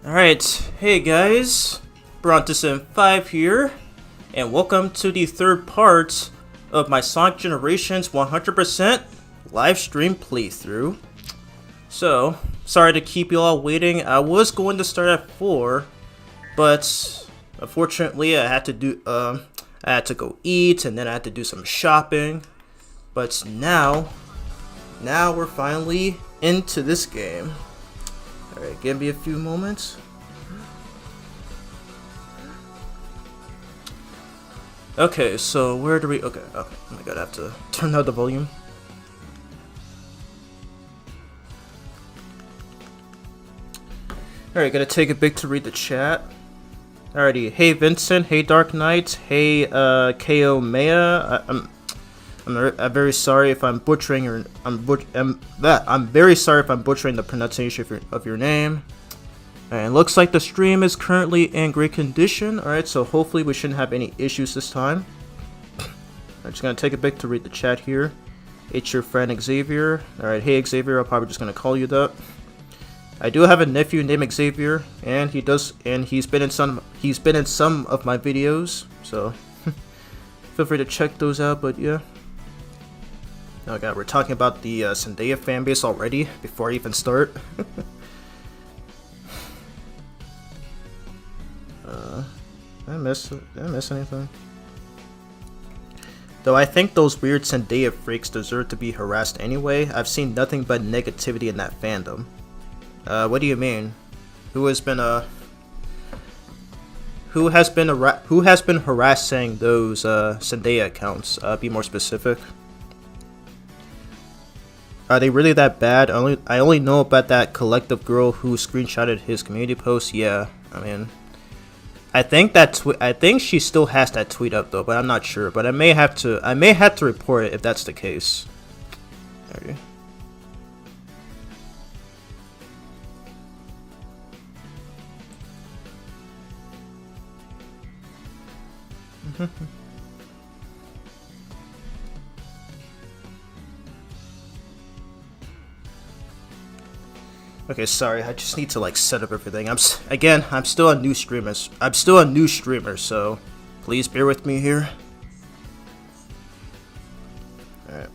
Alright, hey guys, Brontis5 here, and welcome to the third part of my Sonic Generations 100% live stream playthrough. So, sorry to keep you all waiting. I was going to start at 4, but unfortunately I had to go eat, and then I had to do some shopping. But now we're finally into this game. Alright, give me a few moments. Okay, so where do we... Okay, oh my god, I have to turn down the volume. Alright, gotta take a bit to read the chat. Alrighty, hey Vincent, hey Dark Knight, hey KO Maya. I'm very sorry if I'm butchering your... I'm very sorry if I'm butchering the pronunciation of your name. And it looks like the stream is currently in great condition. Alright, so hopefully we shouldn't have any issues this time. I'm just gonna take a bit to read the chat here. It's your friend Xavier. Alright, hey Xavier, I'm probably just gonna call you that. I do have a nephew named Xavier, and he's been in some of my videos, so feel free to check those out, but yeah. Oh god, we're talking about the Zendaya fanbase already, before I even start. Did I miss anything? Though I think those weird Zendaya freaks deserve to be harassed anyway. I've seen nothing but negativity in that fandom. What do you mean? Who has been harassing those Zendaya accounts? Be more specific. Are they really that bad? I only know about that collective girl who screenshotted his community post. Yeah, I mean, I think she still has that tweet up though, but I'm not sure. But I may have to report it if that's the case. Okay. Okay, sorry. I just need to like set up everything. I'm still a new streamer. So please bear with me here. All right.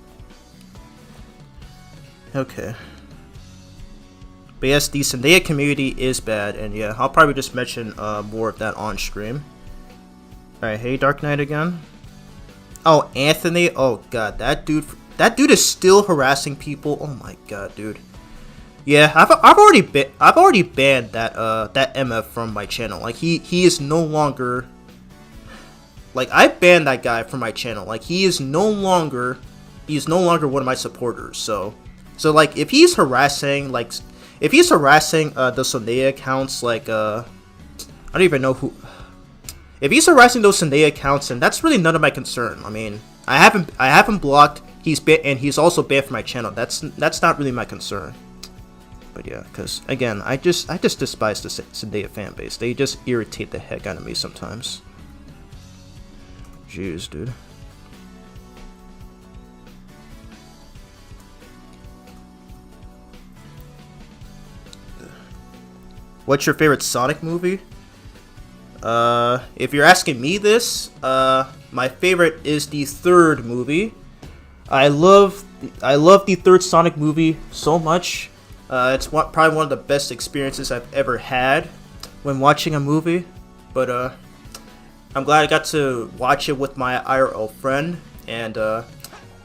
Okay. But yes, the Zendaya community is bad, and yeah, I'll probably just mention more of that on stream. All right, hey Dark Knight again. Oh, Anthony. Oh god, that dude is still harassing people. Oh my god, dude. Yeah, I've already banned that MF from my channel. Like he is no longer, like, I banned that guy from my channel. Like he is no longer one of my supporters. So like if he's harassing the Zendaya accounts, like I don't even know who. If he's harassing those Zendaya accounts, then that's really none of my concern. I mean, I haven't blocked. He's also banned from my channel. That's not really my concern. But yeah, because again, I just despise the Zendaya fanbase. They just irritate the heck out of me sometimes. Jeez, dude. What's your favorite Sonic movie? If you're asking me this, my favorite is the third movie. I love the third Sonic movie so much. It's probably one of the best experiences I've ever had when watching a movie. But I'm glad I got to watch it with my IRL friend. And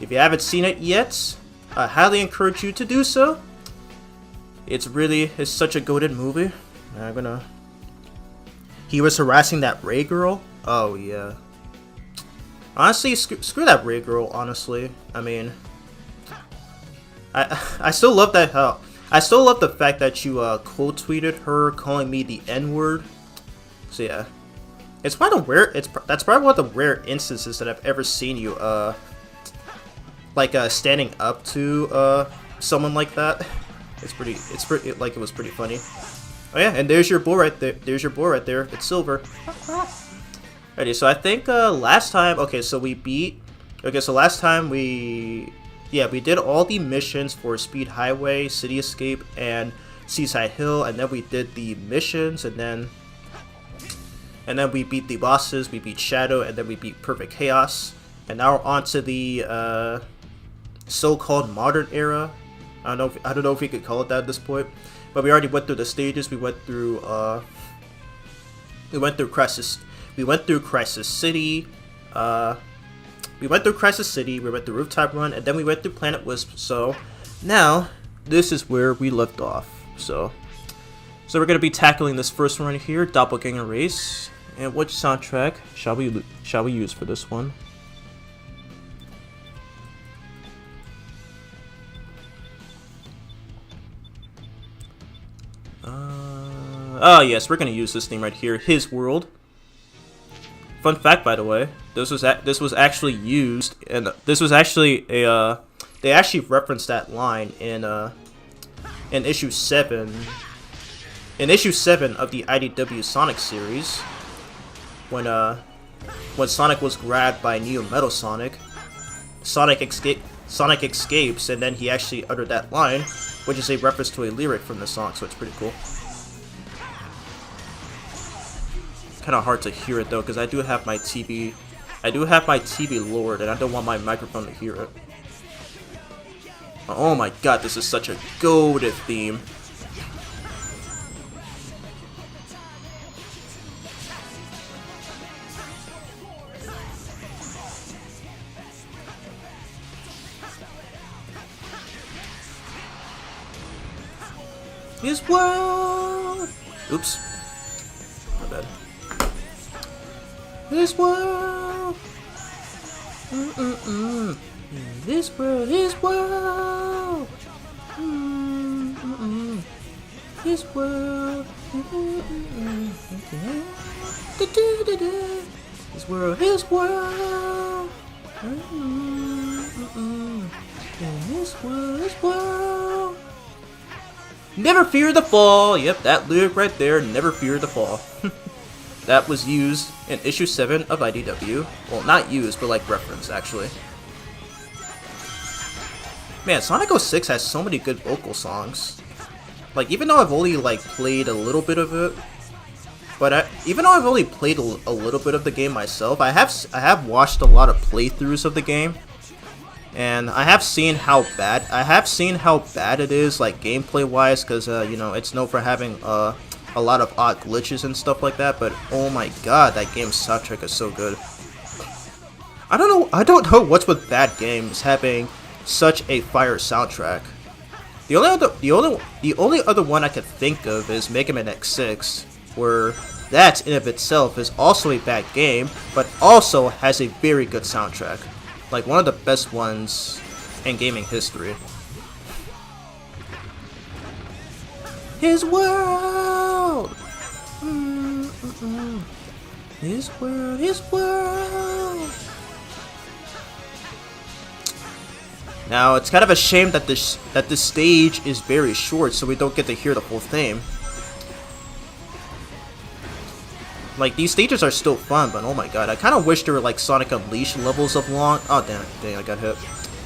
if you haven't seen it yet, I highly encourage you to do so. It's such a goated movie. He was harassing that Ray girl. Oh yeah. Honestly, screw that Ray girl. Honestly, I mean, I still love that. I still love the fact that you quote tweeted her calling me the N-word. So yeah, that's probably one of the rare instances that I've ever seen you standing up to someone like that. It was pretty funny. Oh yeah, and there's your boy right there. It's Silver. Alrighty, so I think last time. Last time we did all the missions for Speed Highway, City Escape, and Seaside Hill, and then we did the missions, and then we beat the bosses. We beat Shadow, and then we beat Perfect Chaos, and now we're on to the so-called modern era. I don't know if we could call it that at this point, but we already went through the stages. We went through Crisis. We went through Crisis City. We went through Crisis City. We went through Rooftop Run, and then we went through Planet Wisp. So now this is where we left off. So we're gonna be tackling this first one right here, Doppelganger Race. And which soundtrack shall we use for this one? Oh yes, we're gonna use this theme right here, His World. Fun fact, by the way, this was actually used, and this was actually a they actually referenced that line in issue 7. In issue 7 of the IDW Sonic series, when Sonic was grabbed by Neo Metal Sonic, Sonic escapes, and then he actually uttered that line, which is a reference to a lyric from the song, so it's pretty cool. Kind of hard to hear it though, because I do have my TV lowered, and I don't want my microphone to hear it. Oh my god, this is such a goated theme. His world. Oops. My bad. This world, this world, his world, his world, his world, his world, his world, his world. Never fear the fall. Yep, that lyric right there. Never fear the fall. That was used in issue 7 of IDW. Well, not used, but like referenced, actually. Man, Sonic 06 has so many good vocal songs. Like, even though I've only like played a little bit of it, even though I've only played a little bit of the game myself, I have watched a lot of playthroughs of the game, and I have seen how bad it is, like gameplay wise, because you know, it's known for having a lot of odd glitches and stuff like that, but oh my god, that game's soundtrack is so good. I don't know what's with bad games having such a fire soundtrack. The only other one I could think of is Mega Man X6, where that in of itself is also a bad game, but also has a very good soundtrack. Like one of the best ones in gaming history. His world! His world, his world! Now, it's kind of a shame that this stage is very short, so we don't get to hear the full theme. Like, these stages are still fun, but oh my god, I kind of wish there were like Sonic Unleashed levels of long. Oh dang, I got hit.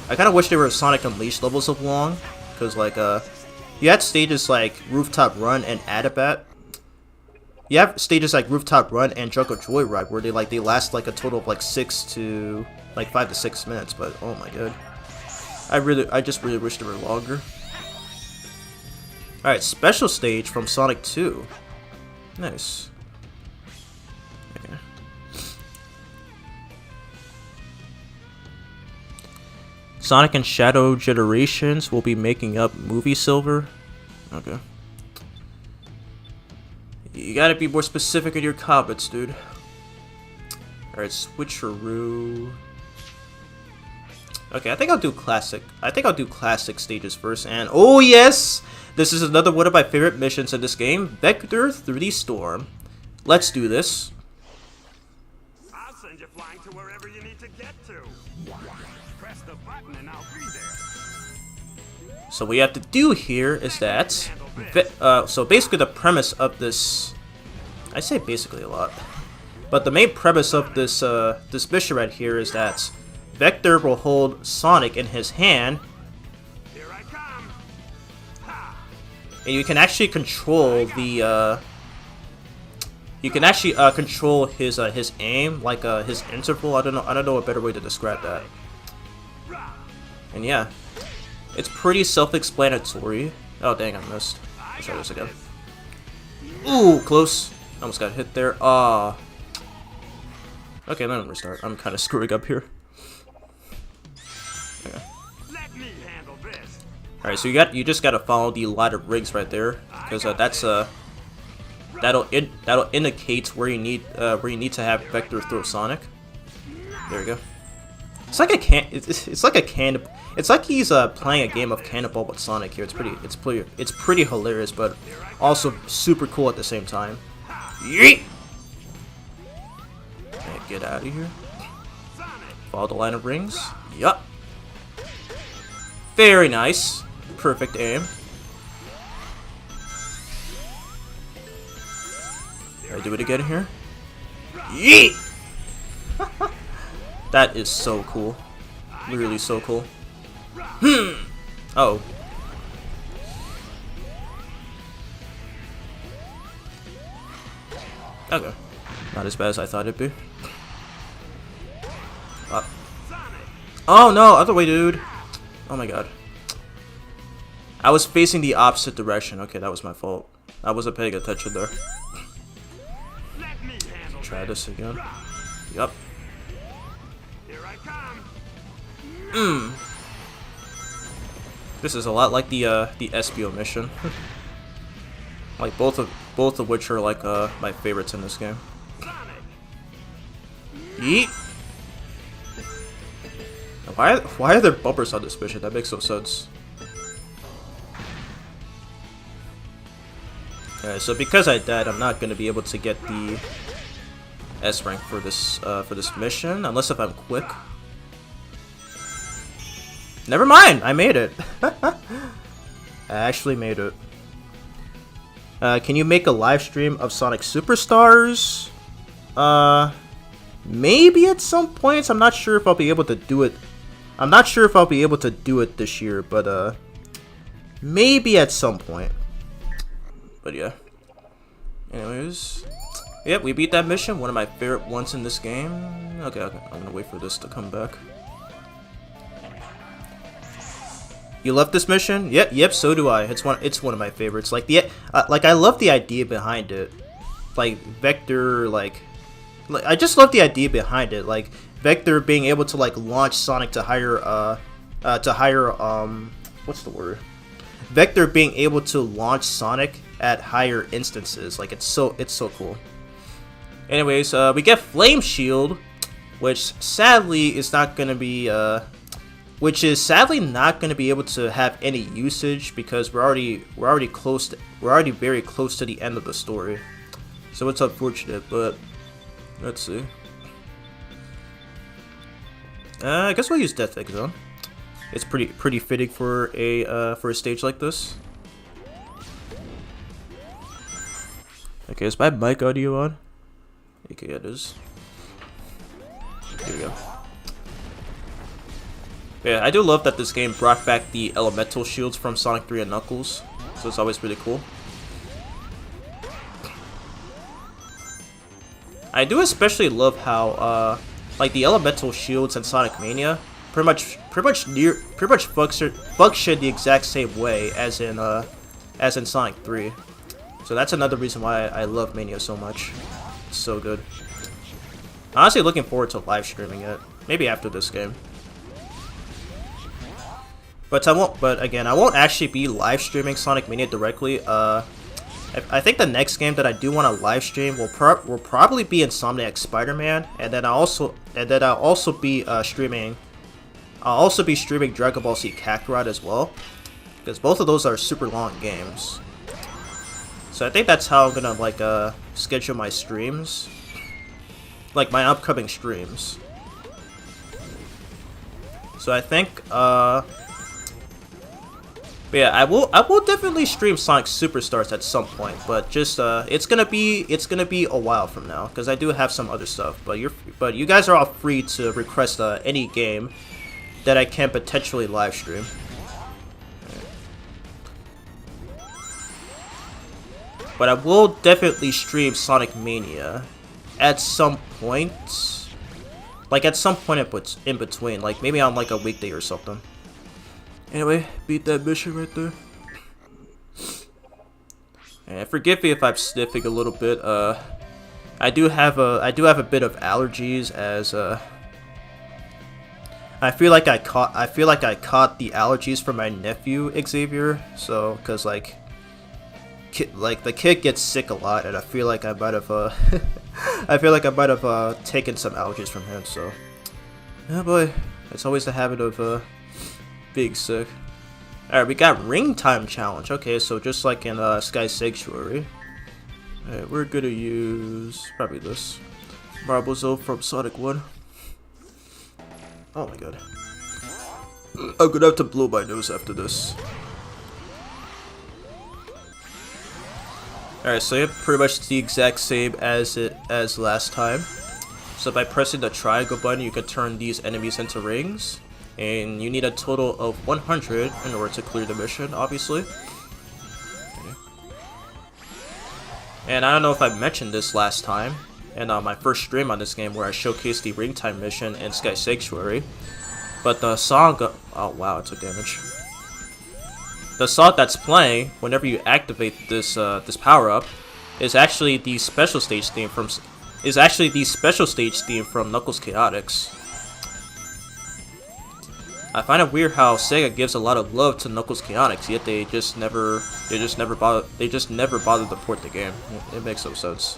I kind of wish there were Sonic Unleashed levels of long, because like you had stages like Rooftop Run and Adabat. You have stages like Rooftop Run and Jungle Joyride where they last like a total of like 5 to 6 minutes, but oh my god. I just really wish they were longer. Alright, special stage from Sonic 2. Nice. Okay. Sonic and Shadow Generations will be making up Movie Silver. Okay. You gotta be more specific in your comments, dude. Alright, switcheroo. Okay, I think I'll do classic. Stages first. And oh yes! This is another one of my favorite missions in this game. Vector through the storm. Let's do this. I'll send you flying to wherever you need to get to. Press the button and I'll be there. So what you have to do here is that, so basically the premise of this, I say basically a lot, but the main premise of this this mission right here is that Vector will hold Sonic in his hand, Here I come. Ha. and you can actually control the you can actually control his aim, like his interval. I don't know a better way to describe that. And yeah, it's pretty self-explanatory. Oh dang, I missed. Let's try this again. Ooh, close. Almost got hit there. Ah. Okay, let me restart. I'm kind of screwing up here. Okay. All right, so you just gotta follow the line of rings right there, because that's that'll indicate where you need to have Vector throw Sonic. There we go. It's like it's like he's playing a game of Cannonball with Sonic here. It's pretty hilarious, but also super cool at the same time. Yeet! Okay, get out of here. Follow the line of rings. Yup. Very nice. Perfect aim. Alright, do it again here. Yeet! That is so cool. Literally so cool. Oh. Okay. Not as bad as I thought it'd be. Oh no, other way, dude. Oh my god. I was facing the opposite direction. Okay, that was my fault. I wasn't paying attention there. Try this again. Yup. This is a lot like the SBO mission. Like both of which are like my favorites in this game. Yeet. Why are there bumpers on this mission? That makes no sense. Alright, so because I died, I'm not gonna be able to get the S rank for this mission, unless if I'm quick. Never mind, I made it. I actually made it. Can you make a live stream of Sonic Superstars? Maybe at some points. I'm not sure if I'll be able to do it. I'm not sure if I'll be able to do it this year, but maybe at some point. But yeah. Anyways, yep, we beat that mission. One of my favorite ones in this game. Okay, I'm gonna wait for this to come back. You love this mission? Yep, so do I. It's one of my favorites. Like I love the idea behind it. Like Vector, like I just love the idea behind it. Like Vector being able to like launch Sonic to higher what's the word? Vector being able to launch Sonic at higher instances. Like it's so cool. Anyways, we get Flame Shield, which sadly is not gonna be sadly not going to be able to have any usage because we're already very close to the end of the story. So it's unfortunate, but let's see. I guess we'll use Death Egg Zone. It's pretty fitting for a stage like this. Okay, is my mic audio on? Okay, it is. Here we go. Yeah, I do love that this game brought back the elemental shields from Sonic 3 and Knuckles, so it's always really cool. I do especially love how like the elemental shields in Sonic Mania pretty much function the exact same way as in Sonic 3. So that's another reason why I love Mania so much. It's so good. I'm honestly looking forward to live streaming it, maybe after this game. But again, I won't actually be live streaming Sonic Mania directly. I think the next game that I do want to live stream will probably be Insomniac Spider-Man, and then I'll also be streaming Dragon Ball Z Kakarot as well, because both of those are super long games. So I think that's how I'm gonna like schedule my streams, like my upcoming streams. So I think but yeah, I will definitely stream Sonic Superstars at some point, but just it's gonna be a while from now because I do have some other stuff. But you guys are all free to request any game that I can potentially live stream. But I will definitely stream Sonic Mania at some point. Like at some point in between, like maybe on like a weekday or something. Anyway, beat that mission right there. And forgive me if I'm sniffing a little bit. I do have a bit of allergies, as I feel like I caught the allergies from my nephew Xavier. So, cause like the kid gets sick a lot, and I feel like I might have taken some allergies from him. So, yeah, boy, it's always the habit of being sick. All right, we got ring time challenge. Okay, so just like in Sky Sanctuary. All right, we're gonna use probably this Marble Zone from Sonic 1. Oh my god. I'm gonna have to blow my nose after this. Alright, so yeah, pretty much the exact same as last time. So by pressing the triangle button, you can turn these enemies into rings. And you need a total of 100 in order to clear the mission, obviously. Okay. And I don't know if I mentioned this last time, in my first stream on this game where I showcased the ring time mission in Sky Sanctuary. But the song, oh wow, it took damage. The song that's playing whenever you activate this this power up is actually the special stage theme from Knuckles Chaotix. I find it weird how Sega gives a lot of love to Knuckles Chaotix, yet they just never bother to port the game. It makes no sense.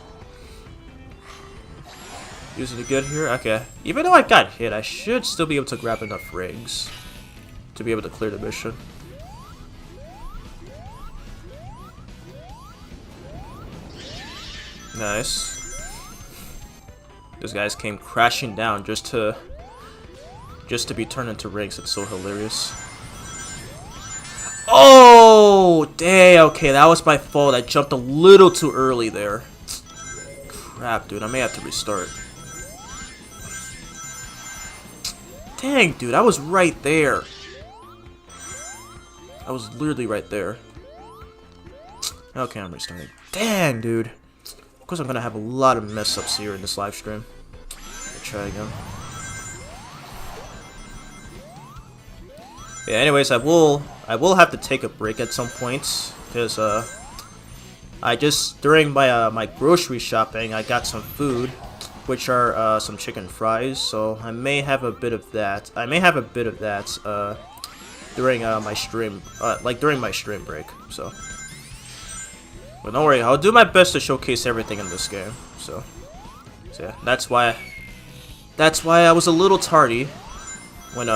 Using it good here? Okay. Even though I got hit, I should still be able to grab enough rings to be able to clear the mission. Nice. Those guys came crashing down just to be turned into rings. It's so hilarious. Oh, dang. Okay, that was my fault. I jumped a little too early there. Crap, dude. I may have to restart. Dang, dude. I was right there. I was literally right there. Okay, I'm restarting. Dang, dude. Of course, I'm gonna have a lot of mess ups here in this live stream. Let's try again. Yeah, anyways, I will have to take a break at some points because during my my grocery shopping, I got some food, which are some chicken fries. So I may have a bit of that. During my stream, during my stream break. So, but don't worry, I'll do my best to showcase everything in this game. So yeah, that's why I was a little tardy when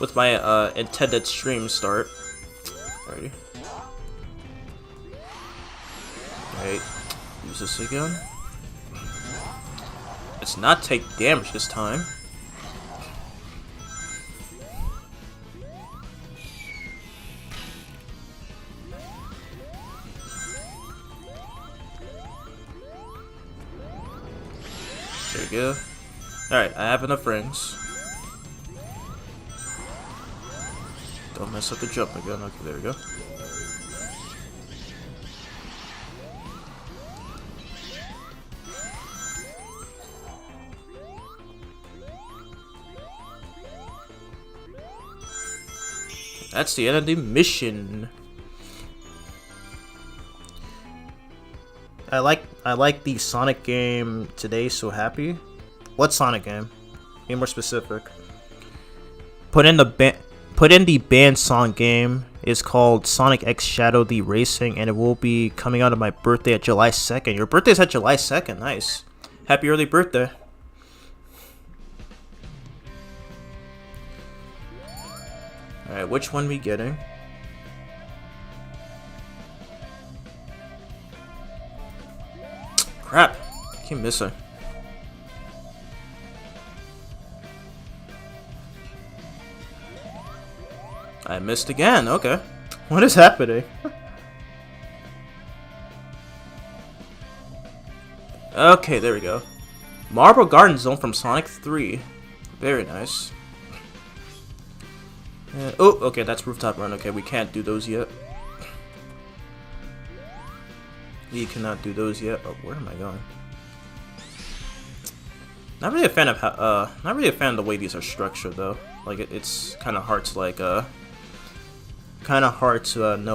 with my intended stream start. Alrighty. Wait, use this again. Let's not take damage this time. There we go. Alright, I have enough rings. Don't mess up the jump again. Okay, there we go. That's the end of the mission. I like the Sonic game today. So happy. What Sonic game? Be more specific. Put in the band song game. Is called Sonic X Shadow the Racing, and it will be coming out on my birthday at July 2nd. Your birthday's at July 2nd. Nice. Happy early birthday. Alright, which one we getting? Crap. I keep missing. I missed again. Okay. What is happening? Okay, there we go. Marble Garden Zone from Sonic 3. Very nice. Oh, okay, that's Rooftop Run. Okay, we can't do those yet. You cannot do those yet. Oh, where am I going? Not really a fan of how, not really a fan of the way these are structured though. Like it's kind of hard to like, know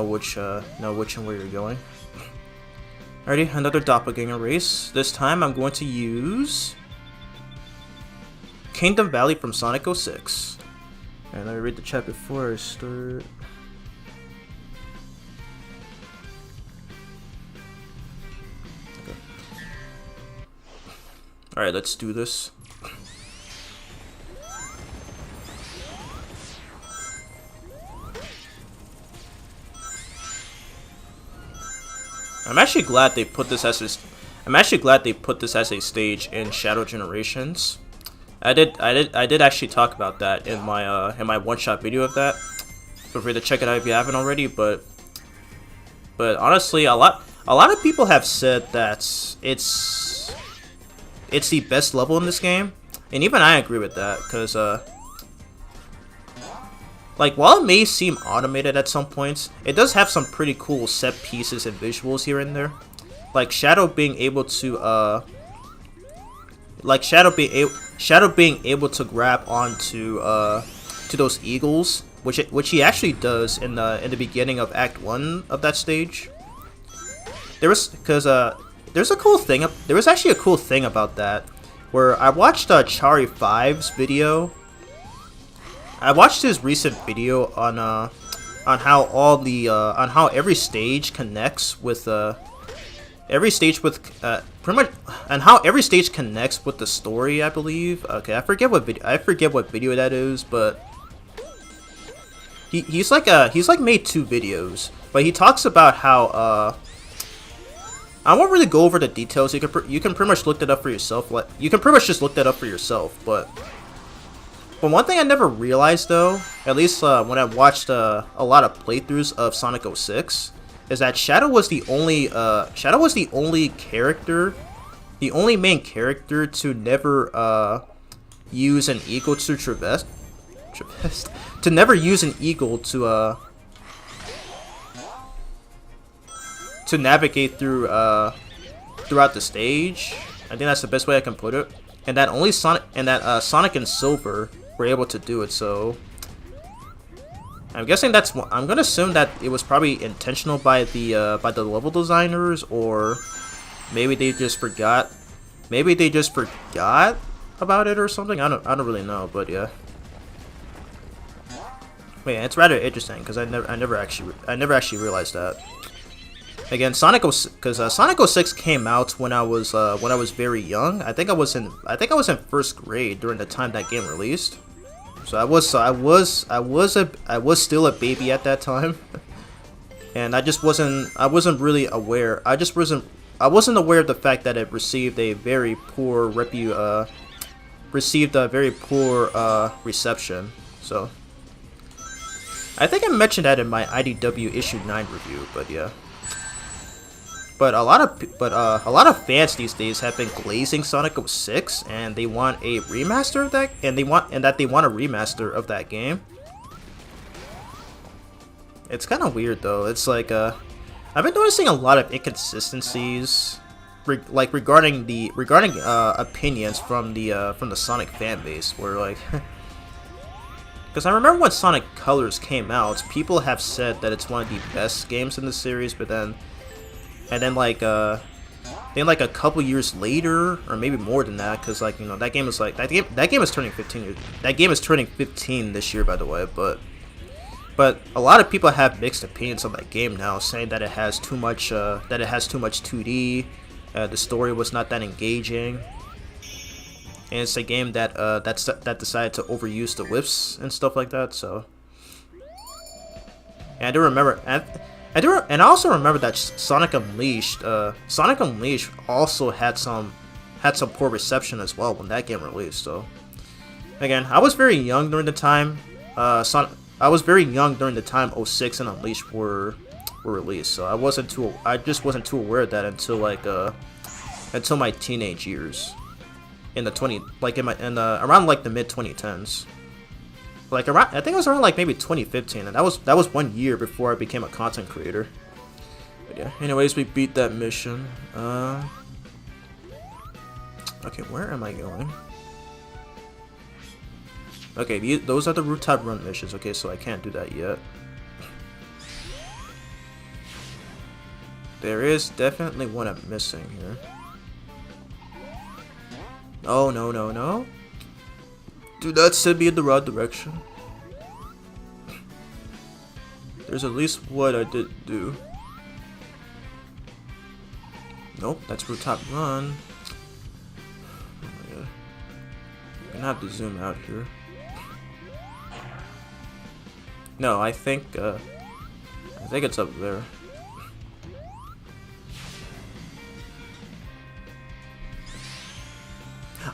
which and where you're going. Alrighty, another doppelganger race. This time I'm going to use Kingdom Valley from Sonic 06. And let me read the chat before I start. Alright, let's do this. I'm actually glad they put this as a stage in Shadow Generations. I did actually talk about that in my one-shot video of that. Feel free to check it out if you haven't already, but honestly, a lot of people have said that it's the best level in this game, and even I agree with that, because like, while it may seem automated at some points, it does have some pretty cool set pieces and visuals here and there. Like Shadow being able to Shadow being able to grab onto to those eagles, which he actually does in the beginning of Act 1 of that stage. There was actually a cool thing about that, where I watched Chari 5's video. I watched his recent video on how every stage connects with how every stage connects with the story, I believe. Okay, I forget what video that is, but he's made 2 videos, but he talks about how I won't really go over the details. You can pretty much look that up for yourself. You can pretty much just look that up for yourself, but one thing I never realized, though, at least when I watched a lot of playthroughs of Sonic 06, is that Shadow was the only main character to never use an eagle to traverse, to never use an eagle to navigate through throughout the stage. I think that's the best way I can put it, and that only Sonic and Silver were able to do it. So I'm guessing I'm gonna assume that it was probably intentional by the level designers, or maybe they just forgot. Maybe they just forgot about it or something. I don't really know, but yeah. Wait, it's rather interesting because I never actually realized that. Again, Sonic 06 came out when I was very young. I think I was in first grade during the time that game released. So I was still a baby at that time, and I wasn't really aware. I wasn't aware of the fact that it received a very poor reception. So I think I mentioned that in my IDW issue 9 review, but yeah. But a lot of fans these days have been glazing Sonic 06, and they want a remaster of that, and they want a remaster of that game. It's kind of weird though. It's like I've been noticing a lot of inconsistencies, regarding opinions from the Sonic fan base, where like. Because I remember when Sonic Colors came out, people have said that it's one of the best games in the series, but then like a couple years later, or maybe more than that, because like, you know, that game is turning 15. That game is turning 15 this year, by the way. But a lot of people have mixed opinions on that game now, saying that it has too much 2D. The story was not that engaging, and it's a game that decided to overuse the whiffs and stuff like that. So, and I do remember. And I also remember that Sonic Unleashed also had some poor reception as well when that game released. So, again, I was very young during the time. I was very young during the time 06 and Unleashed were released. So I just wasn't too aware of that until my teenage years, around like the mid 2010s. I think it was around like maybe 2015, and that was 1 year before I became a content creator. But yeah, anyways, we beat that mission. Okay, where am I going? Okay, those are the rooftop run missions. Okay, so I can't do that yet. There is definitely one I'm missing here. Oh, no, no, no. Do not send me in the wrong direction. There's at least one I didn't do. Nope, that's rooftop run. Oh my god. I'm gonna have to zoom out here. No, I think it's up there.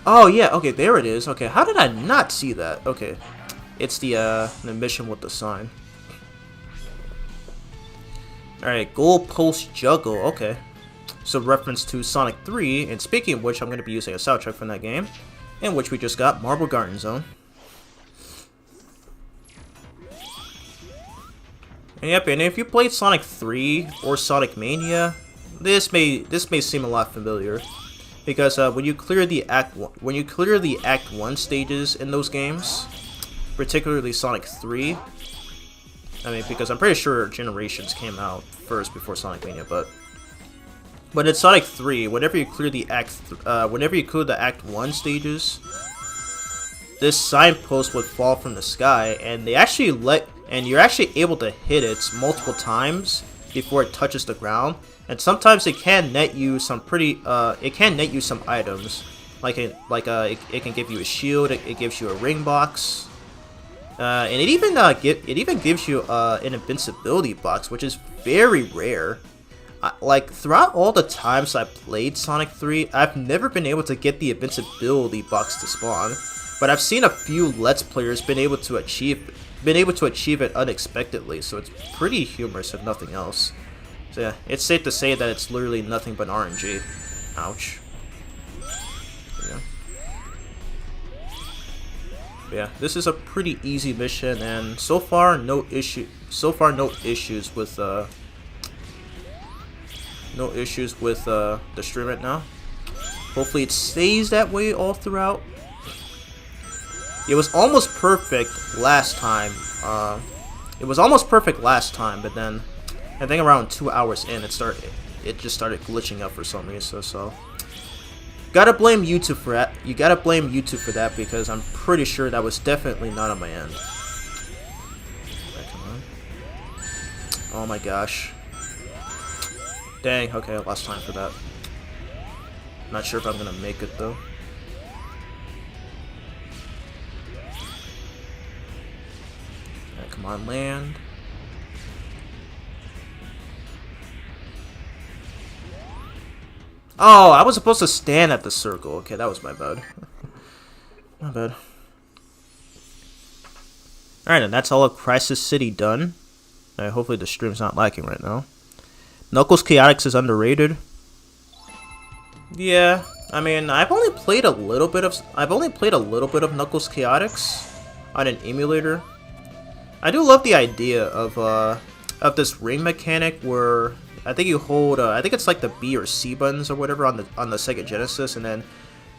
Oh yeah, okay, there it is. Okay, how did I not see that? Okay, it's the mission with the sign. All right, goal post juggle. Okay, so reference to Sonic 3. And speaking of which, I'm going to be using a soundtrack from that game, in which we just got Marble Garden Zone. And yep, and if you played Sonic 3 or Sonic Mania, this may seem a lot familiar. Because when you clear the Act 1 stages in those games, particularly Sonic 3, I mean, because I'm pretty sure Generations came out first before Sonic Mania, but in Sonic 3, whenever you clear the Act 1 stages, this signpost would fall from the sky, and you're actually able to hit it multiple times before it touches the ground. And sometimes it can net you some some items, it can give you a shield, it gives you a ring box, and it even gives you an invincibility box, which is very rare. Like throughout all the times I played Sonic 3, I've never been able to get the invincibility box to spawn, but I've seen a few Let's Players been able to achieve it unexpectedly. So it's pretty humorous if nothing else. So yeah, it's safe to say that it's literally nothing but RNG. Ouch. Yeah. Yeah, this is a pretty easy mission, and so far no issues with the stream right now. Hopefully it stays that way all throughout. It was almost perfect last time. But then I think around 2 hours in, it just started glitching up for some reason. So gotta blame YouTube for that. You gotta blame YouTube for that, because I'm pretty sure that was definitely not on my end. Right, come on. Oh my gosh. Dang. Okay, I lost time for that. Not sure if I'm gonna make it though. Right, come on, land. Oh, I was supposed to stand at the circle. Okay, that was my bad. My bad. Alright, and that's all of Crisis City done. Hopefully the stream's not lacking right now. Knuckles Chaotix is underrated. Yeah, I mean, I've only played a little bit of Knuckles Chaotix on an emulator. I do love the idea of this ring mechanic where I think you hold, I think it's like the B or C buttons or whatever on the Sega Genesis, and then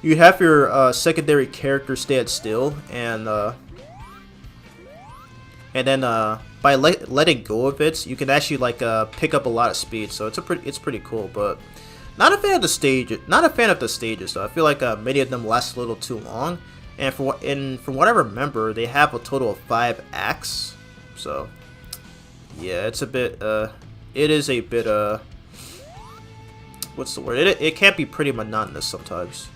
you have your secondary character stand still, and then by letting go of it, you can actually like pick up a lot of speed. So it's pretty cool, but not a fan of the stage. Not a fan of the stages though. I feel like many of them last a little too long, and from what I remember, they have a total of 5 acts. So yeah, it's a bit. It is a bit, what's the word? It can be pretty monotonous sometimes.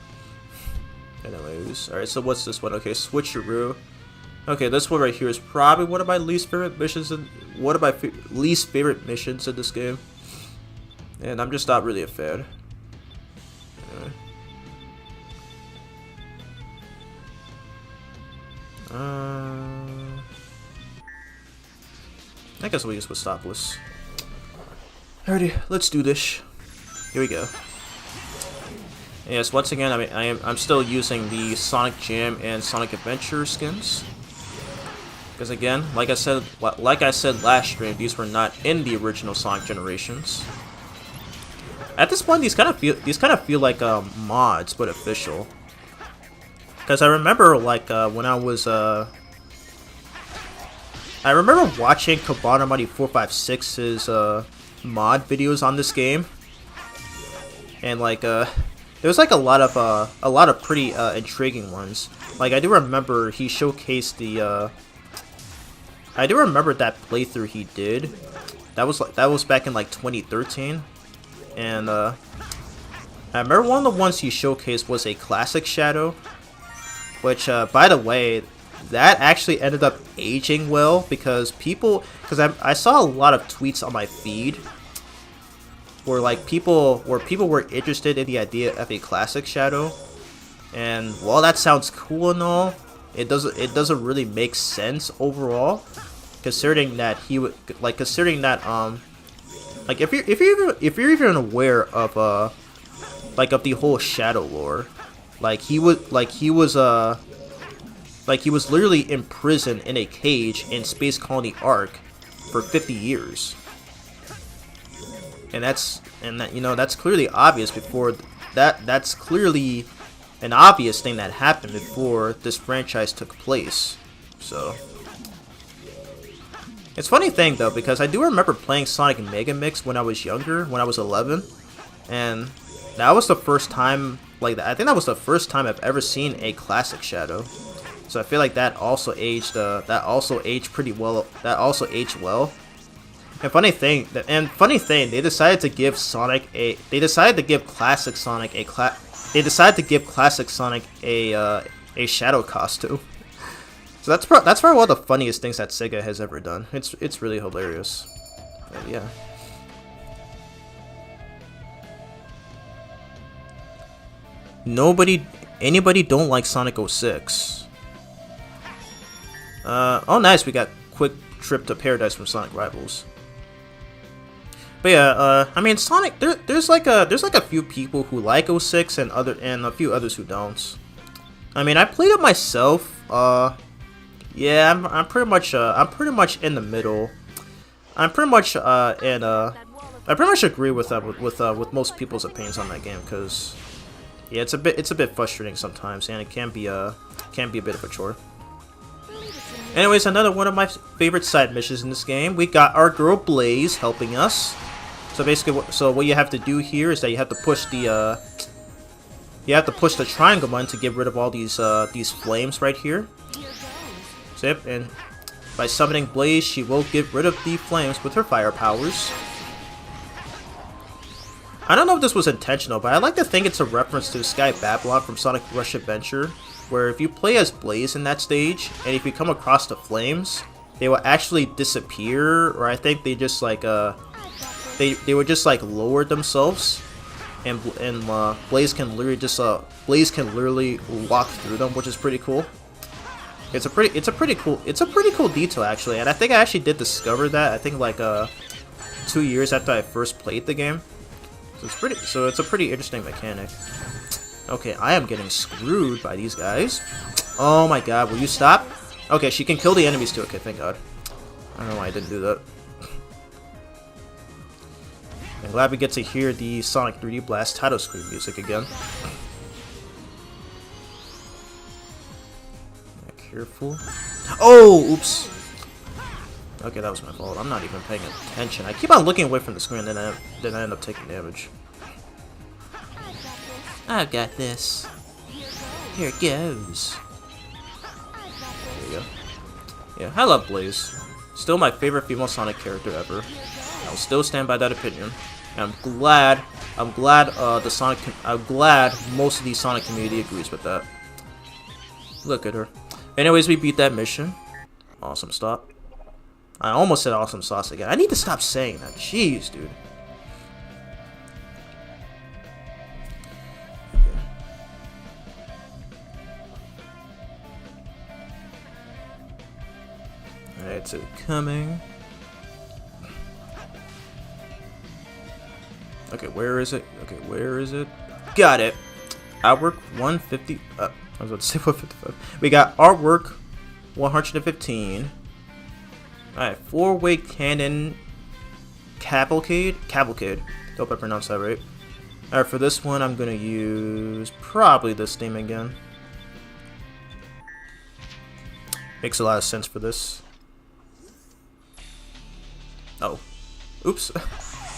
Anyways, alright, so what's this one? Okay, Switcheroo. Okay, this one right here is probably one of my least favorite missions in this game. And I'm just not really a fan. I guess we'll use with stopless. Alrighty, let's do this. Here we go. Yes, once again, I'm still using the Sonic Jam and Sonic Adventure skins. Because again, like I said last stream, these were not in the original Sonic Generations. At this point, these kind of feel like mods, but official. Because I remember like when I was I remember watching Kabana Mighty 456's mod videos on this game, and like there was like a lot of pretty intriguing ones. Like I do remember he showcased the I do remember that playthrough he did. That was back in like 2013, and I remember one of the ones he showcased was a classic shadow, which by the way, that actually ended up aging well because I saw a lot of tweets on my feed where people were interested in the idea of a classic shadow, and while that sounds cool and all, it doesn't really make sense overall, considering that like if you're even aware of of the whole shadow lore, he was literally imprisoned in a cage in Space Colony Arc for 50 years. And that's clearly obvious before that's clearly an obvious thing that happened before this franchise took place. So it's a funny thing though, because I do remember playing Sonic Mega Mix when I was younger, when I was 11, and that was the first time, I think that was the first time I've ever seen a classic shadow. So I feel like that also aged pretty well. That also aged well. And funny thing, they decided to give classic Sonic a shadow costume. So that's probably one of the funniest things that Sega has ever done. It's really hilarious. But yeah. Anybody don't like Sonic 06. Oh nice, we got quick trip to paradise from Sonic Rivals. But yeah, I mean Sonic, there's like a few people who like 06 and a few others who don't. I mean, I played it myself. Yeah, I'm pretty much in the middle. I pretty much agree with most people's opinions on that game, because yeah, it's a bit frustrating sometimes, and it can be a bit of a chore. Anyways, another one of my favorite side missions in this game. We got our girl Blaze helping us. So basically, what you have to do here is that you have to push the triangle button to get rid of all these flames right here. So, yep, and by summoning Blaze, she will get rid of the flames with her fire powers. I don't know if this was intentional, but I like to think it's a reference to Sky Babylon from Sonic Rush Adventure, where if you play as Blaze in that stage, and if you come across the flames, they will actually disappear, or I think they just they would just lower themselves, and Blaze can literally walk through them, which is pretty cool. It's a pretty cool detail actually, and I think I actually did discover that. I think 2 years after I first played the game. So it's a pretty interesting mechanic. Okay, I am getting screwed by these guys. Oh my god, will you stop? Okay, she can kill the enemies too. Okay, thank god. I don't know why I didn't do that. I'm glad we get to hear the Sonic 3D Blast title screen music again. Careful. Oh, oops. Okay, that was my fault. I'm not even paying attention. I keep on looking away from the screen, and then I end up taking damage. I've got this. Here it goes. There you go. Yeah, I love Blaze. Still my favorite female Sonic character ever. I'll still stand by that opinion. And I'm glad most of the Sonic community agrees with that. Look at her. Anyways, we beat that mission. Awesome stop. I almost said awesome sauce again. I need to stop saying that. Jeez, dude. Alright, so coming. Okay, where is it? Okay, where is it? Got it. Artwork 150. I was about to say 155. We got artwork 115. Alright, four-way cannon cavalcade. Hope I pronounced that right. Alright, for this one, I'm gonna use probably this theme again. Makes a lot of sense for this. Oh. Oops.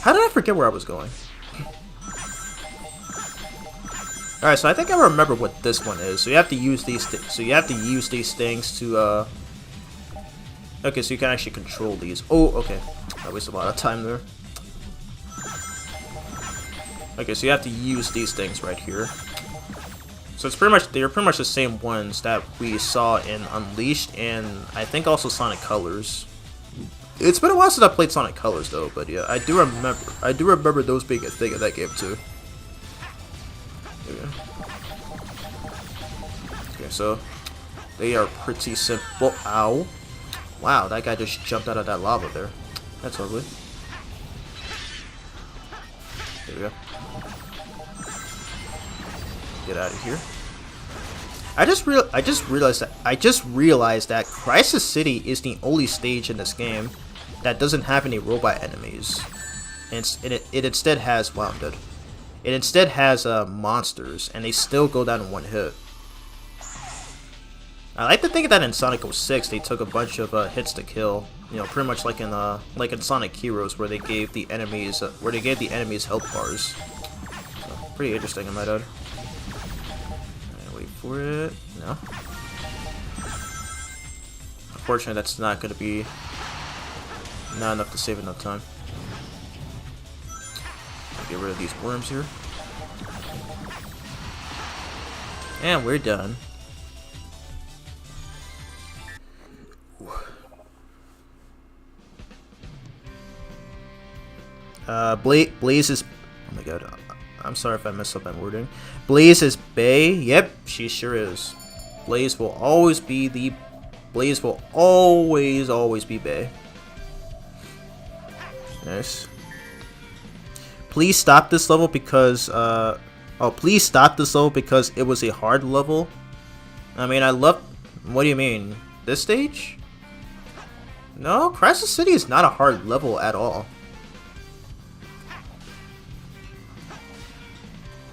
How did I forget where I was going? Alright, so I think I remember what this one is. So you have to use these things to okay, so you can actually control these. Oh, okay. I wasted a lot of time there. Okay, so you have to use these things right here. So it's they're pretty much the same ones that we saw in Unleashed and I think also Sonic Colors. It's been a while since I played Sonic Colors though, but yeah, I do remember those being a thing in that game too. Okay, so they are pretty simple. Ow. Wow, that guy just jumped out of that lava there. That's ugly. There we go. Get out of here. I just realized that Crisis City is the only stage in this game that doesn't have any robot enemies. And it instead has, wow, I'm dead. It instead has monsters, and they still go down in one hit. I like to think that in Sonic 06 they took a bunch of hits to kill. You know, pretty much like in Sonic Heroes, where they gave the enemies health bars. So, pretty interesting, in my add. Wait for it. No. Unfortunately, that's not going to be not enough to save enough time. Get rid of these worms here. And we're done. Blaze is... Oh my god. I'm sorry if I messed up that wording. Blaze is Bay. Yep, she sure is. Blaze will always be the... Blaze will always be Bay. Nice. Please stop this level because, oh, please stop this level because it was a hard level. I mean, I love... What do you mean? This stage? No, Crisis City is not a hard level at all.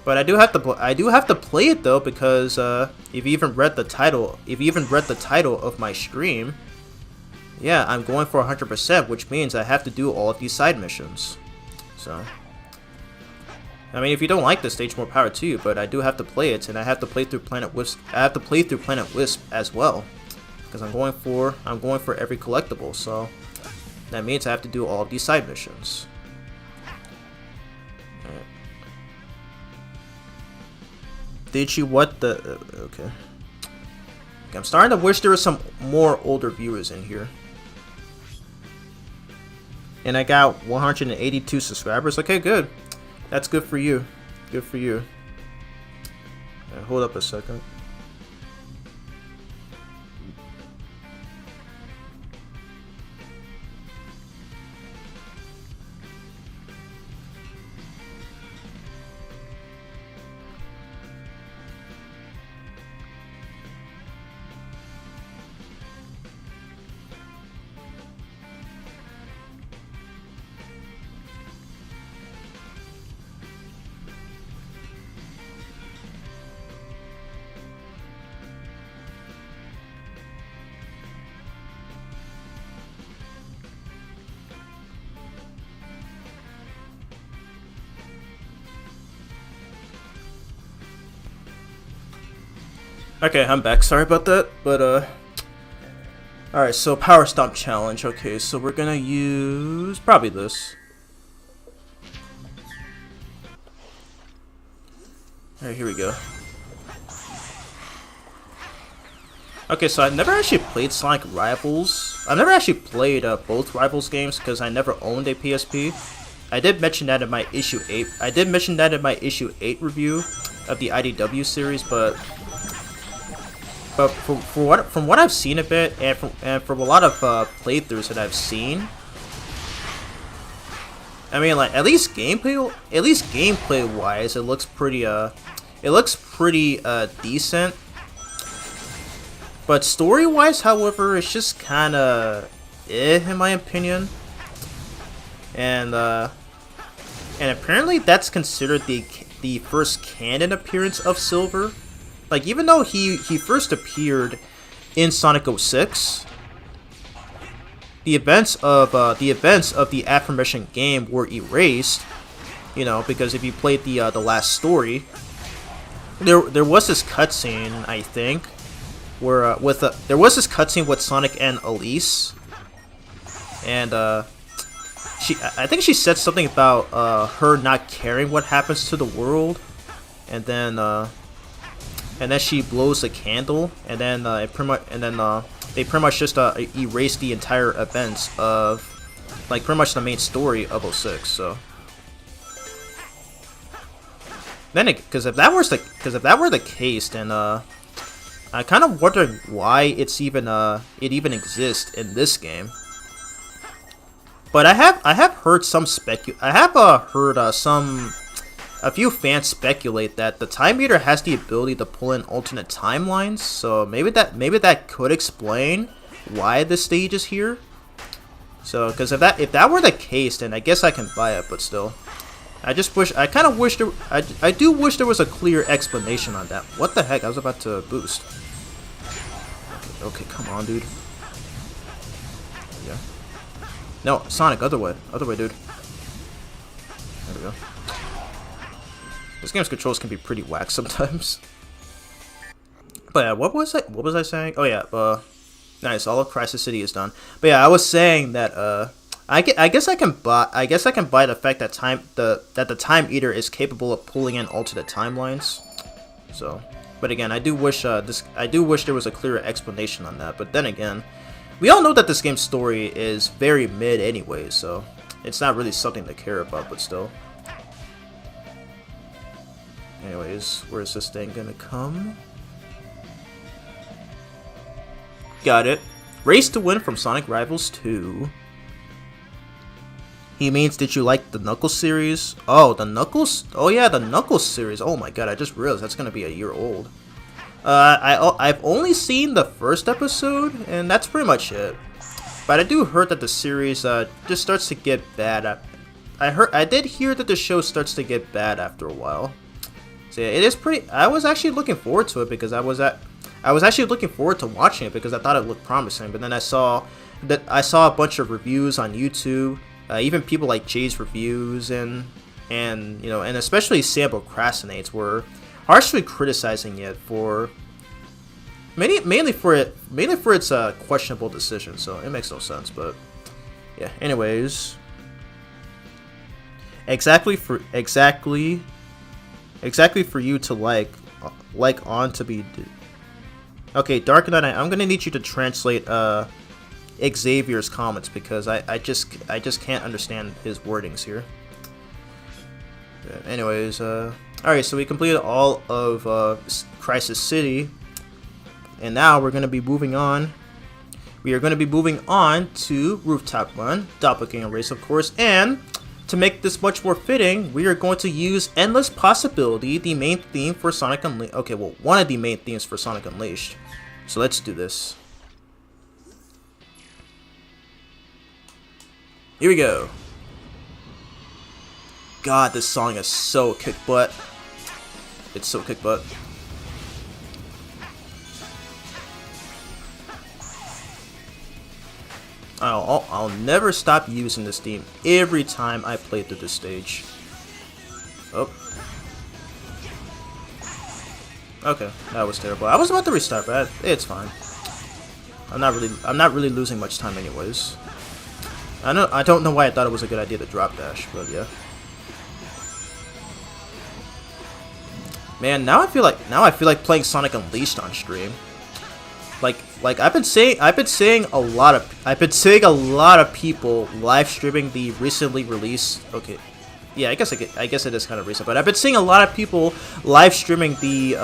But I do have to play it though, because if you even read the title of my stream, yeah, I'm going for 100%, which means I have to do all of these side missions. So, I mean, if you don't like this stage, more power to you. But I do have to play it, and I have to play through Planet Wisp. I have to play through Planet Wisp as well, because I'm going for every collectible. So that means I have to do all of these side missions. Did you what the... okay. I'm starting to wish there were some more older viewers in here. And I got 182 subscribers. Okay, good. That's good for you. Good for you. Hold up a second. Okay, I'm back. Sorry about that, but alright, so Power Stomp Challenge. Okay, so we're gonna use probably this. Alright, here we go. Okay, so I've never actually played Sonic Rivals. I've never actually played both Rivals games because I never owned a PSP. I did mention that in my issue 8. I did mention that in my issue 8 review of the IDW series, but from what I've seen a bit, and from a lot of playthroughs that I've seen, I mean, like at least gameplay wise, it looks pretty decent. But story wise, however, it's just kind of in my opinion. And apparently that's considered the first canon appearance of Silver. Like, even though he first appeared in Sonic 06, the events of the aforementioned game were erased. You know, because if you played the last story, there was this cutscene, I think, where there was this cutscene with Sonic and Elise, and I think she said something about her not caring what happens to the world, and then she blows a candle, and then they pretty much just erase the entire events of, like, pretty much the main story of 06. So then, because if that were the case, then I kind of wonder why it even exists in this game. But I have heard a few fans speculate that the Time Meter has the ability to pull in alternate timelines, so maybe that could explain why this stage is here. So, because if that were the case, then I guess I can buy it, but still, I do wish there was a clear explanation on that. What the heck? I was about to boost. Okay, come on, dude. Yeah. No, Sonic, other way, dude. There we go. This game's controls can be pretty whack sometimes. But yeah, what was I saying? Oh yeah, nice. All of Crisis City is done. But yeah, I was saying that I guess I can buy the fact that the Time Eater is capable of pulling in alternate timelines. So, but again, I do wish there was a clearer explanation on that. But then again, we all know that this game's story is very mid anyway, so it's not really something to care about. But still. Anyways, where's this thing gonna come? Got it. Race to win from Sonic Rivals 2. He means, did you like the Knuckles series? Oh, the Knuckles? Oh yeah, the Knuckles series. Oh my god, I just realized that's gonna be a year old. I've only seen the first episode, and that's pretty much it. But I do heard that the series just starts to get bad. I did hear that the show starts to get bad after a while. So yeah, it is pretty. I was actually looking forward to it because I was actually looking forward to watching it because I thought it looked promising. But then I saw a bunch of reviews on YouTube, even people like Jay's reviews and especially Sam Procrastinates were harshly criticizing it for mainly for its questionable decision. So it makes no sense. But yeah. Anyways, exactly for you to like on to be. Okay, Dark Knight, I'm gonna need you to translate Xavier's comments because I just can't understand his wordings here. Anyways, alright, so we completed all of Crisis City, and now we're gonna be moving on. We are gonna be moving on to Rooftop Run, Doppelganger Race, of course, and to make this much more fitting, we are going to use Endless Possibility, the main theme for Sonic Unleashed. Okay, well, one of the main themes for Sonic Unleashed. So let's do this. Here we go. God, this song is so kick butt. It's so kick butt. I'll never stop using this theme every time I play through this stage. Oh. Okay, that was terrible. I was about to restart, but it's fine. I'm not really losing much time anyways. I don't know why I thought it was a good idea to drop dash, but yeah. Man, now I feel like playing Sonic Unleashed on stream. Like I've been seeing a lot of people live streaming the recently released. Okay, yeah, I guess it is kind of recent, but I've been seeing a lot of people live streaming the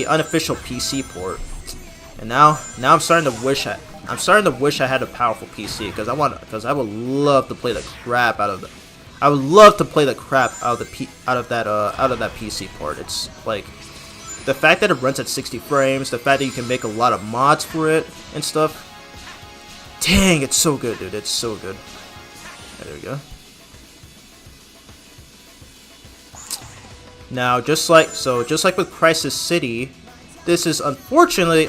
unofficial PC port, and now I'm starting to wish I had a powerful PC because I would love to play the crap out of that PC port. It's like. The fact that it runs at 60 frames, the fact that you can make a lot of mods for it and stuff. Dang, it's so good, dude. It's so good. There we go. Now, just like with Crisis City, this is unfortunately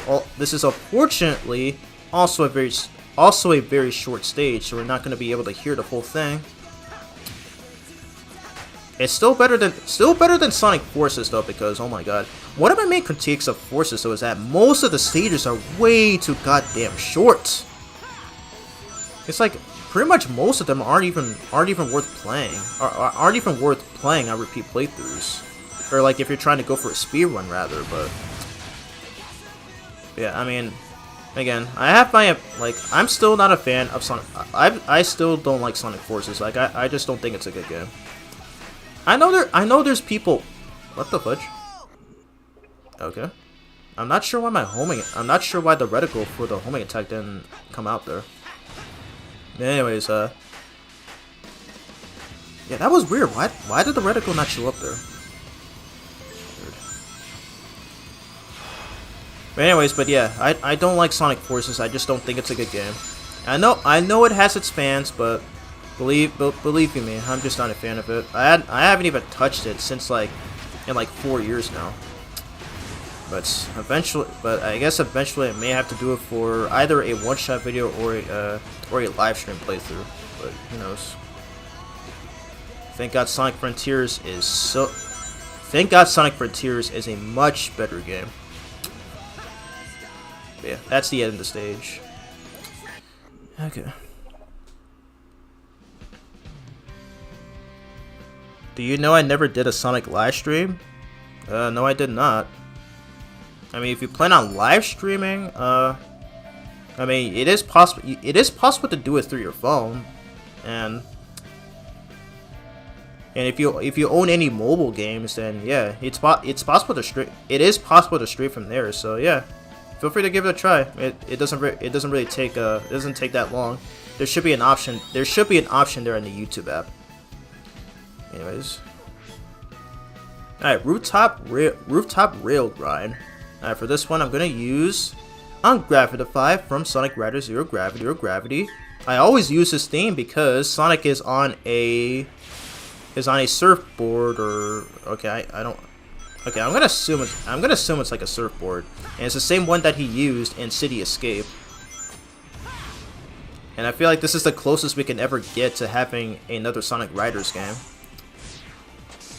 also a very short stage, so we're not going to be able to hear the whole thing. It's still better than Sonic Forces though, because oh my god, one of my main critiques of Forces though is that most of the stages are way too goddamn short. It's like pretty much most of them aren't even worth playing, or aren't even worth playing on repeat playthroughs, or like if you're trying to go for a speed run rather. But yeah, I mean, again, I have my I'm still not a fan of Sonic. I still don't like Sonic Forces. Like I just don't think it's a good game. I know there's people. What the fudge? Okay. I'm not sure why I'm not sure why the reticle for the homing attack didn't come out there. Anyways, yeah, that was weird. Why did the reticle not show up there? Weird. But anyways, but yeah, I don't like Sonic Forces. I just don't think it's a good game. I know it has its fans, but believe you me, I'm just not a fan of it. I haven't even touched it since in 4 years now. But I guess eventually I may have to do it for either a one-shot video or a live stream playthrough. But who knows? Thank God Sonic Frontiers is a much better game. But yeah, that's the end of the stage. Okay. Do you know I never did a Sonic live stream? No, I did not. I mean, if you plan on live streaming, I mean, it is possible. It is possible to do it through your phone, and if you own any mobile games, then yeah, it's possible to stream. It is possible to stream from there. So yeah, feel free to give it a try. It doesn't really take it doesn't take that long. There should be an option. There should be an option there in the YouTube app. Anyways, alright, rooftop rail grind. Alright, for this one, I'm gonna use Ungravitify from Sonic Rider Zero Gravity. I always use this theme because Sonic is on a surfboard, or okay, I don't. Okay, I'm gonna assume it's like a surfboard, and it's the same one that he used in City Escape. And I feel like this is the closest we can ever get to having another Sonic Riders game.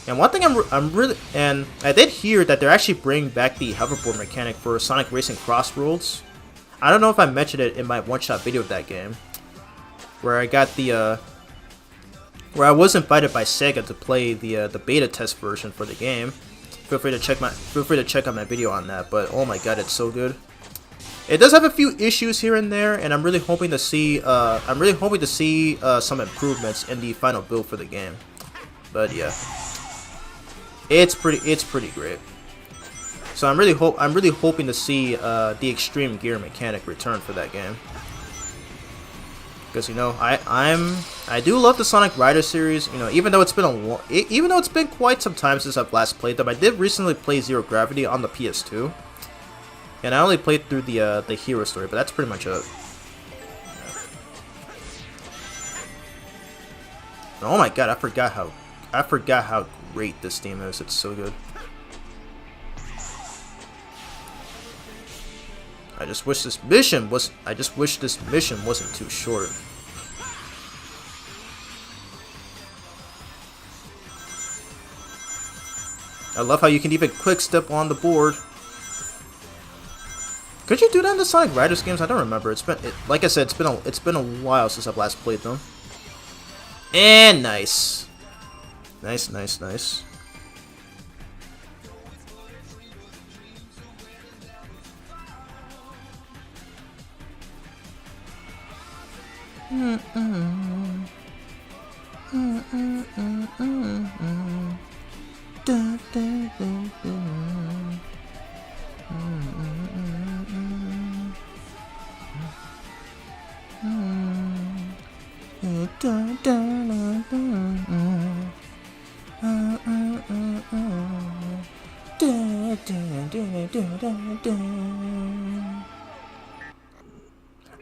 And one thing and I did hear that they're actually bringing back the hoverboard mechanic for Sonic Racing Crossroads. I don't know if I mentioned it in my one-shot video of that game, where I got where I was invited by Sega to play the beta test version for the game. Feel free to check out my video on that. But oh my god, it's so good. It does have a few issues here and there, and I'm really hoping to see some improvements in the final build for the game. But yeah. It's pretty great. So I'm really hoping to see the extreme gear mechanic return for that game. Because you know I do love the Sonic Rider series. You know, even though it's been quite some time since I've last played them. I did recently play Zero Gravity on the PS2, and I only played through the hero story, but that's pretty much it. Oh my god, I forgot how great this theme is. It's so good. I just wish this mission wasn't too short. I love how you can even quick step on the board. Could you do that in the Sonic Riders games? I don't remember. Like I said, it's been a while since I've last played them. And nice. Nice.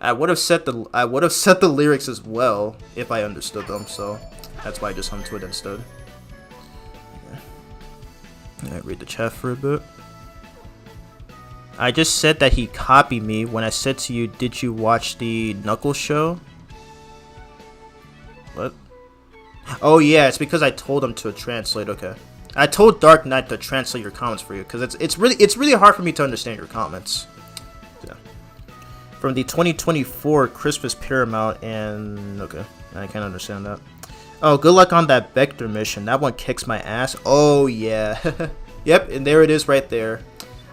I would have set the lyrics as well if I understood them, so that's why I just hummed to it instead. Yeah. Alright, read the chat for a bit. I just said that he copied me when I said to you, did you watch the Knuckles show? What? Oh yeah, it's because I told him to translate. Okay, I told Dark Knight to translate your comments for you because it's really hard for me to understand your comments. Yeah. From the 2024 Christmas Paramount, and okay, I can't understand that. Oh, good luck on that Vector mission. That one kicks my ass. Oh yeah. Yep, and there it is right there.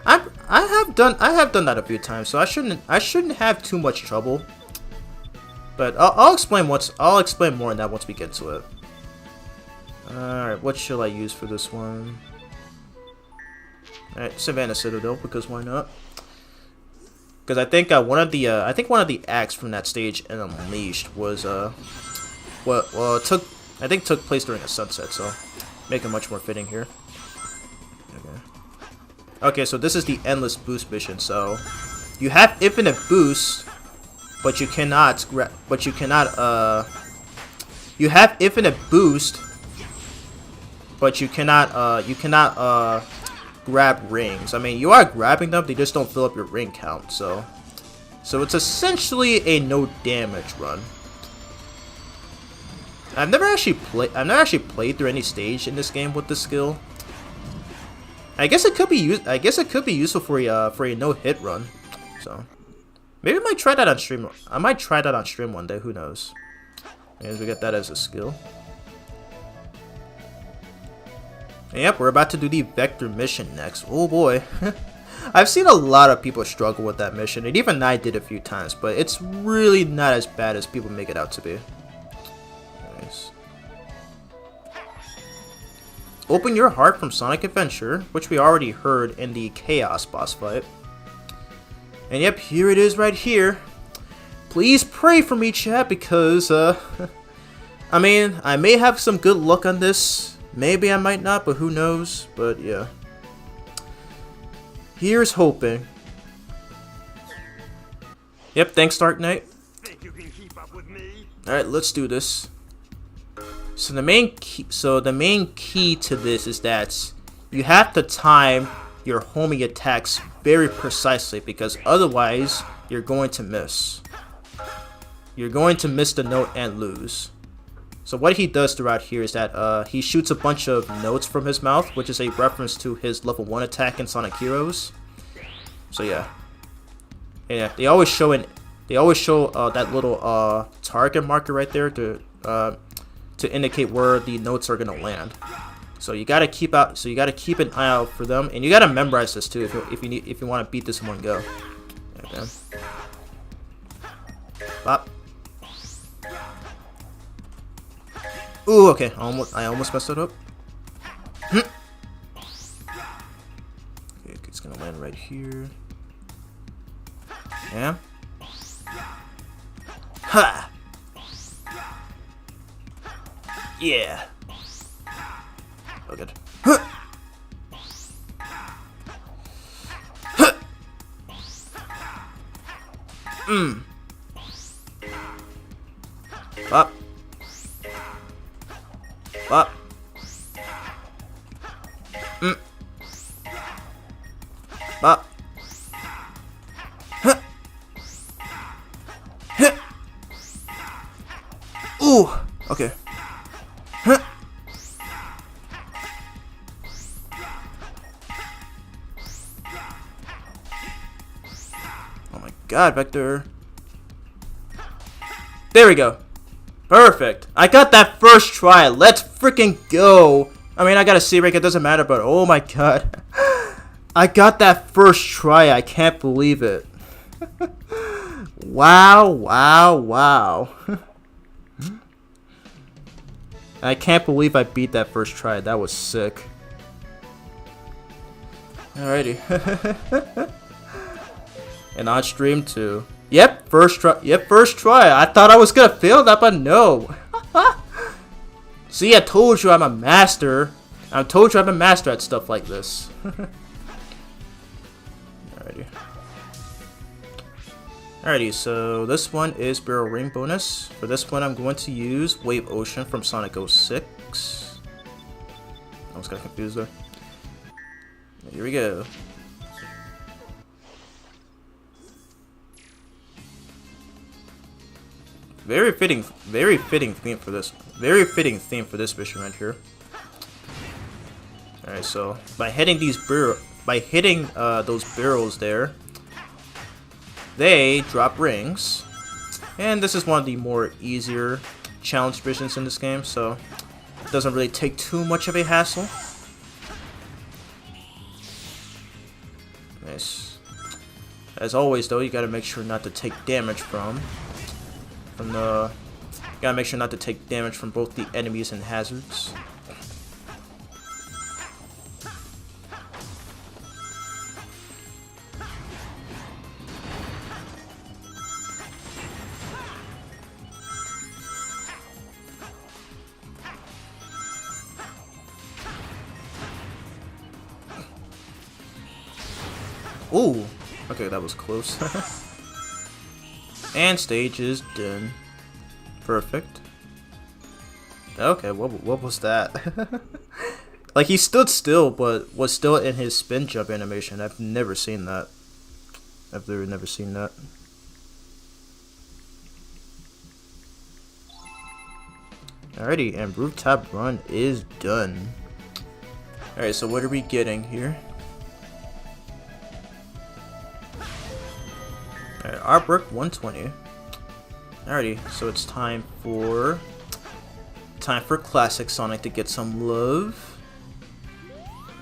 I have done that a few times, so I shouldn't have too much trouble. But I'll explain more on that once we get to it. Alright, what shall I use for this one? Alright, Savannah Citadel, because why not? Because I think one of the acts from that stage in Unleashed was it took place during a sunset, so make it much more fitting here. Okay, so this is the endless boost mission. So you have infinite boost, but you cannot you have infinite boost, but you cannot grab rings. I mean, you are grabbing them, they just don't fill up your ring count. So it's essentially a no damage run. I've never actually played through any stage in this game with this skill. I guess it could be useful for a no-hit run. So maybe I might try that on stream. I might try that on stream one day. Who knows? As we get that as a skill. And yep, we're about to do the Vector mission next. Oh boy. I've seen a lot of people struggle with that mission, and even I did a few times, but it's really not as bad as people make it out to be. Nice. Open your heart from Sonic Adventure, which we already heard in the Chaos boss fight. And yep, here it is right here. Please pray for me, chat, because, I mean, I may have some good luck on this. Maybe I might not, but who knows? But yeah. Here's hoping. Yep, thanks, Dark Knight. Think you can keep up with me? Alright, let's do this. So the main key to this is that you have to time your homing attacks very precisely, because otherwise you're going to miss. You're going to miss the note and lose. So what he does throughout here is that he shoots a bunch of notes from his mouth, which is a reference to his level 1 attack in Sonic Heroes. So yeah. Yeah, they always show that little target marker right there to indicate where the notes are gonna land. So you gotta keep an eye out for them, and you gotta memorize this too if you want to beat this in one go. Okay. Bop. Ooh, okay. I almost messed it up. Okay, it's gonna land right here. Yeah. Ha. Yeah. Oh, good. Huh. Huh. Bop. Bop. Bop. Huh. Huh. Ooh. Okay. Huh. Oh my god, Vector. There we go. Perfect. I got that first try. Let's freaking go. I mean, I got a C rank. It doesn't matter, but oh my god. I got that first try. I can't believe it. Wow, wow, wow. I can't believe I beat that first try. That was sick. Alrighty. And on stream too. Yep, first try. Yep, first try. I thought I was gonna fail that, but no. See, I told you I'm a master. I told you I'm a master at stuff like this. Alrighty. Alrighty, so this one is Barrel Ring bonus. For this one, I'm going to use Wave Ocean from Sonic 06. I was kind of confused there. Here we go. Very fitting theme for this. Very fitting theme for this mission right here. All right, so by hitting those barrels there, they drop rings, and this is one of the more easier challenge missions in this game, so it doesn't really take too much of a hassle. Nice. As always, though, you gotta make sure not to take damage from the. Gotta make sure not to take damage from both the enemies and hazards. Ooh, okay, that was close. And stage is done. Perfect. Okay, what was that? Like, he stood still, but was still in his spin jump animation. I've never seen that. I've literally never seen that. Alrighty, and rooftop run is done. Alright, so what are we getting here? Alright, artwork 120. Alrighty, so it's time for classic Sonic to get some love.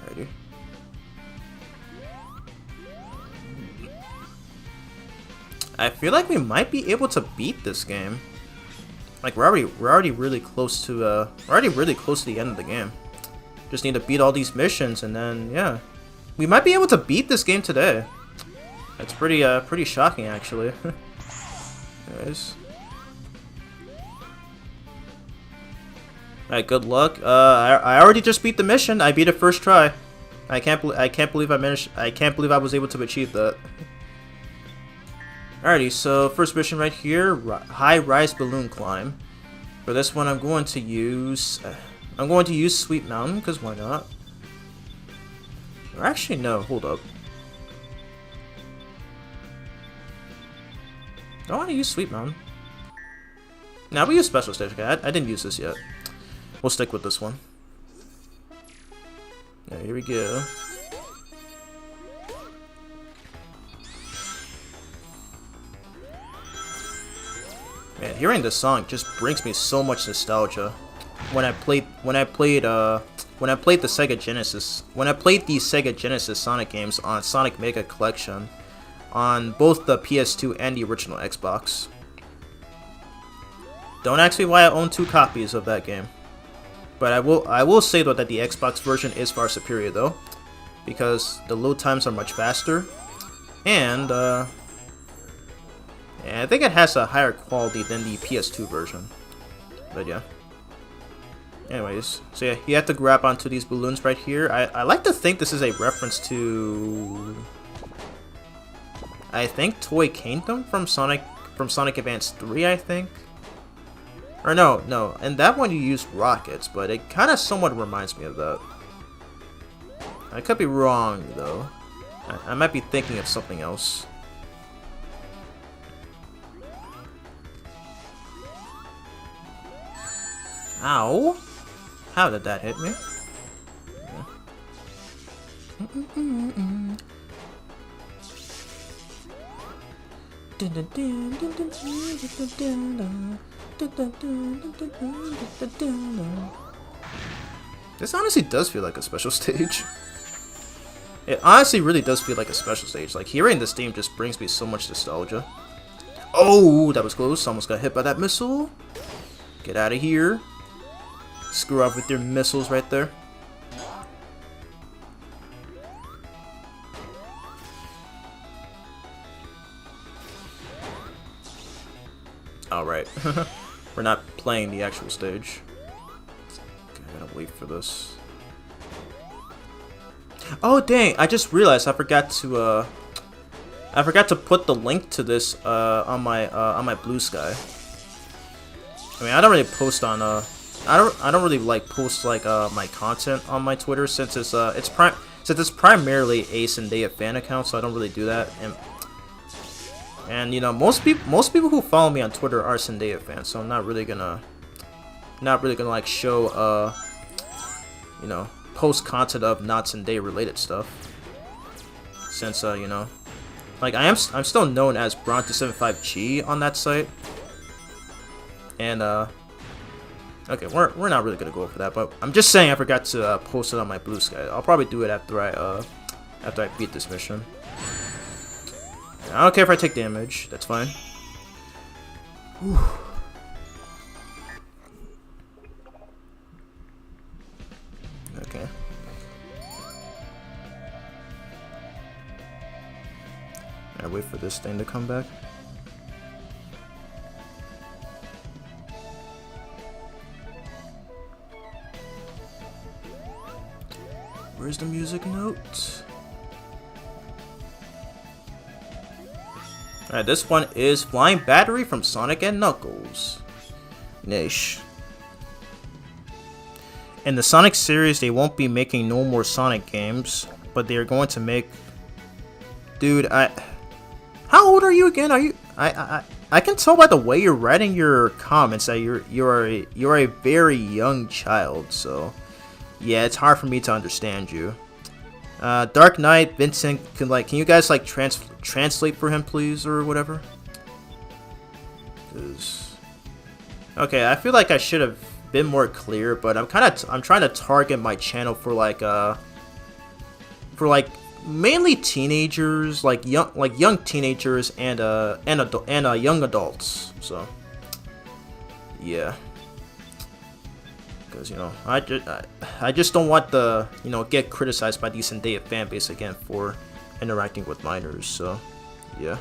Alrighty. I feel like we might be able to beat this game. Like we're already really close to the end of the game. Just need to beat all these missions, and then yeah, we might be able to beat this game today. That's pretty shocking, actually. Anyways. Alright, good luck. I already just beat the mission. I beat it first try. I can't believe I was able to achieve that. Alrighty, so first mission right here, high rise balloon climb. For this one, I'm going to use Sweet Mountain, because why not? Or actually, no. Hold up. Do I want to use Sweet Mountain? Nah, we use Special Stage. Okay, I didn't use this yet. We'll stick with this one. Yeah, here we go. Man, hearing this song just brings me so much nostalgia. When I played the Sega Genesis Sonic games on Sonic Mega Collection on both the PS2 and the original Xbox. Don't ask me why I own 2 copies of that game. But I will say though that the Xbox version is far superior though, because the load times are much faster, and yeah, I think it has a higher quality than the PS2 version. But yeah. Anyways, so yeah, you have to grab onto these balloons right here. I like to think this is a reference to, I think, Toy Kingdom from Sonic Advance 3, I think. Or no, and that one you use rockets, but it kind of somewhat reminds me of that. I could be wrong, though. I might be thinking of something else. Ow! How did that hit me? This honestly does feel like a special stage. It honestly really does feel like a special stage. Like, hearing this theme just brings me so much nostalgia. Oh, that was close. Almost got hit by that missile. Get out of here. Screw off with your missiles right there. Alright. We're not playing the actual stage. Okay, I gotta wait for this. Oh dang, I just realized I forgot to put the link to this on my Blue Sky. I mean, I don't really post on I don't really like post like my content on my Twitter, since it's since it's primarily a Zendaya fan account, so I don't really do that. And you know, most people who follow me on Twitter are Zendaya fans, so I'm not really gonna like show you know, post content of not Zendaya related stuff. Since you know, like I'm still known as Bronte75G on that site. And okay, we're not really gonna go over that, but I'm just saying I forgot to post it on my Blue Sky. I'll probably do it after I beat this mission. I don't care if I take damage. That's fine. Whew. Okay. I wait for this thing to come back. Where's the music note? Alright, this one is Flying Battery from Sonic and Knuckles. Nice. In the Sonic series, they won't be making no more Sonic games, but they are going to make... Dude, how old are you again? Are you... I can tell by the way you're writing your comments that you're a very young child, so... Yeah, it's hard for me to understand you. Dark Knight, Vincent, can you guys like translate for him, please, or whatever? 'Cause... Okay, I feel like I should have been more clear, but I'm trying to target my channel for like mainly teenagers, like young teenagers and young adults. So yeah. Because, you know, I just don't want the, you know, get criticized by the Zendaya fan base again for interacting with minors, so yeah.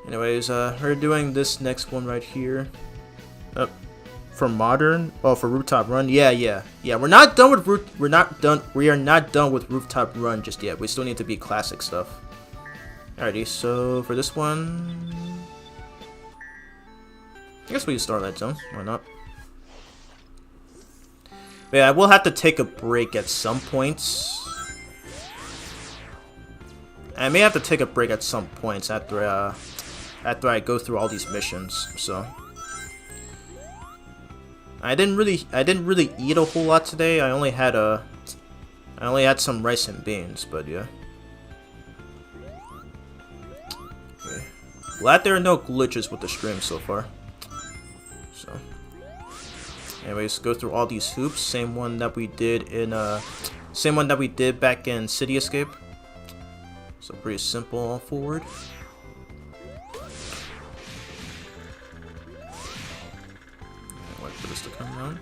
Anyways, we're doing this next one right here. For modern, for Rooftop Run, yeah. We're not done with we are not done with Rooftop Run just yet. We still need to beat classic stuff. Alrighty, so for this one, I guess we can Starlight Zone. Why not? Yeah, I will have to take a break at some points. I may have to take a break at some points after I go through all these missions. So I didn't really eat a whole lot today. I only had some rice and beans, but yeah. Okay. Glad there are no glitches with the stream so far. So. Anyways, go through all these hoops. Same one that we did back in City Escape. So pretty simple all forward. Wait for this to come around.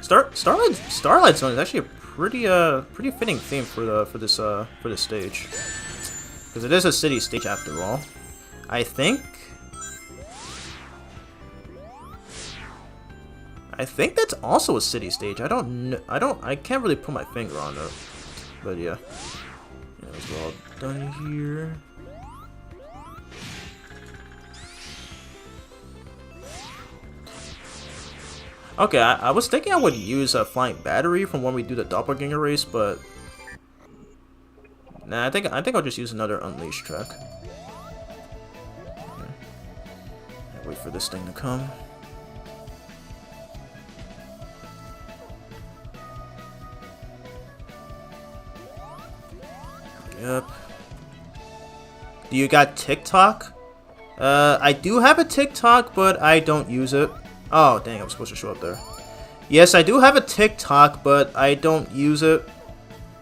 Starlight Zone is actually a pretty fitting theme for this stage, because it is a city stage after all. I think that's also a city stage. I can't really put my finger on it. But yeah. As well done here. Okay, I was thinking I would use a Flying Battery from when we do the Doppelganger race, but nah, I think I'll just use another Unleashed track. Okay. Wait for this thing to come. Yep. Do you got TikTok? I do have a TikTok, but I don't use it. Oh, dang, I was supposed to show up there. Yes, I do have a TikTok, but I don't use it.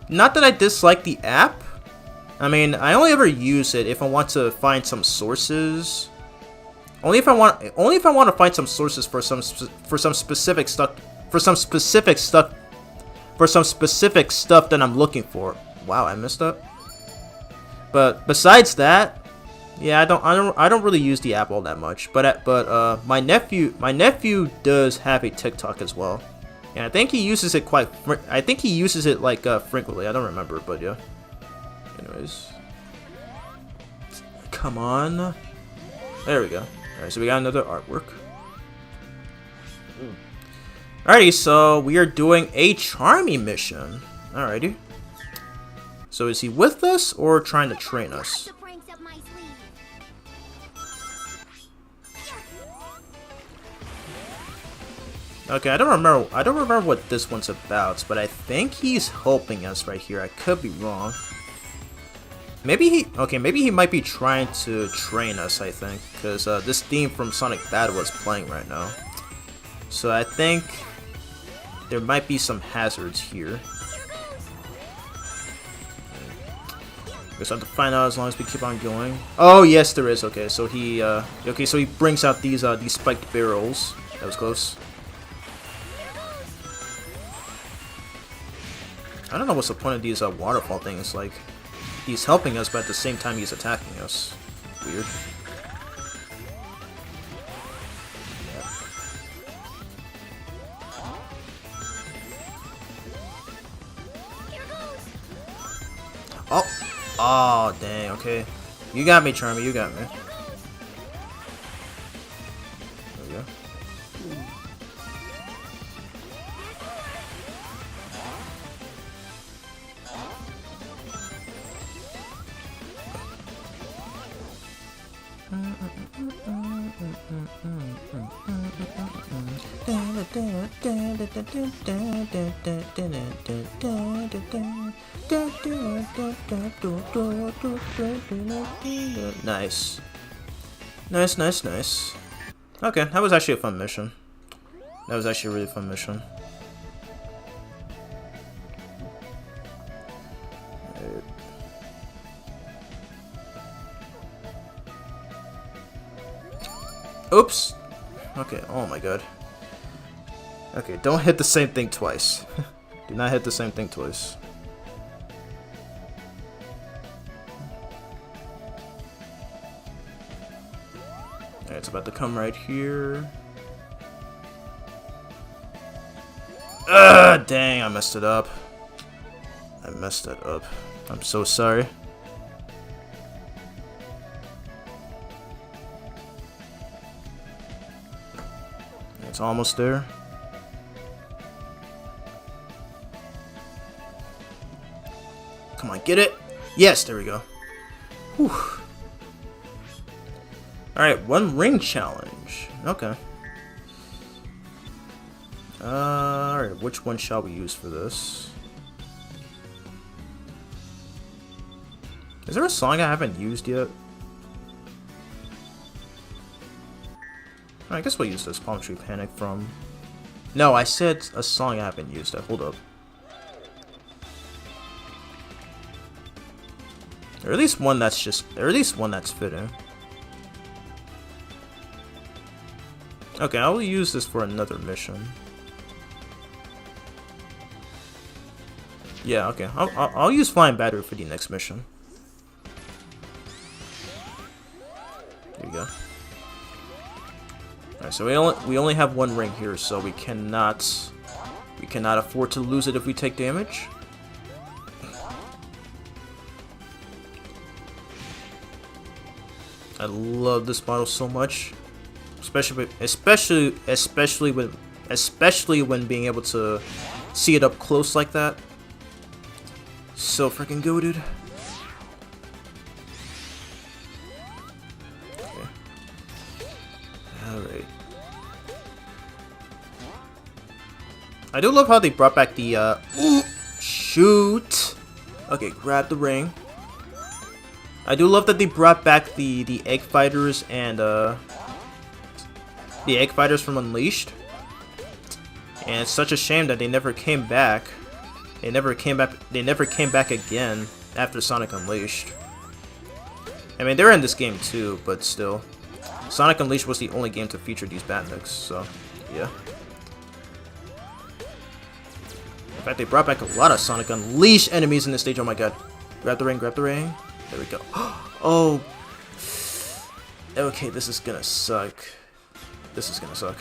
Not that I dislike the app. I mean, I only ever use it if I want to find some sources. Only if I want to find some sources for some specific stuff that I'm looking for. Wow, I missed that. But besides that, yeah, I don't really use the app all that much. But my nephew does have a TikTok as well, and I think he uses it like frequently. I don't remember, but yeah. Anyways, come on, there we go. All right, so we got another artwork. Alrighty, so we are doing a Charmy mission. Alrighty. So is he with us or trying to train us? Okay, I don't remember what this one's about, but I think he's helping us right here. I could be wrong. Maybe he might be trying to train us, I think, because this theme from Sonic Battle is playing right now. So I think there might be some hazards here. Guess I have to find out as long as we keep on going. Oh yes, there is. Okay, so he brings out these spiked barrels. That was close. I don't know what's the point of these waterfall things. Like, he's helping us, but at the same time he's attacking us. Weird. Oh! Oh, dang, okay. You got me, Charmy, you got me. There we go. Nice. Nice, nice, nice. Okay, that was actually a fun mission. That was actually a really fun mission. Oops! Okay, oh my god. Okay, don't hit the same thing twice. Do not hit the same thing twice. Alright, it's about to come right here. Ugh, dang, I messed it up. I messed that up. I'm so sorry. It's almost there. Come on, get it! Yes, there we go. Whew. Alright, 1 ring challenge. Okay. Alright, which one shall we use for this? Is there a song I haven't used yet? I guess we'll use this Palm Tree Panic from... No, I said a song I haven't used. Hold up. Or at least one that's fitting. Okay, I will use this for another mission. Yeah, okay. I'll use Flying Battery for the next mission. There you go. Alright, so we only have 1 ring here, so we cannot afford to lose it if we take damage. I love this model so much, especially when being able to see it up close like that. So freaking goated. Okay. Alright. I do love how they brought back the ooh, shoot. Okay, grab the ring. I do love that they brought back the egg fighters and the egg fighters from Unleashed. And it's such a shame that they never came back. They never came back again after Sonic Unleashed. I mean, they're in this game too, but still. Sonic Unleashed was the only game to feature these Batniks, so yeah. In fact, they brought back a lot of Sonic Unleashed enemies in this stage. Oh my god. Grab the ring, grab the ring. There we go. Oh. Okay, this is gonna suck. This is gonna suck.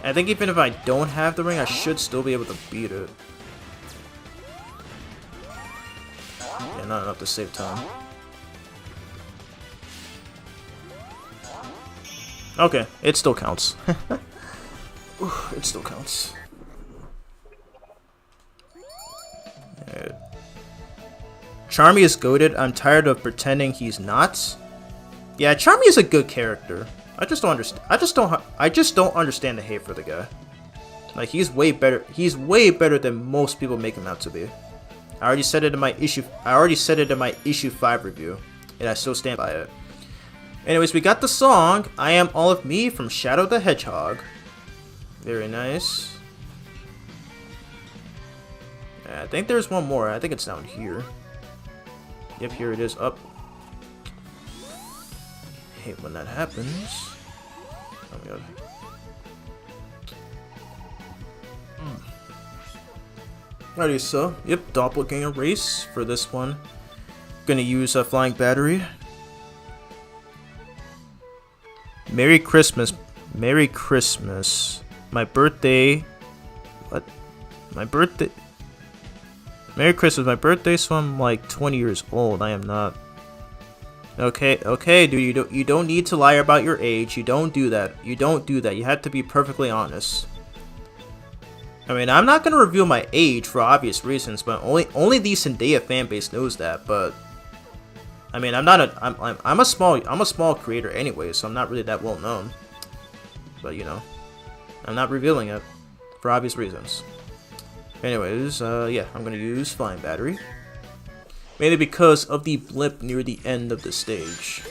I think even if I don't have the ring, I should still be able to beat it. Yeah, not enough to save time. Okay, it still counts. It still counts. Charmy is goated. I'm tired of pretending he's not. Yeah, Charmy is a good character. I just don't understand. I just don't understand the hate for the guy. Like, he's way better. He's way better than most people make him out to be. I already said it in my issue 5 review, and I still stand by it. Anyways, we got the song "I Am All of Me" from Shadow the Hedgehog. Very nice. Yeah, I think there's one more. I think it's down here. Yep, here it is. Up. Hate when that happens. Oh my god. Alrighty, so yep, doppelganger race for this one. Gonna use a flying battery. Merry Christmas. Merry Christmas. My birthday. What? My birthday. Merry Christmas. My birthday, so I'm like 20 years old. I am not. Okay, dude. You don't need to lie about your age. You don't do that. You don't do that. You have to be perfectly honest. I mean, I'm not gonna reveal my age for obvious reasons, but only the Zendaya fan base knows that. But I mean, I'm a small creator anyway, so I'm not really that well known. But you know, I'm not revealing it for obvious reasons. Anyways, yeah, I'm gonna use flying battery, mainly because of the blip near the end of the stage.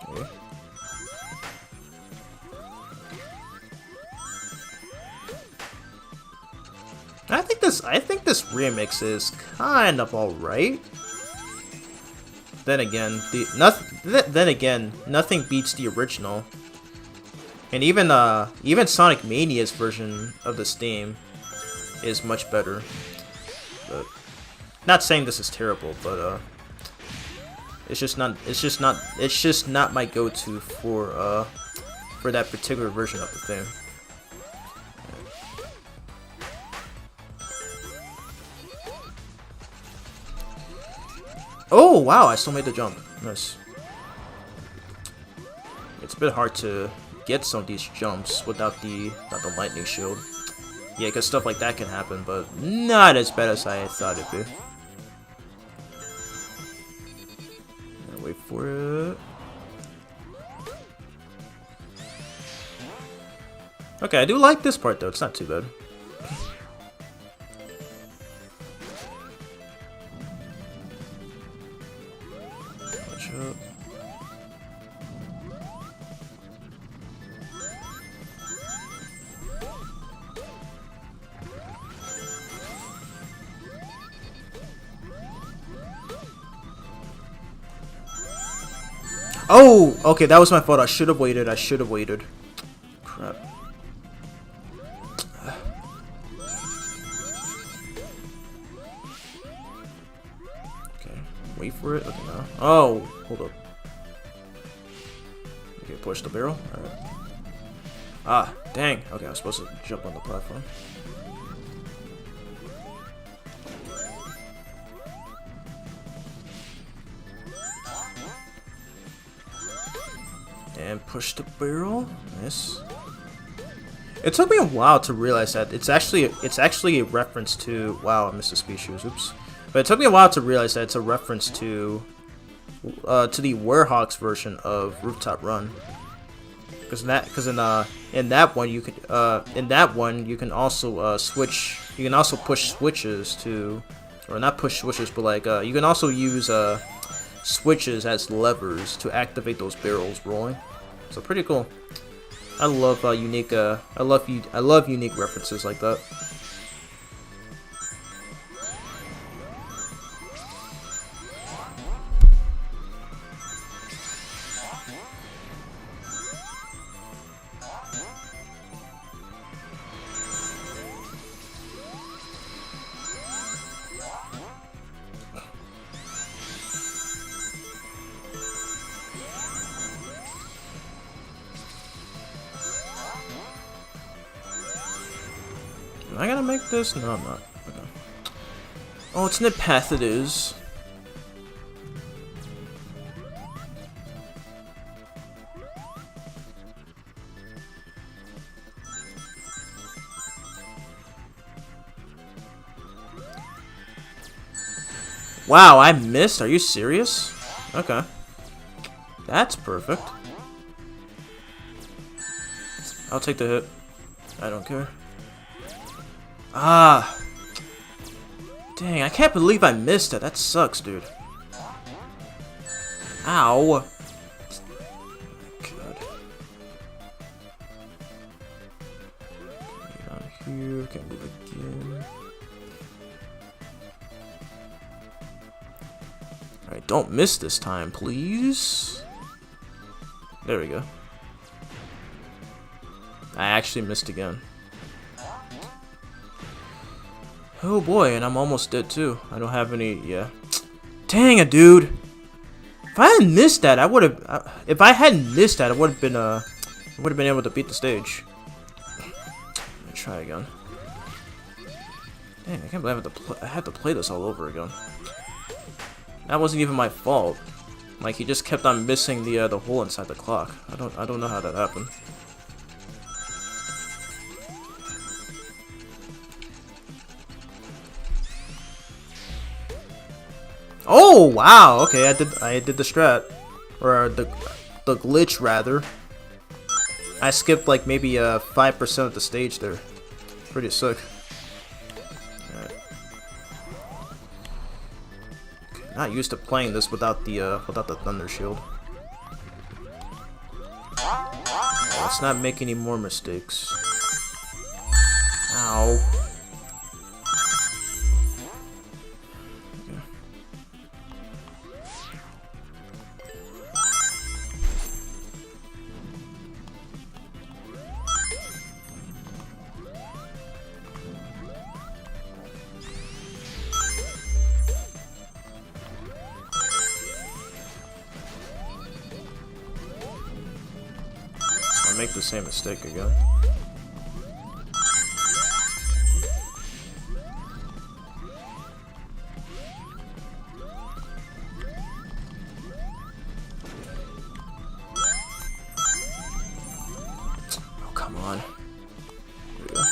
Okay. I think this remix is kind of alright. Then again, nothing beats the original. And even Sonic Mania's version of this theme is much better. But not saying this is terrible, but it's just not my go-to for that particular version of the theme. Oh wow, I still made the jump. Nice. It's a bit hard to get some of these jumps without the lightning shield. Yeah, because stuff like that can happen, but not as bad as I thought it'd be. Wait for it. Okay, I do like this part though. It's not too bad. Watch out. Oh, okay, that was my fault. I should have waited. Crap. Okay, wait for it. Okay, now. Oh, hold up. Okay, push the barrel. Alright. Ah, dang. Okay, I was supposed to jump on the platform. And push the barrel. Nice. It took me a while to realize that it's actually a reference to. Wow, I missed a species. Oops. But it took me a while to realize that it's a reference to the Werehog's version of Rooftop Run. Because in that one you can also switch. You can also push switches to, or not push switches, but like you can also use switches as levers to activate those barrels rolling. So pretty cool. I love unique references like that. Am I gonna make this? No, I'm not. Okay. Alternate path it is. Wow, I missed? Are you serious? Okay. That's perfect. I'll take the hit. I don't care. Ah. Dang, I can't believe I missed it. That sucks, dude. Ow. God. Get on here. Can't move again. Alright, don't miss this time, please. There we go. I actually missed again. Oh boy, and I'm almost dead too. I don't have any, yeah. Dang it, dude! If I hadn't missed that, I would have. If I hadn't missed that, I would have been able to beat the stage. Let me try again. Dang, I can't believe I had to play this all over again. That wasn't even my fault. Like, he just kept on missing the hole inside the clock. I don't know how that happened. Oh wow! Okay, I did the strat, or the glitch rather. I skipped like maybe 5% of the stage there. Pretty sick. Alright. Okay, not used to playing this without the thunder shield. Let's not make any more mistakes. Ow. Make the same mistake again. Oh, come on. Here we go.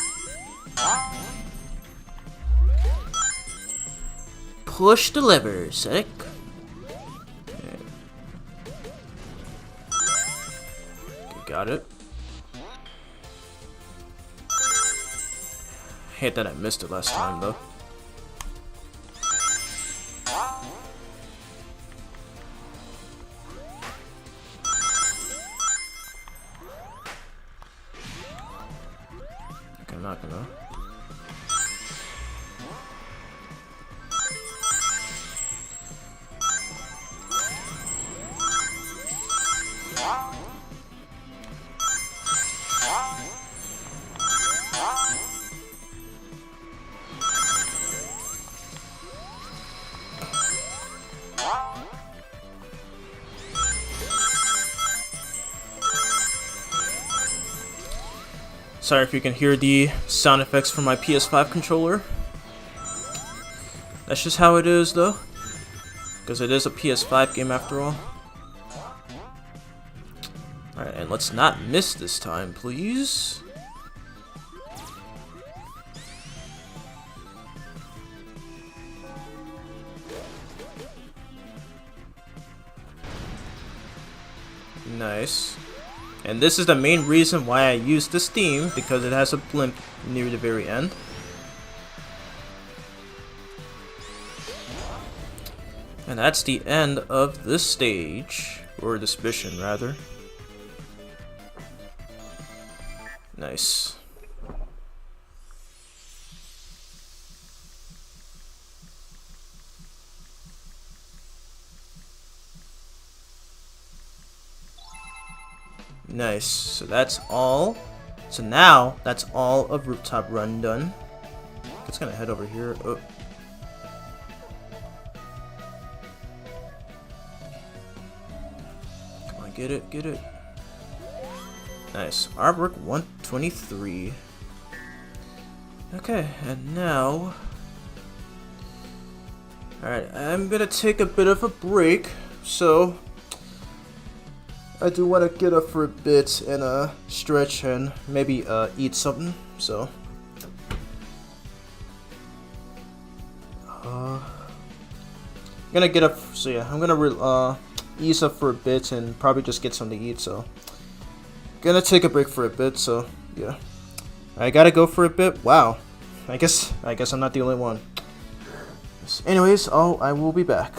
Push the lever, sick. Okay, got it. Hate that I missed it last time, though. Okay, I'm not gonna. Sorry if you can hear the sound effects from my PS5 controller. That's just how it is, though. Because it is a PS5 game after all. Alright, and let's not miss this time, please. Nice. And this is the main reason why I use this theme, because it has a blimp near the very end. And that's the end of this stage, or this mission rather. Nice. Nice. So that's all. So now that's all of Rooftop Run done. It's gonna head over here. Oh. Come on, get it, get it. Nice. Artwork 123. Okay, and now. Alright, I'm gonna take a bit of a break, so I do want to get up for a bit and stretch and maybe eat something. So I'm gonna get up. So yeah, I'm gonna ease up for a bit and probably just get something to eat. So gonna take a break for a bit. So yeah, I gotta go for a bit. Wow, I guess I'm not the only one. Anyways, I will be back.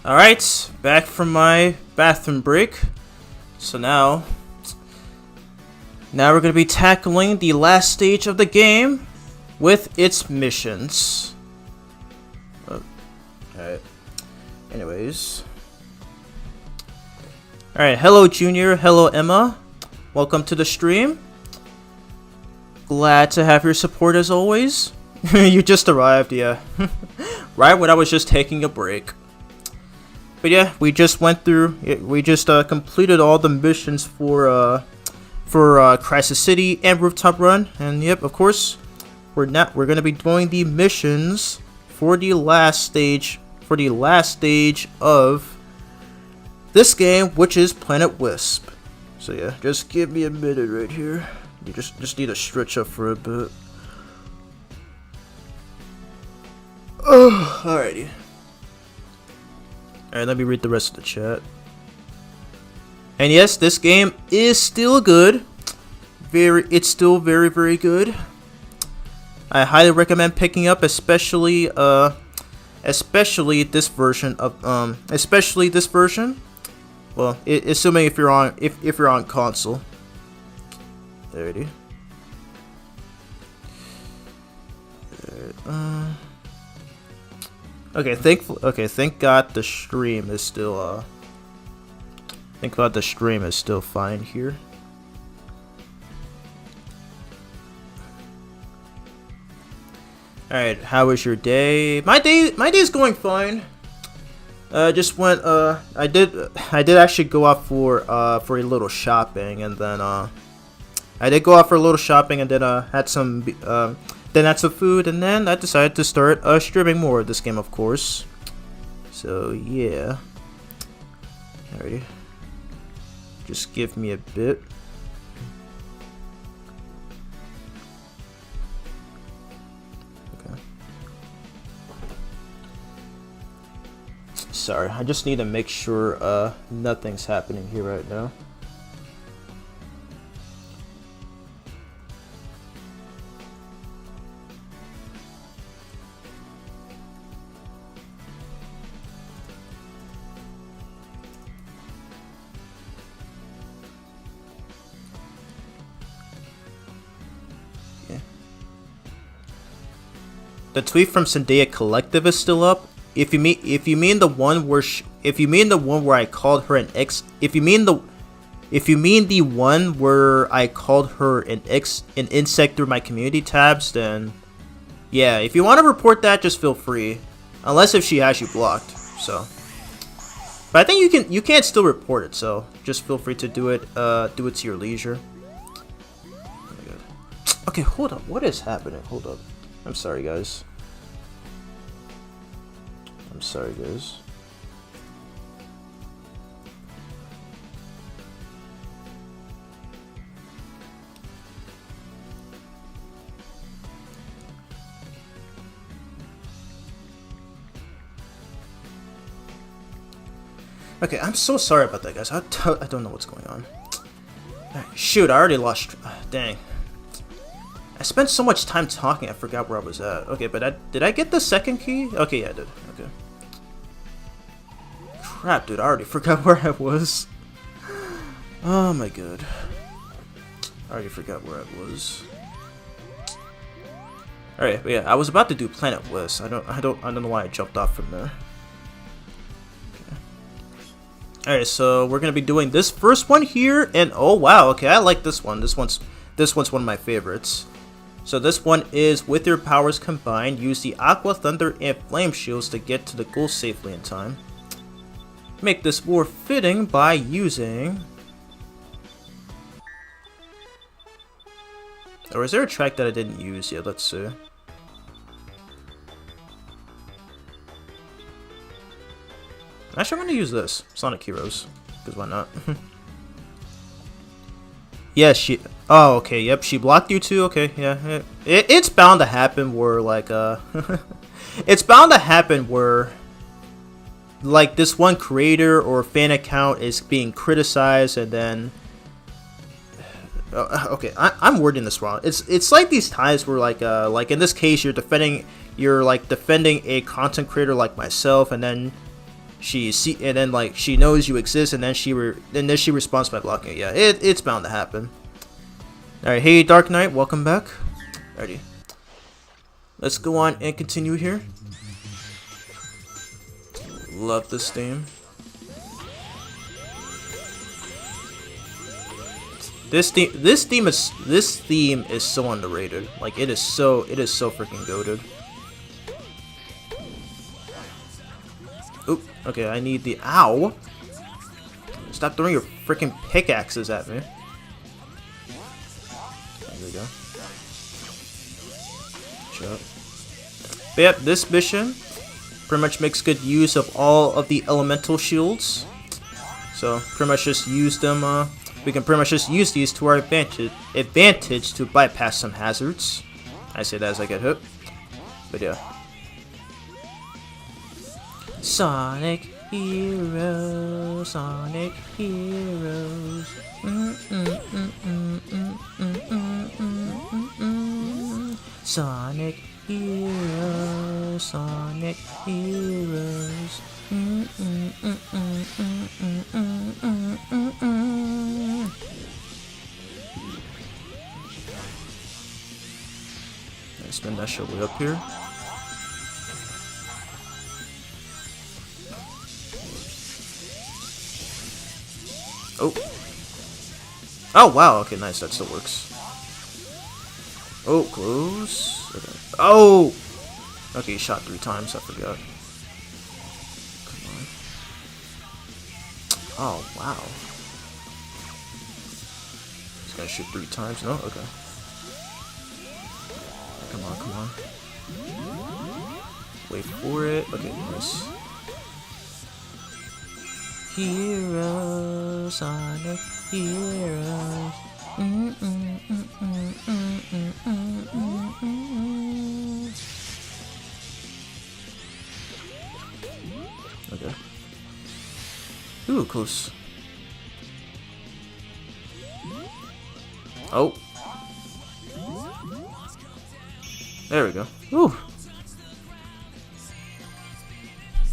Alright, back from my bathroom break. So now we're going to be tackling the last stage of the game with its missions. Alright. Anyways. Alright, hello Junior, hello Emma. Welcome to the stream. Glad to have your support as always. You just arrived, yeah. Right when I was just taking a break. But yeah, we just went through. We just completed all the missions for Crisis City and Rooftop Run, and yep, of course, we're gonna be doing the missions for the last stage of this game, which is Planet Wisp. So yeah, just give me a minute right here. You just need to stretch up for a bit. Alrighty. Alright, let me read the rest of the chat. And yes, this game is still good. It's still very, very good. I highly recommend picking up, especially this version of especially this version. Well, assuming if you're on console. Alrighty. Okay, thank God the stream is still thank God the stream is still fine here. Alright, how was your day? My day's going fine. Just went I did actually go out for a little shopping, and then I did go out for a little shopping, and then had some food, and then I decided to start streaming more of this game, of course. So yeah. Alrighty. Just give me a bit. Okay. Sorry, I just need to make sure nothing's happening here right now. The tweet from Zendaya Collective is still up. If you mean the one where I called her an X, if you mean the one where I called her an insect through my community tabs, then yeah. If you want to report that, just feel free. Unless if she has you blocked. So, but I think you can still report it. So just feel free to do it. Do it to your leisure. Oh my God. Okay, hold up. What is happening? Hold up. I'm sorry, guys. Okay, I'm so sorry about that, guys. I don't know what's going on. Shoot, I already lost. Dang. I spent so much time talking, I forgot where I was at. Okay, but did I get the second key? Okay, yeah, I did. Okay. Crap, dude, I already forgot where I was. Oh my God. I already forgot where I was. Alright, but yeah, I was about to do Planet Wisp. I don't know why I jumped off from there. Okay. Alright, so we're gonna be doing this first one here, and oh wow, okay, I like this one. This one's one of my favorites. So this one is, with your powers combined, use the Aqua, Thunder, and Flame shields to get to the goal safely in time. Make this more fitting by using... Or is there a track that I didn't use yet? Let's see. Actually, I'm going to use this. Sonic Heroes. Because why not? Yeah, she... Oh, okay, yep, she blocked you too, okay, yeah. It's bound to happen where, like, it's bound to happen where, like, this one creator or fan account is being criticized, and then... okay, I'm wording this wrong. It's like these times where, like in this case, you're defending a content creator like myself, and then and then like she knows you exist, and then she responds by blocking it. Yeah, it's bound to happen. All right, hey Dark Knight, welcome back. Alrighty, let's go on and continue here. Love this theme. This theme is so underrated. Like it is so freaking goated. Oop. Okay, I need the ow. Stop throwing your freaking pickaxes at me. There we go. Shut. But yep, this mission pretty much makes good use of all of the elemental shields. So pretty much just use them. We can pretty much just use these to our advantage to bypass some hazards. I say that as I get hit. But yeah. Sonic Heroes, Sonic Heroes. Sonic Heroes, Sonic Heroes. I spin that shit way up here. Oh. Oh, wow. Okay, nice. That still works. Oh, close. Okay. Oh! Okay, he shot 3 times. I forgot. Come on. Oh, wow. He's gonna shoot 3 times. No? Okay. Come on, come on. Wait for it. Okay, nice. Heroes, Sonic Heroes. Okay. Ooh, close. Oh. There we go. Ooh.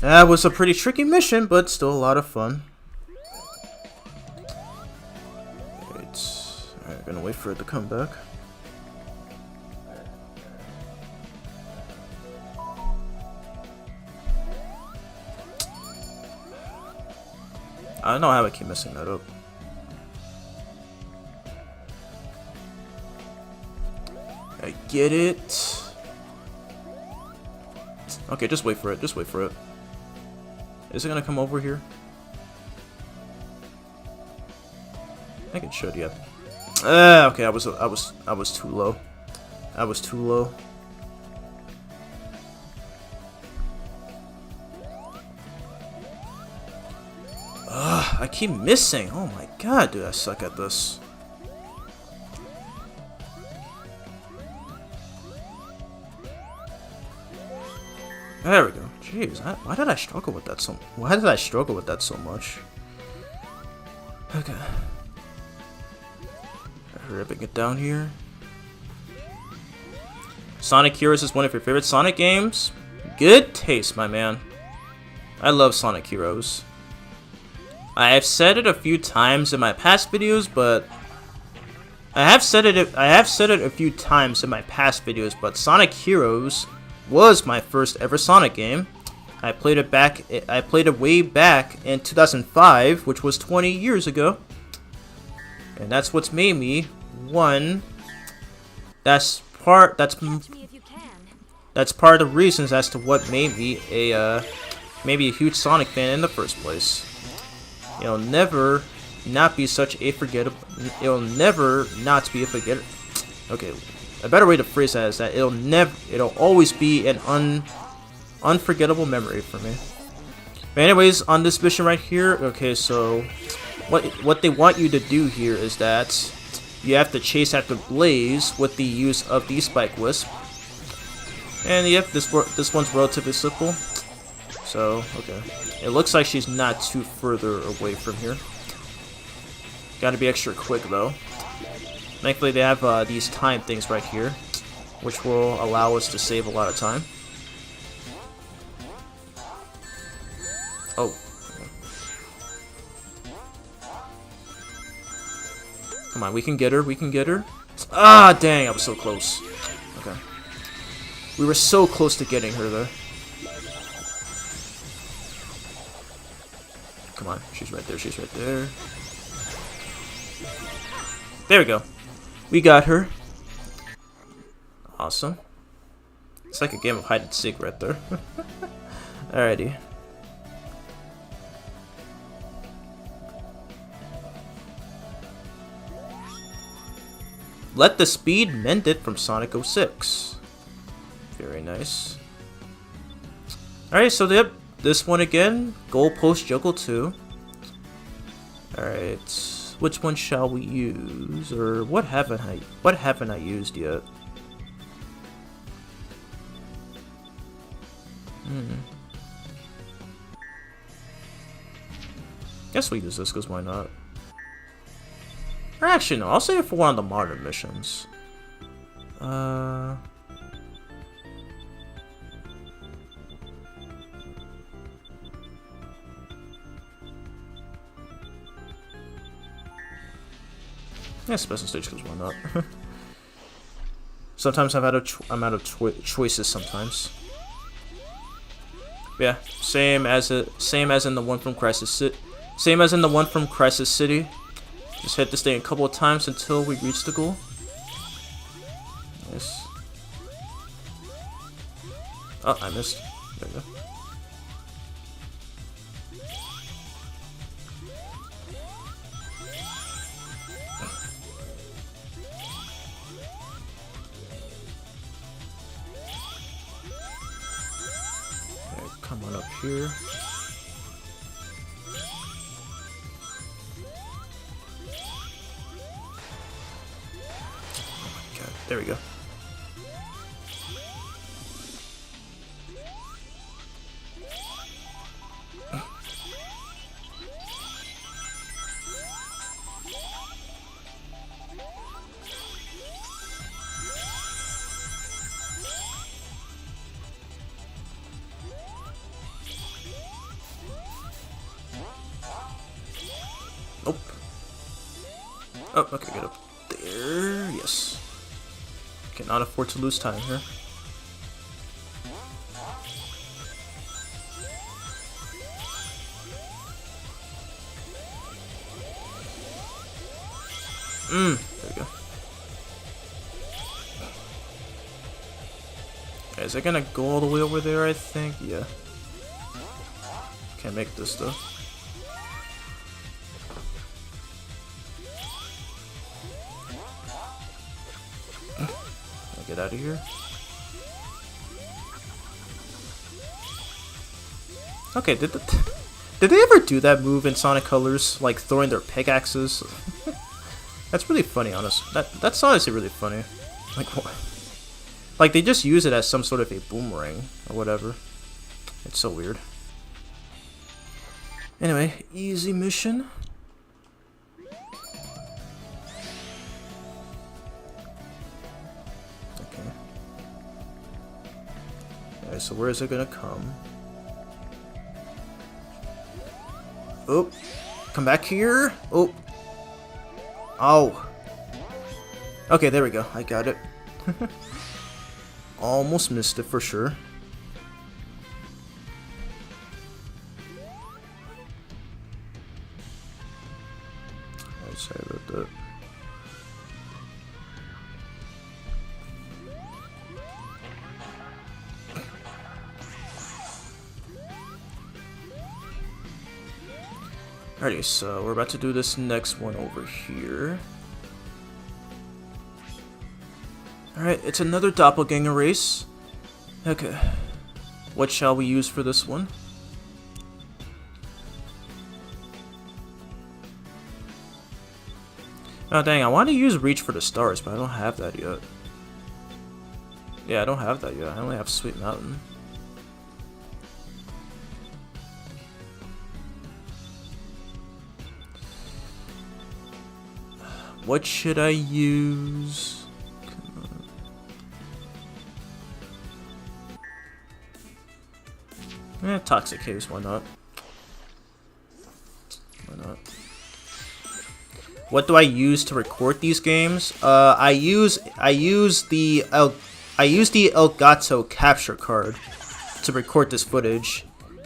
That was a pretty tricky mission, but still a lot of fun. Alright, gonna wait for it to come back. I don't know how I keep messing that up. I get it. Okay, just wait for it. Just wait for it. Is it gonna come over here? I think it should. Yeah. Okay. I was too low. I was too low. I keep missing. Oh my god, dude, I suck at this. There we go. Jeez, why did I struggle with that so? Why did I struggle with that so much? Okay. Hurry up and get down here. Sonic Heroes is one of your favorite Sonic games? Good taste, my man. I love Sonic Heroes. I have said it a few times in my past videos, but Sonic Heroes was my first ever Sonic game. I played it way back in 2005, which was 20 years ago. And that's what's made me one. That's part of the reasons as to what made me a huge Sonic fan in the first place. It'll never not be such a forgettable. It'll never not be a forgettable. Okay, a better way to phrase that is that it'll always be an unforgettable memory for me. But anyways, on this mission right here, okay, so what they want you to do here is that you have to chase after Blaze with the use of the Spike Wisp. And yep, this one's relatively simple. So, okay. It looks like she's not too further away from here. Gotta be extra quick though. Thankfully they have these time things right here, which will allow us to save a lot of time. Oh. Come on, we can get her, we can get her. Ah, dang, I was so close. Okay. We were so close to getting her there. Come on, she's right there, she's right there. There we go. We got her. Awesome. It's like a game of hide and seek right there. Alrighty. Let the speed mend it from Sonic 06. Very nice. Alright, so yep, this one again. Goalpost Juggle 2. Alright. Which one shall we use? Or what haven't I used yet? Guess we use this because why not? Or actually no, I'll save it for one of the modern missions. Yeah, special stage because why not? Sometimes I'm out of choices sometimes. Yeah, same as in the one from Crisis City. Same as in the one from Crisis City. Just hit this thing a couple of times until we reach the goal. Nice. Oh, I missed. There we go. Okay, come on up here. There we go. Nope. Oh, okay, get up there. Yes. Cannot afford to lose time here. There we go. Okay, is it gonna go all the way over there, I think? Yeah. Can't make this though. Get out of here. Okay, did they ever do that move in Sonic Colors, like throwing their pickaxes? That's really funny, honestly. That's honestly really funny. Like what? Like they just use it as some sort of a boomerang or whatever. It's so weird. Anyway, easy mission. So where is it gonna come? Oh, come back here. Oh, oh. Okay, there we go. I got it. Almost missed it for sure. I'm sorry about that. Alrighty, so we're about to do this next one over here. Alright, it's another doppelganger race. Okay. What shall we use for this one? Oh dang, I want to use Reach for the Stars, but I don't have that yet. Yeah, I don't have that yet. I only have Sweet Mountain. What should I use? Toxic Haze, why not? what do I use to record these games? I use the Elgato capture card to record this footage.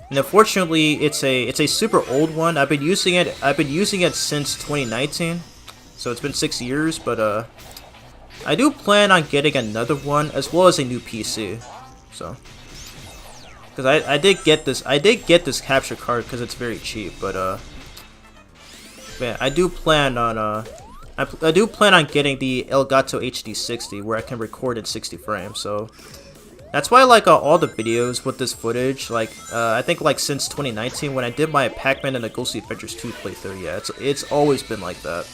And unfortunately, it's a super old one. I've been using it since 2019, so it's been 6 years. But I do plan on getting another one as well as a new PC. So, because I did get this capture card because it's very cheap. But man, I do plan on getting the Elgato HD60 where I can record in 60 frames. So. That's why I like all the videos with this footage. Like, I think like since 2019 when I did my Pac-Man and the Ghostly Adventures 2 playthrough, yeah, it's always been like that.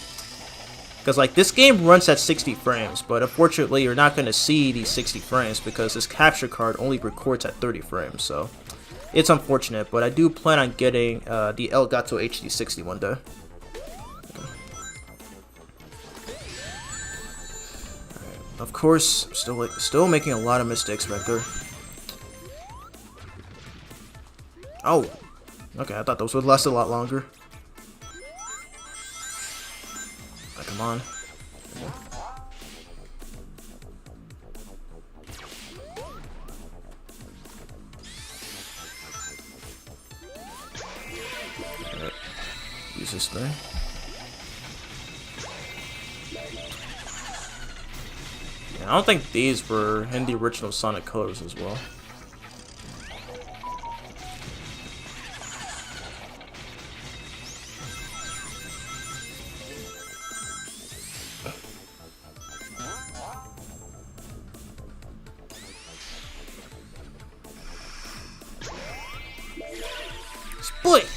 Because like this game runs at 60 frames, but unfortunately you're not gonna see these 60 frames because this capture card only records at 30 frames. So it's unfortunate, but I do plan on getting the Elgato HD60 one day. Of course, still making a lot of mistakes back there. Oh, okay. I thought those would last a lot longer. Oh, come on. Alright. Use this thing. I don't think these were in the original Sonic colors as well. Splitch!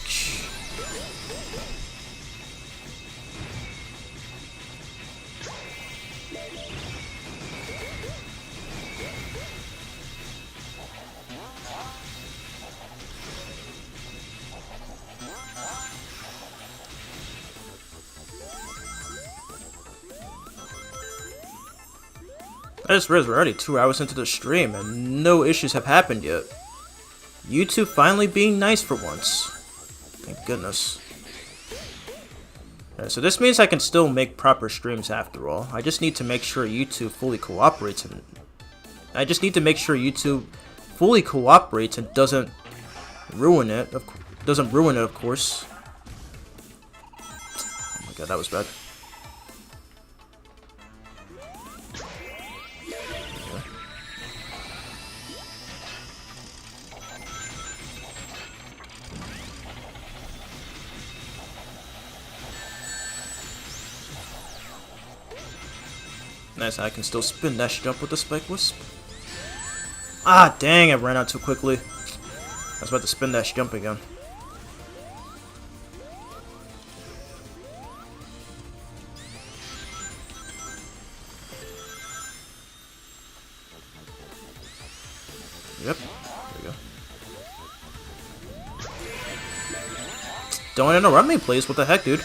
I just realized we're already 2 hours into the stream and no issues have happened yet. YouTube finally being nice for once. Thank goodness. Alright, so this means I can still make proper streams after all. I just need to make sure YouTube fully cooperates and doesn't ruin it. Of course. Oh my god, that was bad. Nice, I can still spin dash jump with the Spike Wisp. Ah, dang, I ran out too quickly. I was about to spin dash jump again. Yep, there we go. Don't interrupt me, please. What the heck, dude?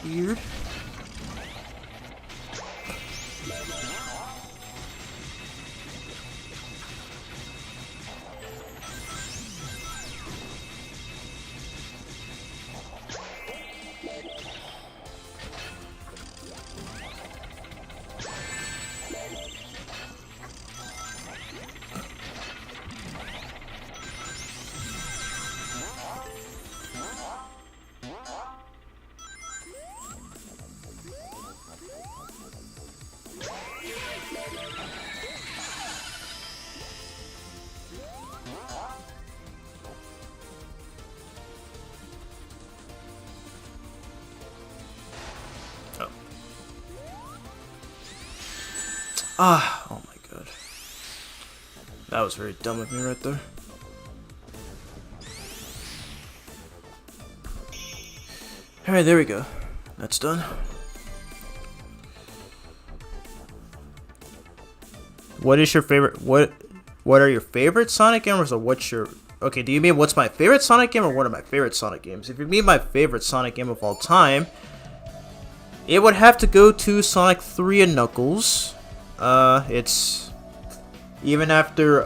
Weird. Ah, oh my god. That was very dumb of me right there. Alright, there we go. That's done. What is your favorite, what are your favorite Sonic games, or what's your... Okay, do you mean what's my favorite Sonic game or one of my favorite Sonic games? If you mean my favorite Sonic game of all time, it would have to go to Sonic 3 and Knuckles. It's... Even after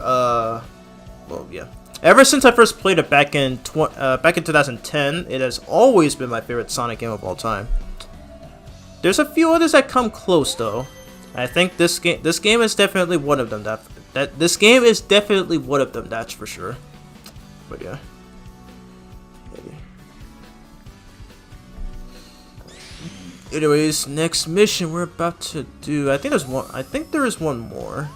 well, yeah. Ever since I first played it back in 2010, it has always been my favorite Sonic game of all time. There's a few others that come close though. I think this game is definitely one of them. This game is definitely one of them. That's for sure. But yeah. Anyways, next mission we're about to do. I think there is one more.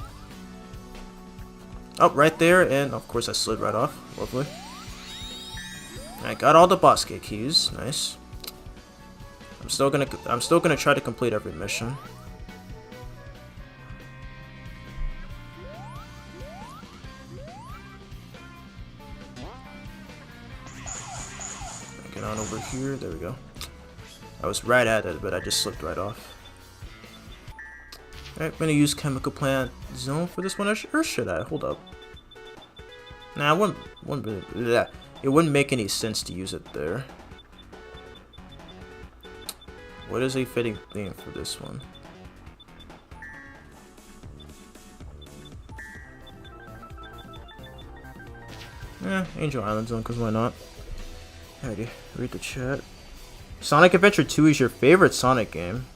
Oh, right there, and of course I slid right off. Lovely. I got all the boss gate keys. Nice. I'm still gonna try to complete every mission. Get on over here. There we go. I was right at it, but I just slipped right off. Alright, I'm gonna use Chemical Plant Zone for this one, or should I? Hold up. Nah, it wouldn't make any sense to use it there. What is a fitting theme for this one? Angel Island Zone, because why not? Alrighty, read the chat. Sonic Adventure 2 is your favorite Sonic game.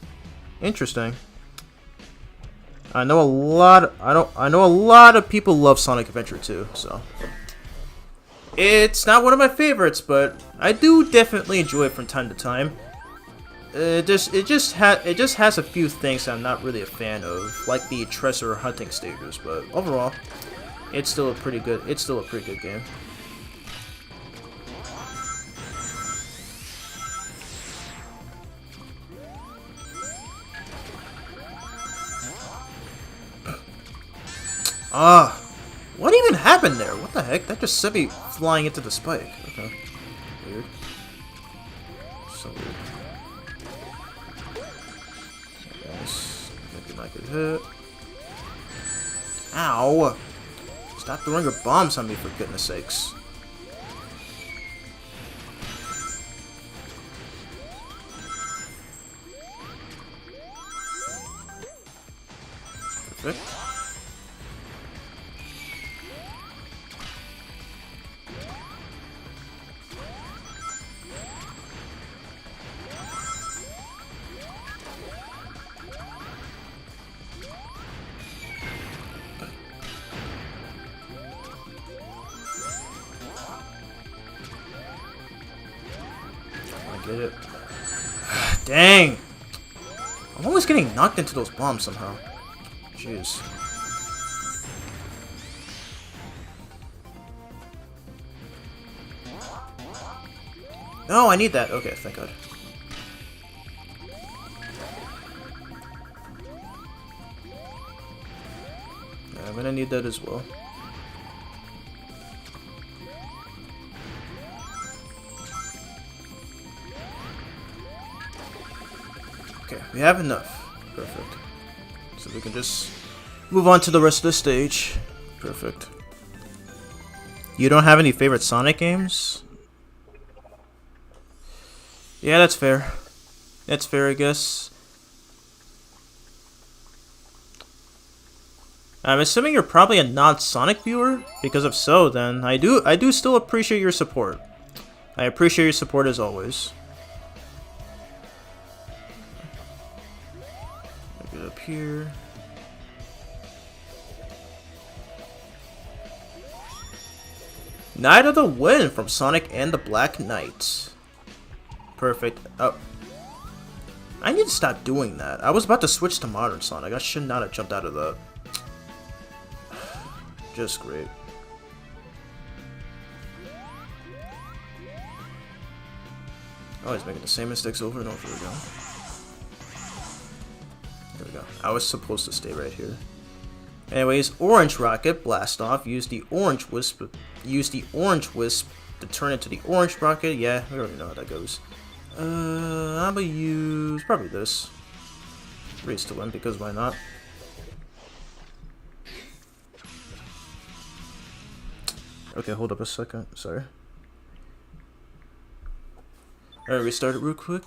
Interesting. I know a lot of people love Sonic Adventure 2, so it's not one of my favorites, but I do definitely enjoy it from time to time. It just has a few things that I'm not really a fan of, like the treasure hunting stages, but overall, it's still a pretty good game. What even happened there? What the heck? That just sent me flying into the spike. Okay. Weird. So weird. Nice. Maybe I could hit. Ow! Stop throwing your bombs on me, for goodness sakes. Perfect. Get it. Dang! I'm always getting knocked into those bombs somehow. Jeez. Oh, I need that. Okay, thank God. Yeah, I'm gonna need that as well. Okay, we have enough. Perfect. So we can just move on to the rest of the stage. Perfect. You don't have any favorite Sonic games? Yeah, that's fair. That's fair, I guess. I'm assuming you're probably a non-Sonic viewer, because if so, then I do still appreciate your support. I appreciate your support as always. Get up here. Night of the Wind from Sonic and the Black Knight. Perfect. Oh. I need to stop doing that. I was about to switch to Modern Sonic. I should not have jumped out of that. Just great. Always making the same mistakes over and over again. There we go. I was supposed to stay right here. Anyways, Orange Rocket blast off. Use the Orange Wisp. Use the Orange Wisp to turn into the Orange Rocket. Yeah, we already know how that goes. I'm gonna use probably this. Race to win, because why not? Okay, hold up a second. Sorry. Alright, restart it real quick.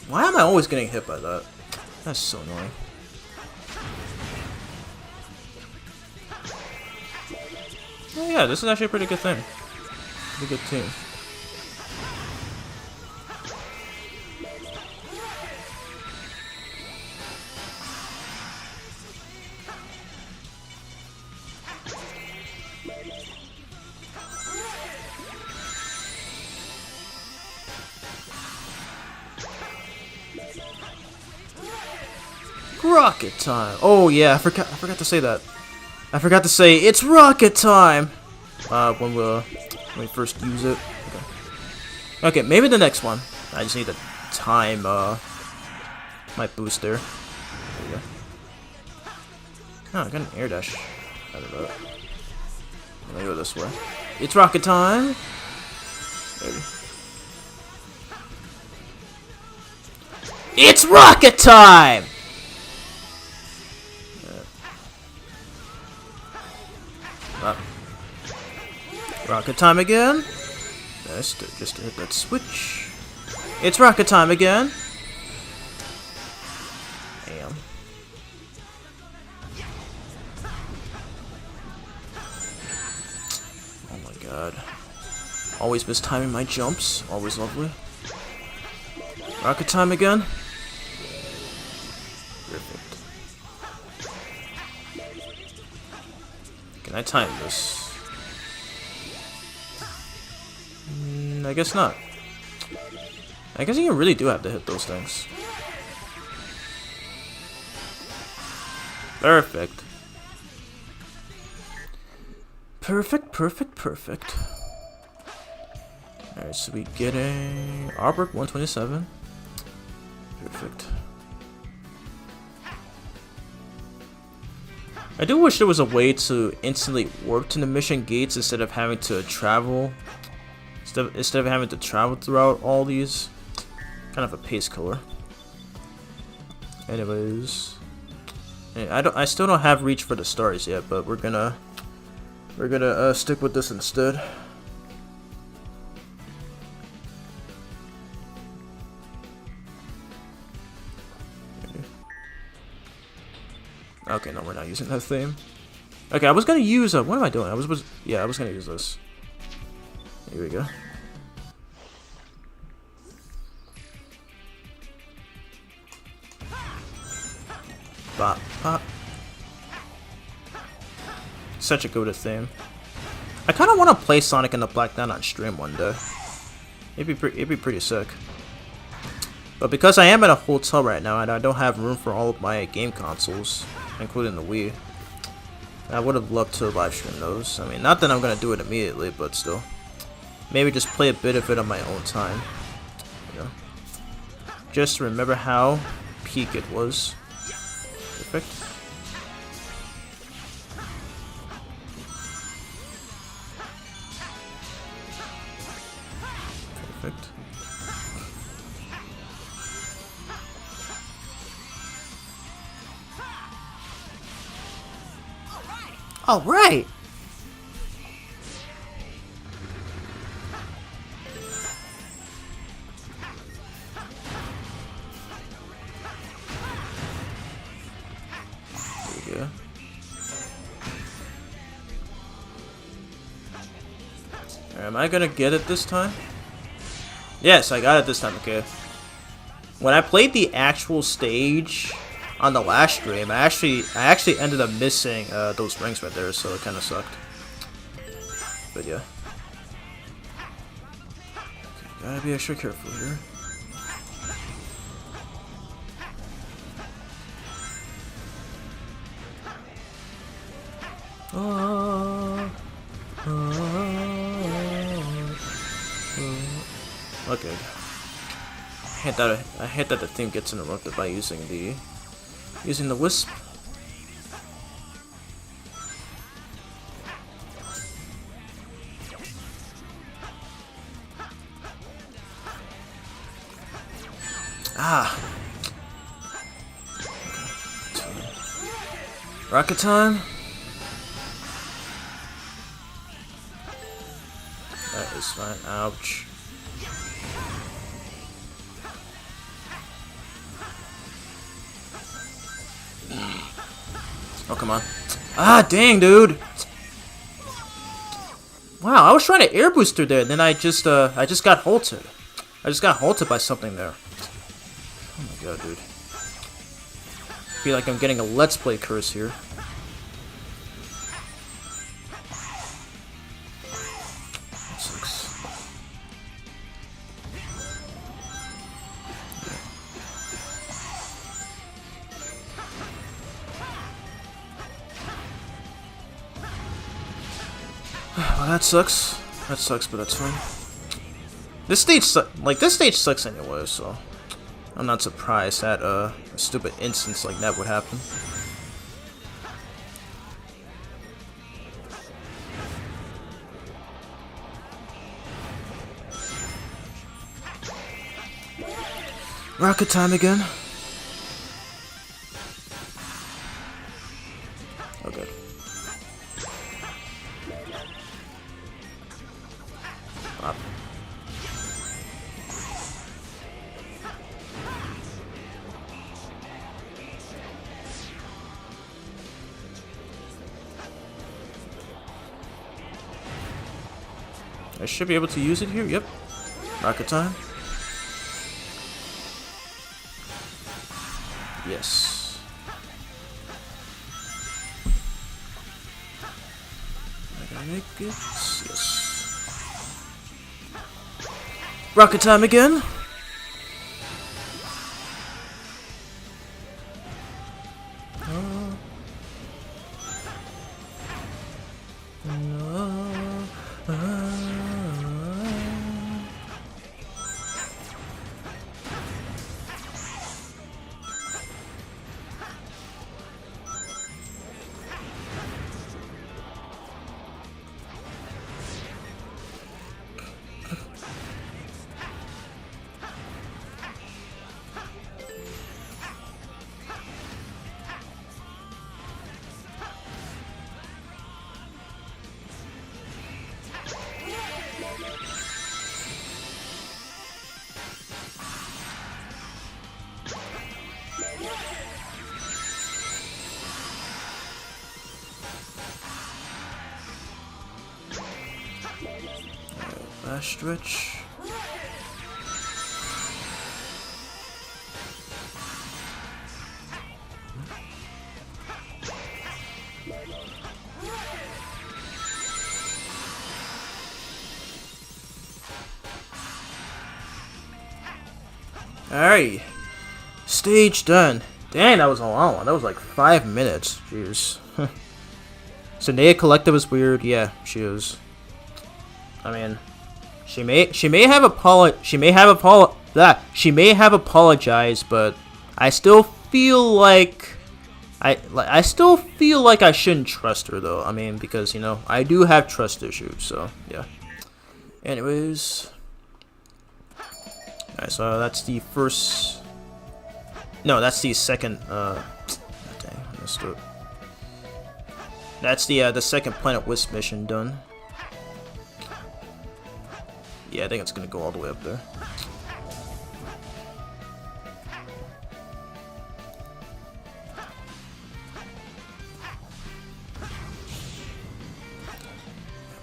Why am I always getting hit by that? That's so annoying. Oh yeah, this is actually a pretty good thing. Pretty good team. Rocket time! Oh yeah, I forgot to say that. I forgot to say it's rocket time. When we first use it. Okay. Okay, maybe the next one. I just need to time my booster. There we go. Oh, I got an air dash out of that. I'm gonna go this way. It's rocket time. Maybe. It's rocket time. Rocket time again. Nice, just to hit that switch. It's rocket time again. Damn. Oh my god. Always mistiming my jumps. Always lovely. Rocket time again. Perfect. Can I time this? I guess not. I guess you really do have to hit those things. Perfect. Perfect, perfect, perfect. Alright, so we get a Arbor 127. Perfect. I do wish there was a way to instantly warp to the mission gates instead of having to travel. Instead of having to travel throughout all these. Kind of a pace killer. Anyways, I still don't have reach for the stars yet, but we're gonna stick with this instead. Okay, no, we're not using that theme. Okay, I was gonna use what am I doing? I was gonna use this. Here we go. Bop, bop. Such a good theme. I kind of want to play Sonic and the Black Knight on stream one day. It'd be pretty sick. But because I am at a hotel right now and I don't have room for all of my game consoles, including the Wii, I would have loved to live stream those. I mean, not that I'm gonna do it immediately, but still. Maybe just play a bit of it on my own time. You know? Just to remember how peak it was. Perfect. Perfect. All right. Yeah. Am I gonna get it this time? Yes, I got it this time. Okay. When I played the actual stage on the last stream, I actually ended up missing those rings right there, so it kind of sucked. But yeah. Okay, gotta be extra careful here. Okay. I hate that the theme gets interrupted by using the wisp. Ah. Rocket time. That is fine. Ouch. Oh, come on. Ah, dang, dude. Wow, I was trying to air boost through there, and then I just got halted. I just got halted by something there. Oh my god, dude. I feel like I'm getting a Let's Play curse here. That sucks. Well, that sucks. That sucks, but that's fine. This stage sucks anyway, so I'm not surprised that a stupid instance like that would happen. Rocket time again. Okay. Pop. I should be able to use it here. Yep. Rocket time. Yes. I gotta make it. Yes. Rocket time again. Last stretch. Alright. Stage done. Dang, that was a long one. That was like 5 minutes. Jeez. So Nea Collective is weird. Yeah, she is. I mean, she may have apologized, but I still feel like I still feel like I shouldn't trust her though. I mean, because you know I do have trust issues. So yeah. Anyways, alright. So that's the first. No, that's the second. Dang, I missed it. That's the second Planet Wisp mission done. Yeah, I think it's gonna go all the way up there.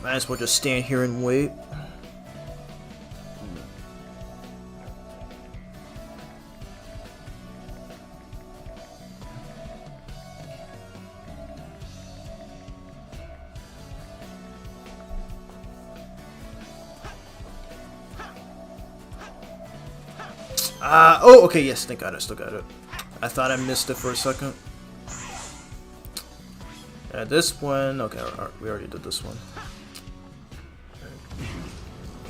Might as well just stand here and wait. Oh, okay, yes, thank God I still got it. I thought I missed it for a second. This one, okay, we already did this one.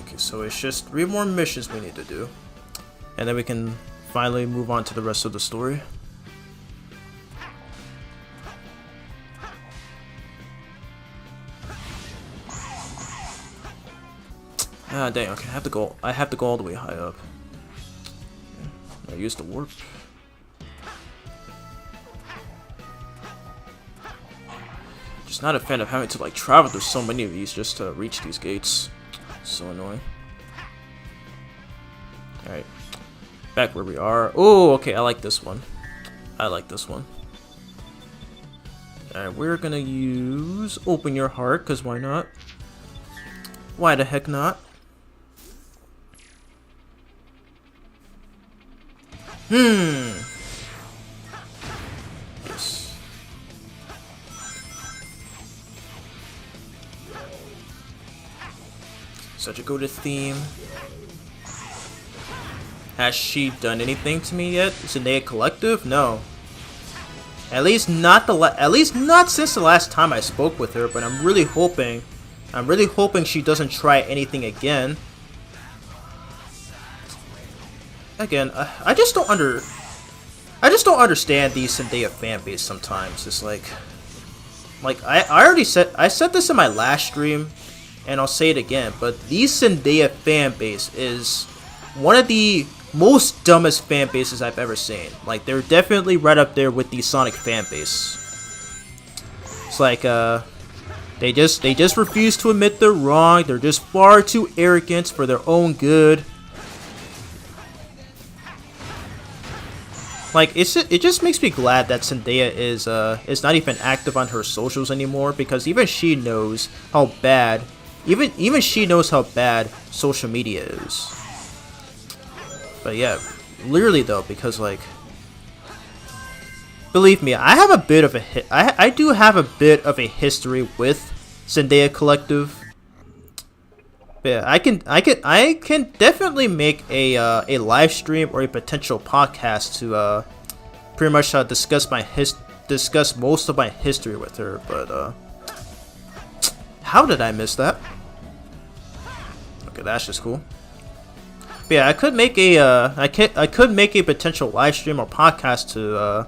Okay, so it's just 3 more missions we need to do. And then we can finally move on to the rest of the story. Ah, dang, okay, I have to go all the way high up. I used the warp. Just not a fan of having to like travel through so many of these just to reach these gates. So annoying. Alright. Back where we are. Oh, okay, I like this one. I like this one. Alright, we're gonna use Open Your Heart, because why not? Why the heck not? Yes. Such a good theme. Has she done anything to me yet? Zendaya Collective? No. At least not since the last time I spoke with her. But I'm really hoping she doesn't try anything again. Again, I just don't understand the Zendaya fanbase sometimes. It's like I said this in my last stream, and I'll say it again. But the Zendaya fanbase is one of the most dumbest fan bases I've ever seen. Like, they're definitely right up there with the Sonic fan base. It's like they just refuse to admit they're wrong. They're just far too arrogant for their own good. Like, it just makes me glad that Zendaya is not even active on her socials anymore, because even she knows how bad social media is. But yeah, literally though, because like, believe me, I have a bit of I do have a bit of a history with Zendaya Collective. Yeah, I can definitely make a live stream or a potential podcast to pretty much discuss most of my history with her. But how did I miss that? Okay, that's just cool. But yeah, I could make a potential live stream or podcast to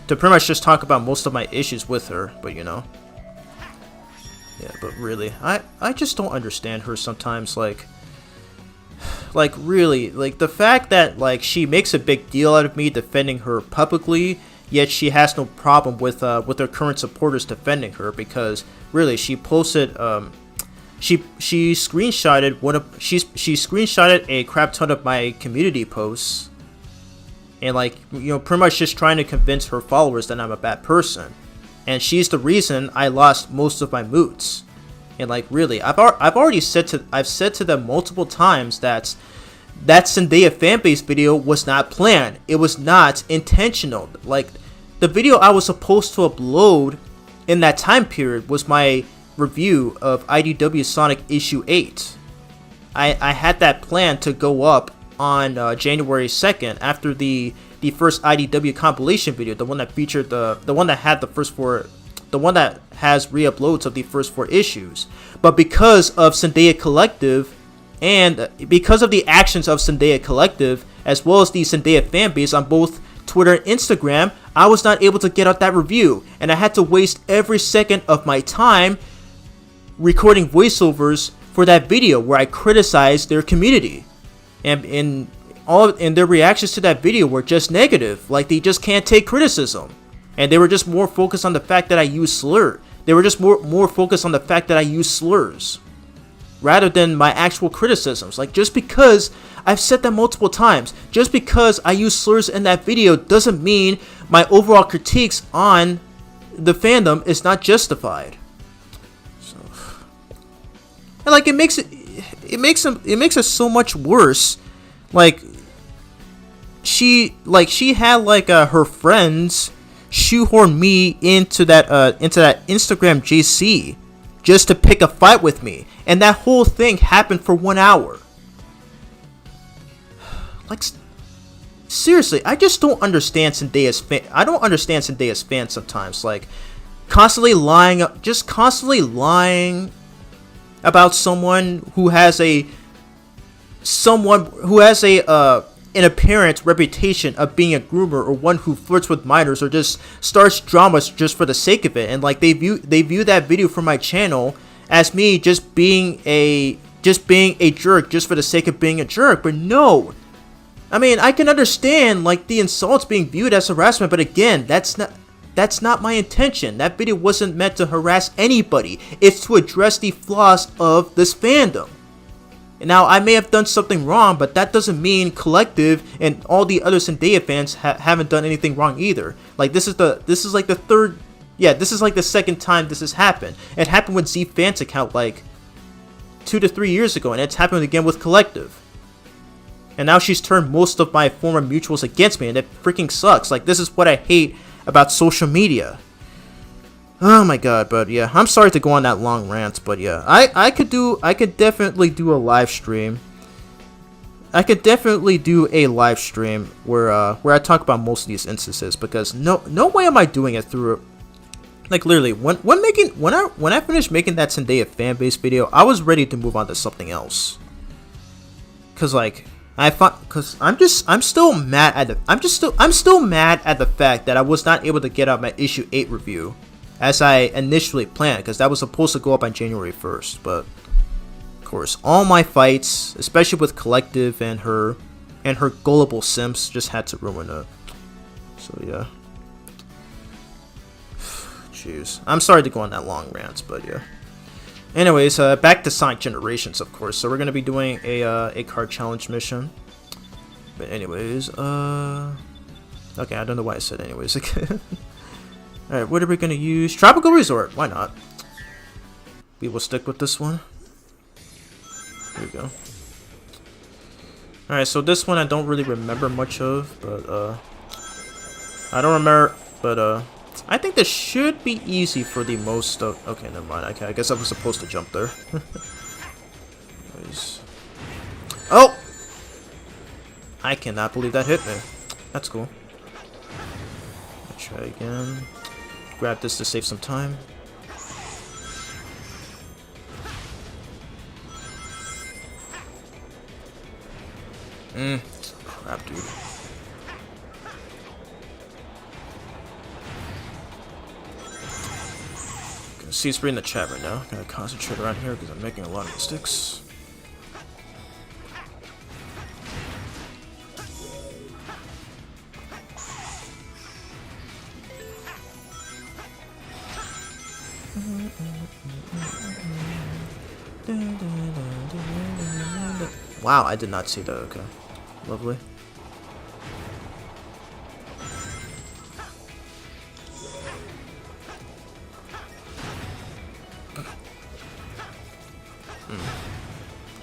pretty much just talk about most of my issues with her. But you know. Yeah, but really, I just don't understand her sometimes, like really, like the fact that like she makes a big deal out of me defending her publicly, yet she has no problem with her current supporters defending her, because really she posted she screenshotted she screenshotted a crap ton of my community posts, and like, you know, pretty much just trying to convince her followers that I'm a bad person. And she's the reason I lost most of my moods. And like, really, I've said to them multiple times that Zendaya fanbase video was not planned. It was not intentional. Like, the video I was supposed to upload in that time period was my review of IDW Sonic issue 8. I had that plan to go up on January 2nd after the first IDW compilation video, the one that featured the one that had the one that has re-uploads of the first 4 issues. But because of Zendaya Collective, and because of the actions of Zendaya Collective, as well as the Zendaya fanbase on both Twitter and Instagram, I was not able to get out that review, and I had to waste every second of my time recording voiceovers for that video where I criticized their community, and their reactions to that video were just negative. Like, they just can't take criticism, and they were just more focused on the fact that I use slur. They were just more focused on the fact that I use slurs rather than my actual criticisms. Like, just because I've said that multiple times, just because I use slurs in that video doesn't mean my overall critiques on the fandom is not justified. So, and like, it makes it so much worse. Like, she had like her friends shoehorn me into that Instagram JC just to pick a fight with me, and that whole thing happened for 1 hour. Like, seriously, I just don't understand Zendaya's fan. I don't understand Zendaya's fans sometimes. Like, constantly lying about someone who has an apparent reputation of being a groomer, or one who flirts with minors, or just starts dramas just for the sake of it. And like, they view that video from my channel as me just being a jerk just for the sake of being a jerk. But no, I mean, I can understand like the insults being viewed as harassment, but again, that's not my intention. That video wasn't meant to harass anybody. It's to address the flaws of this fandom. Now, I may have done something wrong, but that doesn't mean Collective and all the other Zendaya fans haven't done anything wrong either. Like, this is like the third, yeah, this is like the second time this has happened. It happened with Z Fans account like 2 to 3 years ago, and it's happened again with Collective. And now she's turned most of my former mutuals against me, and it freaking sucks. Like, this is what I hate about social media. Oh my god, but yeah, I'm sorry to go on that long rant, but yeah, I could definitely do a live stream. I could definitely do a live stream where I talk about most of these instances, because no way am I doing it through, like, literally when I finished making that Zendaya fanbase video, I was ready to move on to something else. Cause like I'm still mad at the fact that I was not able to get out my issue 8 review as I initially planned, because that was supposed to go up on January 1st, but of course all my fights, especially with Collective and her gullible simps, just had to ruin it. So yeah. Jeez. I'm sorry to go on that long rant, but yeah. Anyways, back to Sonic Generations, of course. So we're gonna be doing a card challenge mission. But anyways, okay, I don't know why I said anyways. Alright, what are we gonna use? Tropical Resort, why not? We will stick with this one. Here we go. Alright, so this one I don't really remember much of, but I don't remember, but I think this should be easy for the most of. Okay, never mind. Okay, I guess I was supposed to jump there. Oh! I cannot believe that hit me. That's cool. Let's try again. Grab this to save some time. Crap, dude. See, it's in the chat right now. Gotta concentrate around here because I'm making a lot of mistakes. Wow, I did not see that. Okay, lovely.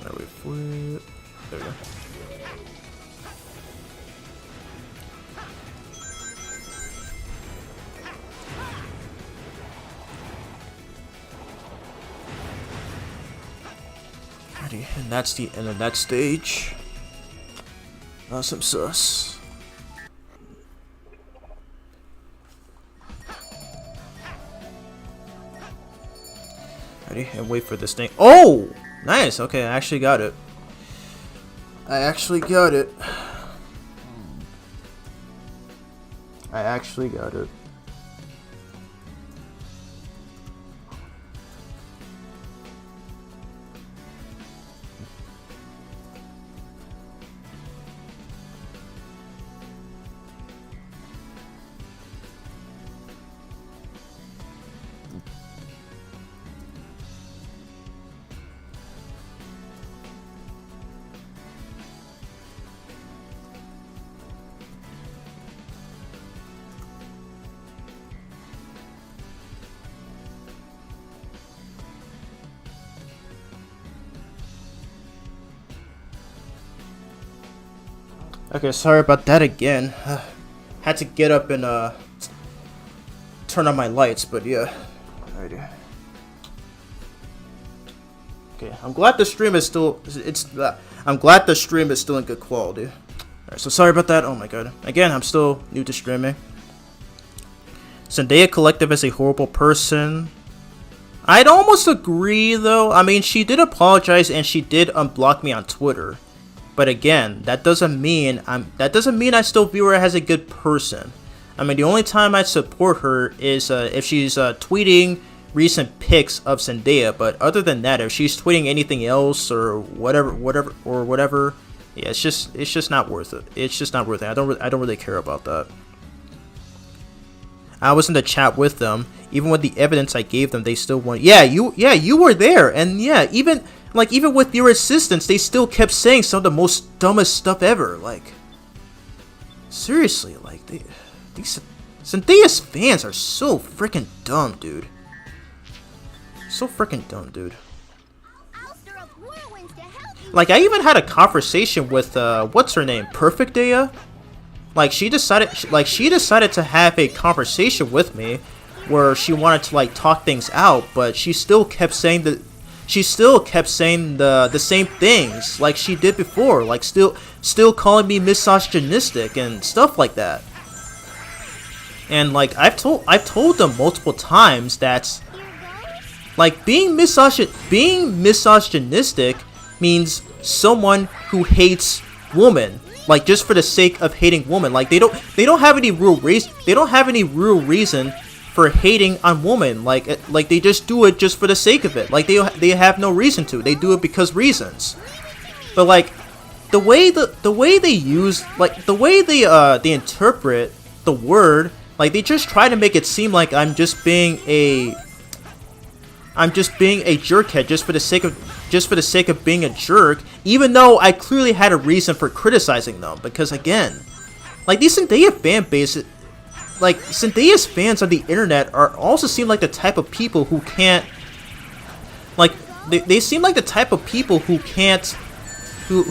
There we flip. There we go. Alrighty, and that's the end of that stage. Awesome sauce. Ready? And wait for this thing. Oh! Nice! Okay, I actually got it. I actually got it. Okay, sorry about that again. Had to get up and turn on my lights, but yeah. Alrighty. Okay, I'm glad the stream is still I'm glad the stream is still in good quality. Alright, so sorry about that. Oh my god. Again, I'm still new to streaming. Zendaya Collective is a horrible person. I'd almost agree though. I mean, she did apologize and she did unblock me on Twitter. But again, that doesn't mean I still view her as a good person. I mean, the only time I support her is if she's tweeting recent pics of Zendaya. But other than that, if she's tweeting anything else or whatever, yeah, it's just not worth it. It's just not worth it. I don't really care about that. I was in the chat with them. Even with the evidence I gave them, they still want. Yeah, you were there, and yeah, even Like, even with your assistance, they still kept saying some of the most dumbest stuff ever. Like, seriously, like, these Zendaya's fans are so freaking dumb, dude. So freaking dumb, dude. Like, I even had a conversation with, what's her name? Perfect Daya? Like, she decided to have a conversation with me where she wanted to, like, talk things out, but she still kept saying the same things like she did before, like still calling me misogynistic and stuff like that. And like I've told them multiple times that like being misogynistic means someone who hates women, like just for the sake of hating women. Like they don't have any real reason for hating on women. Like they just do it just for the sake of it. Like they have no reason to. They do it because reasons. But like the way they use, like the way they interpret the word, like they just try to make it seem like I'm just being a jerkhead just for the sake of being a jerk, even though I clearly had a reason for criticizing them. Because again, like these Zendaya fan base, like Zendaya's fans on the internet are also seem like the type of people who can't, like they seem like the type of people who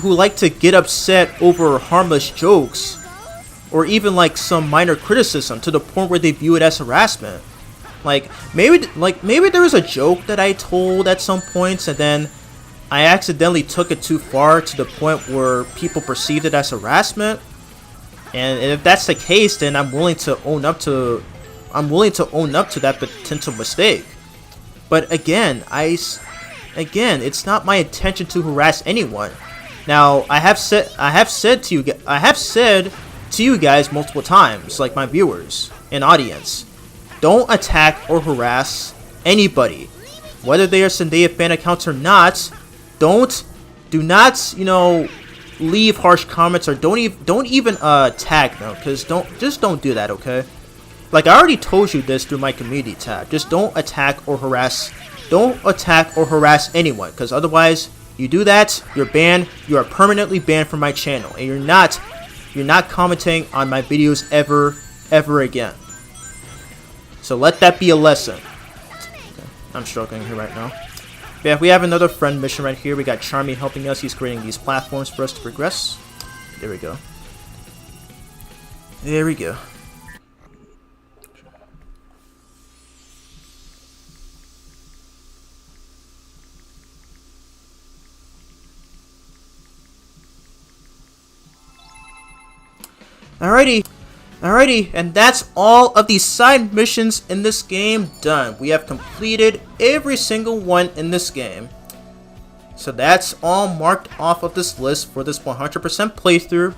like to get upset over harmless jokes or even like some minor criticism to the point where they view it as harassment. Like maybe there was a joke that I told at some points and then I accidentally took it too far to the point where people perceived it as harassment. And if that's the case, then I'm willing to own up to that potential mistake. But again, it's not my intention to harass anyone. Now, I have said to you guys multiple times, like my viewers and audience, don't attack or harass anybody, whether they are Zendaya fan accounts or not. Do not, leave harsh comments or don't even tag them, because don't do that, okay? Like I already told you this through my community tab. Just don't attack or harass anyone, because otherwise you do that, you're banned. You are permanently banned from my channel, and you're not commenting on my videos ever again. So let that be a lesson. Okay. I'm struggling here right now. Yeah, we have another friend mission right here. We got Charmy helping us. He's creating these platforms for us to progress. There we go. There we go. Alrighty, and that's all of the side missions in this game done. We have completed every single one in this game. So that's all marked off of this list for this 100% playthrough.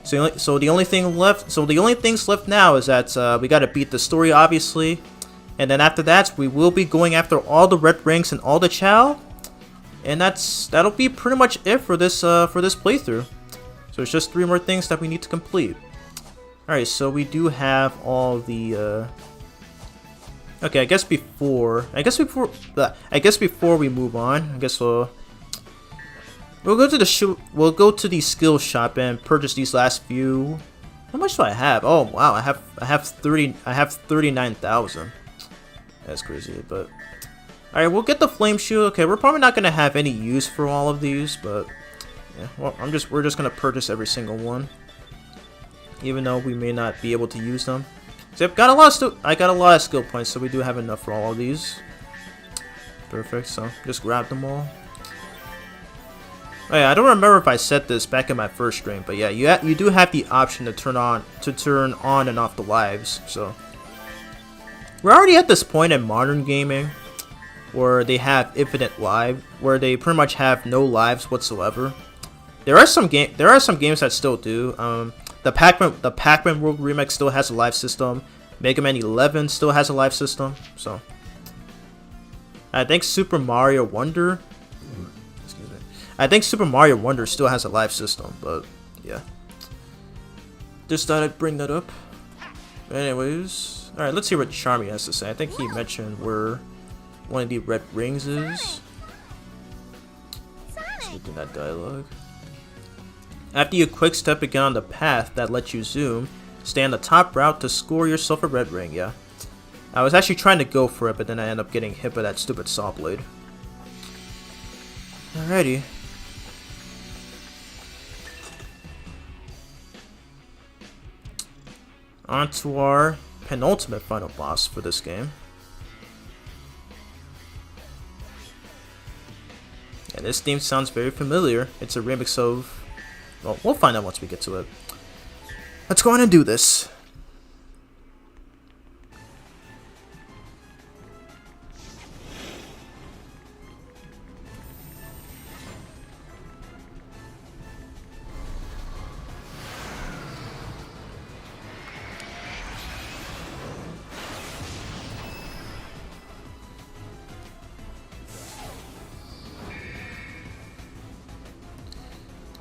So the only things left now is that we gotta beat the story, obviously. And then after that, we will be going after all the red rings and all the chow. And that'll be pretty much it for this playthrough. So it's just 3 more things that we need to complete. Alright, so we do have all the, okay, I guess before we move on, I guess we'll go to the skill shop and purchase these last few. How much do I have? Oh wow, I have 39,000. That's crazy, but alright, we'll get the flame shield. Okay, we're probably not gonna have any use for all of these, but yeah, well, we're just gonna purchase every single one, even though we may not be able to use them. So I got a lot of skill points, so we do have enough for all of these. Perfect. So just grab them all. Oh yeah, I don't remember if I said this back in my first stream, but yeah, you do have the option to turn on and off the lives. So we're already at this point in modern gaming where they have infinite live, where they pretty much have no lives whatsoever. There are some games that still do. The Pac-Man World Remix still has a live system. Mega Man 11 still has a live system. So I think Super Mario Wonder still has a live system, but yeah. Just thought I'd bring that up. Anyways, alright, let's hear what Charmy has to say. I think he mentioned where one of the red rings is. Reading that dialogue. After you quick step again on the path that lets you zoom, stay on the top route to score yourself a red ring, yeah. I was actually trying to go for it, but then I ended up getting hit by that stupid saw blade. Alrighty. On to our penultimate final boss for this game. And this theme sounds very familiar. It's a remix of... well, we'll find out once we get to it. Let's go on and do this.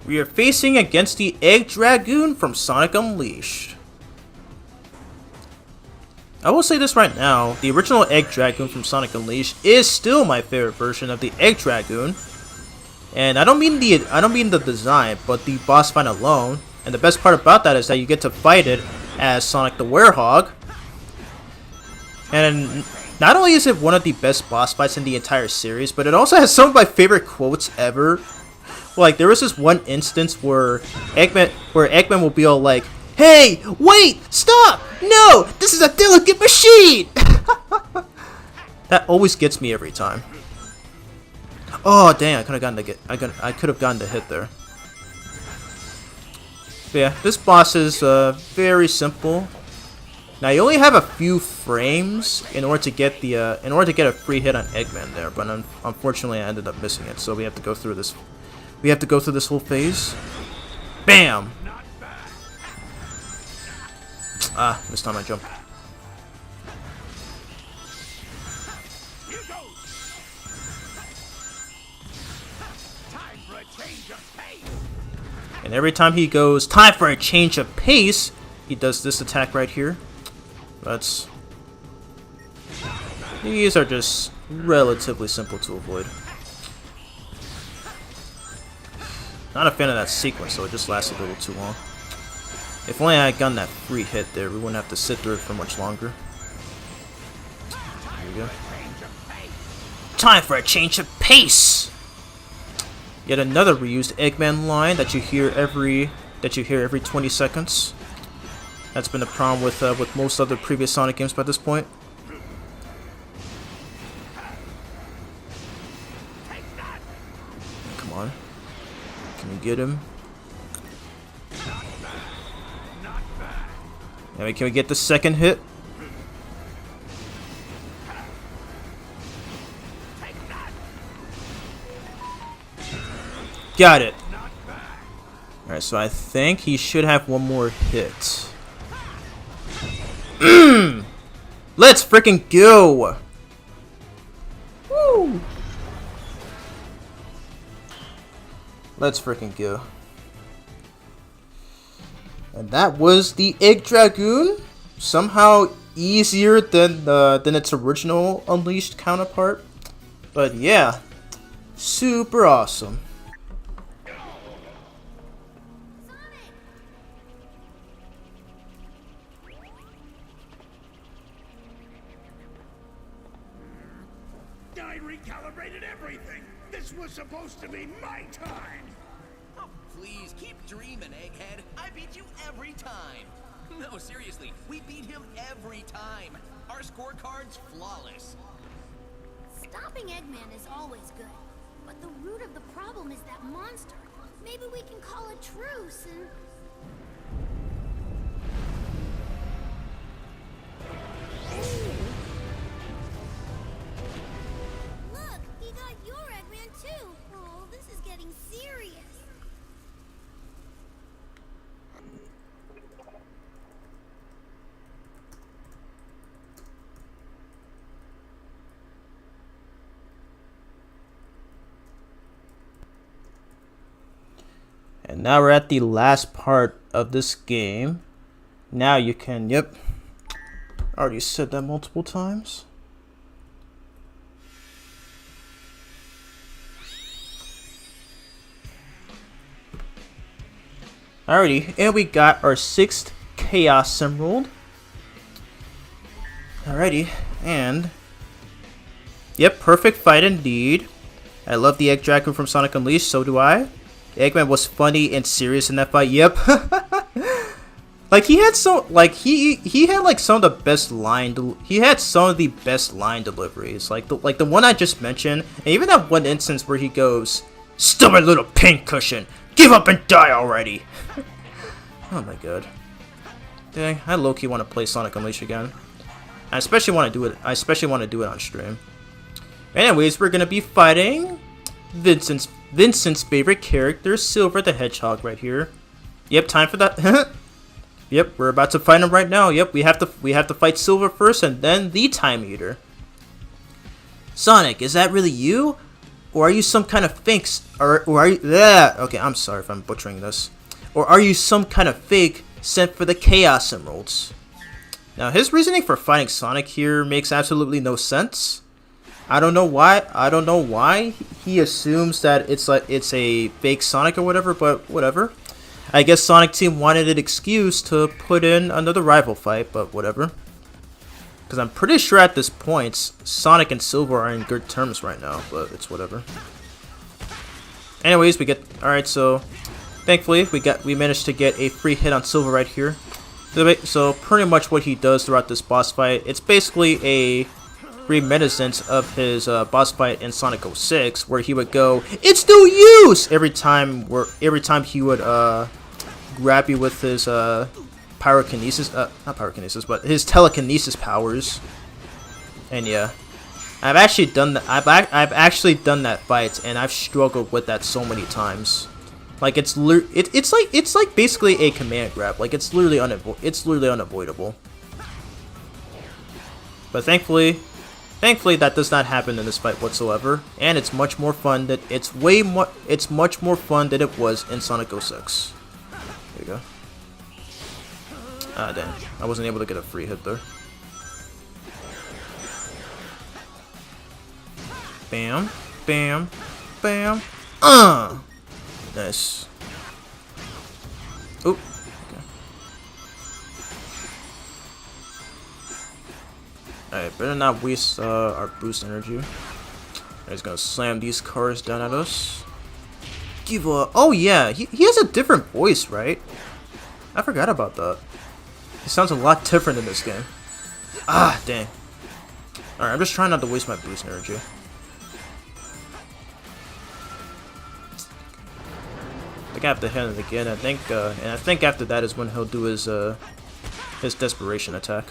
We are facing against the Egg Dragoon from Sonic Unleashed. I will say this right now, the original Egg Dragoon from Sonic Unleashed is still my favorite version of the Egg Dragoon. And I don't mean the design, but the boss fight alone. And the best part about that is that you get to fight it as Sonic the Werehog. And not only is it one of the best boss fights in the entire series, but it also has some of my favorite quotes ever. Like, there was this one instance where Eggman will be all like, "Hey, wait, stop! No, this is a delicate machine!" That always gets me every time. Oh dang! I could have gotten the hit there. But yeah, this boss is very simple. Now you only have a few frames in order to get a free hit on Eggman there, but unfortunately I ended up missing it. So we have to go through this. We have to go through this whole phase. Bam! Ah, this time I jump. And every time he goes, "Time for a change of pace," he does this attack right here. These are just relatively simple to avoid. Not a fan of that sequence, so it just lasted a little too long. If only I had gotten that free hit there, we wouldn't have to sit through it for much longer. There we go. Time for a change of pace! Yet another reused Eggman line that you hear every 20 seconds. That's been the problem with most other previous Sonic games by this point. Come on. Can we get him? Can we get the second hit? Got it. Alright, so I think he should have one more hit. Let's freaking go! Woo! Let's freaking go. And that was the Egg Dragoon. Somehow easier than its original Unleashed counterpart. But yeah, super awesome. I recalibrated everything. This was supposed to be my time. Oh, please, keep dreaming, Egghead. I beat you every time. No, seriously, we beat him every time. Our scorecard's flawless. Stopping Eggman is always good, but the root of the problem is that monster. Maybe we can call a truce and... Look, he got your Eggman too. Oh, this is getting serious. And now we're at the last part of this game. Now you can, yep. I already said that multiple times. Alrighty, and we got our 6th Chaos Emerald. Alrighty, and... Yep, perfect fight indeed. I love the Egg Dragon from Sonic Unleashed, so do I. Eggman was funny and serious in that fight, yep. Like, he had so... Like, he had, like, some of the best line... He had some of the best line deliveries. Like the one I just mentioned, and even that one instance where he goes, "Stupid little pincushion! Give up and die already!" Oh my god. Dang, I low-key want to play Sonic Unleashed again. I especially want to do it. I especially want to do it on stream. Anyways, we're gonna be fighting Vincent's favorite character, Silver the Hedgehog, right here. Yep, time for that. Yep, we're about to fight him right now. Yep, we have to fight Silver first, and then the Time Eater. Sonic, is that really you, or are you some kind of fake? Or are you? Yeah. Okay, I'm sorry if I'm butchering this. Or are you some kind of fake sent for the Chaos Emeralds? Now, his reasoning for fighting Sonic here makes absolutely no sense. I don't know why he assumes that it's a fake Sonic or whatever, but whatever. I guess Sonic Team wanted an excuse to put in another rival fight, but whatever. Because I'm pretty sure at this point, Sonic and Silver are in good terms right now, but it's whatever. Anyways, alright, so thankfully we managed to get a free hit on Silver right here. So pretty much what he does throughout this boss fight, it's basically a reminiscence of his boss fight in Sonic 06, where he would go, "It's no use!" every time he would grab you with his pyrokinesis, not pyrokinesis, but his telekinesis powers. And yeah, I've actually done that. I've actually done that fight, and I've struggled with that so many times. Like it's like basically a command grab. Like it's literally unavoidable. But thankfully that does not happen in this fight whatsoever, and it's much more fun. It's much more fun than it was in Sonic 06. There you go. Ah, dang. I wasn't able to get a free hit there. Bam, bam, bam. Nice. Oop. Okay. Alright, better not waste our boost energy. He's gonna slam these cars down at us. Oh yeah, he has a different voice, right? I forgot about that. He sounds a lot different in this game. Ah, dang. Alright, I'm just trying not to waste my boost energy. I think I have to hit it again. I think after that is when he'll do his desperation attack.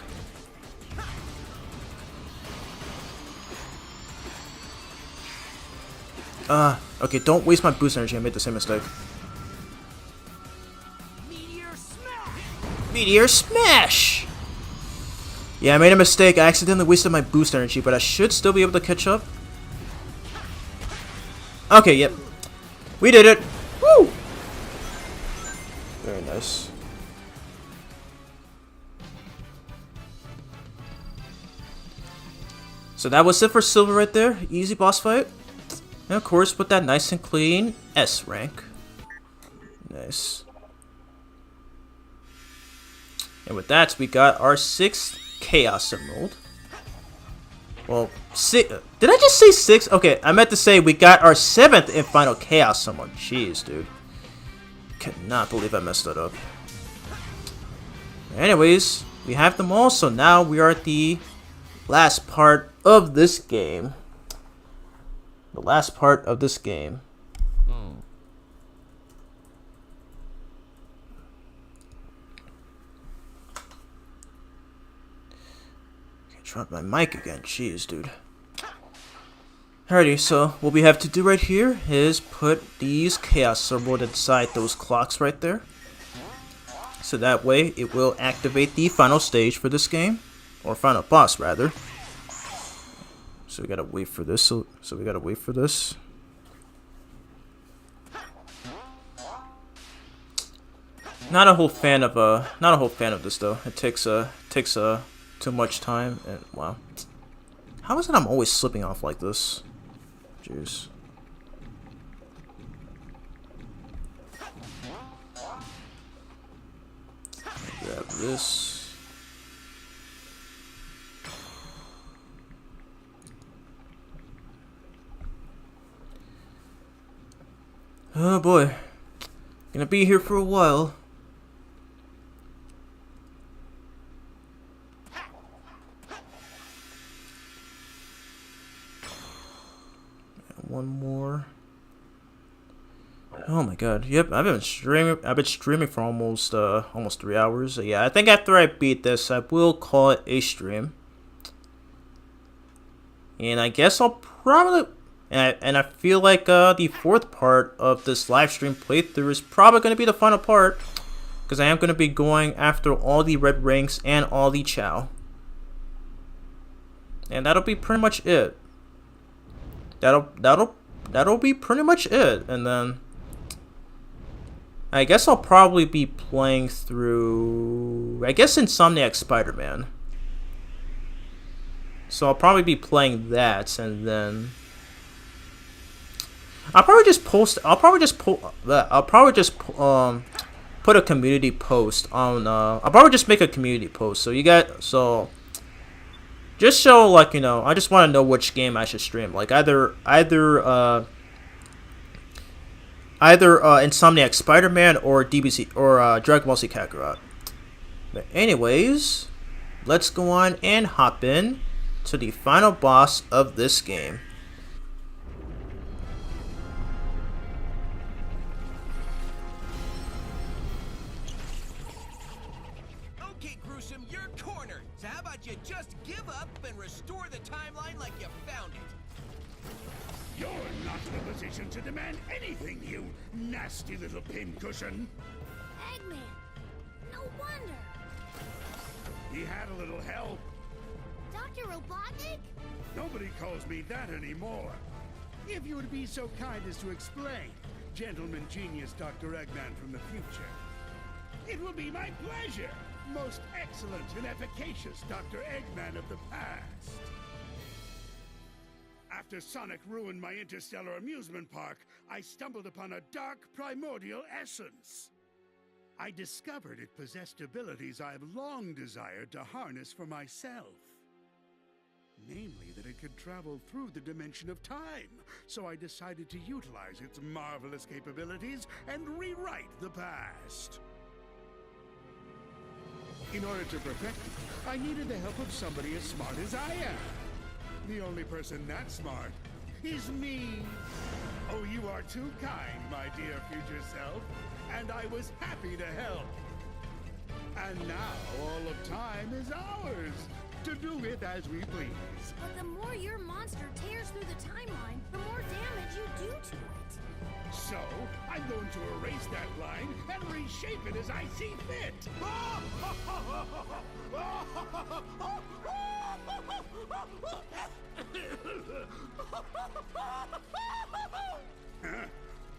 Okay, don't waste my boost energy. I made the same mistake. Meteor Smash! Yeah, I made a mistake. I accidentally wasted my boost energy, but I should still be able to catch up. Okay, yep. We did it! Woo! Very nice. So that was it for Silver right there. Easy boss fight. And of course, with that nice and clean S rank. Nice. And with that, we got our 6th Chaos Emerald. Well, did I just say 6? Okay, I meant to say we got our 7th and final Chaos Emerald. Jeez, dude. Cannot believe I messed that up. Anyways, we have them all, so now we are at the last part of this game. The last part of this game. Drop my mic again. Jeez, dude. Alrighty, so what we have to do right here is put these Chaos Emeralds inside those clocks right there. So that way it will activate the final stage for this game. Or final boss, rather. So we gotta wait for this. So we gotta wait for this. Not a whole fan of this though. It takes too much time, and wow. How is it I'm always slipping off like this? Jeez. this. Oh boy. Gonna be here for a while. One more. Oh my god. Yep, I've been streaming for almost 3 hours. So yeah, I think after I beat this, I will call it a stream. And I guess I'll probably and I feel like the fourth part of this live stream playthrough is probably going to be the final part, because I am going to be going after all the red ranks and all the Chow. And that'll be pretty much it. That'll be pretty much it. And then I guess I'll probably be playing through, I guess, Insomniac Spider-Man. So I'll probably be playing that, and then I'll probably just put a community post on I'll probably just make a community post so you just show, like, you know, I just want to know which game I should stream, like either Insomniac Spider-Man or DBZ or Dragon Ball Z Kakarot. But anyways, let's go on and hop in to the final boss of this game. Okay, Gruesome, you're cornered. So how about you just give up and restore the timeline like you found it? You're not in a position to demand anything, you nasty little pincushion. Eggman! No wonder! He had a little help. Dr. Robotnik? Nobody calls me that anymore. If you would be so kind as to explain, gentleman genius Dr. Eggman from the future. It will be my pleasure, most excellent and efficacious Dr. Eggman of the past. After Sonic ruined my interstellar amusement park, I stumbled upon a dark primordial essence. I discovered it possessed abilities I have long desired to harness for myself. Namely, that it could travel through the dimension of time, so I decided to utilize its marvelous capabilities and rewrite the past. In order to perfect it, I needed the help of somebody as smart as I am. The only person that smart is me. Oh, you are too kind, my dear future self, and I was happy to help. And now all of time is ours, to do with as we please. But the more your monster tears through the timeline, the more damage you do to it. So, I'm going to erase that line and reshape it as I see fit. Huh?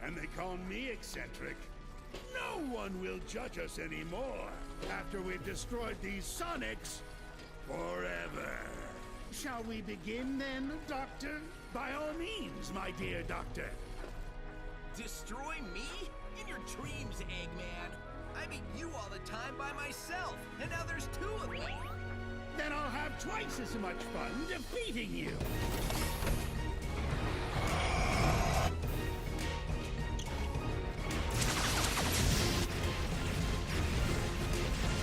And they call me eccentric. No one will judge us anymore after we've destroyed these Sonics forever. Shall we begin then, Doctor? By all means, my dear Doctor. Destroy me? In your dreams, Eggman. I beat you all the time by myself, and now there's two of me. Then I'll have twice as much fun defeating you.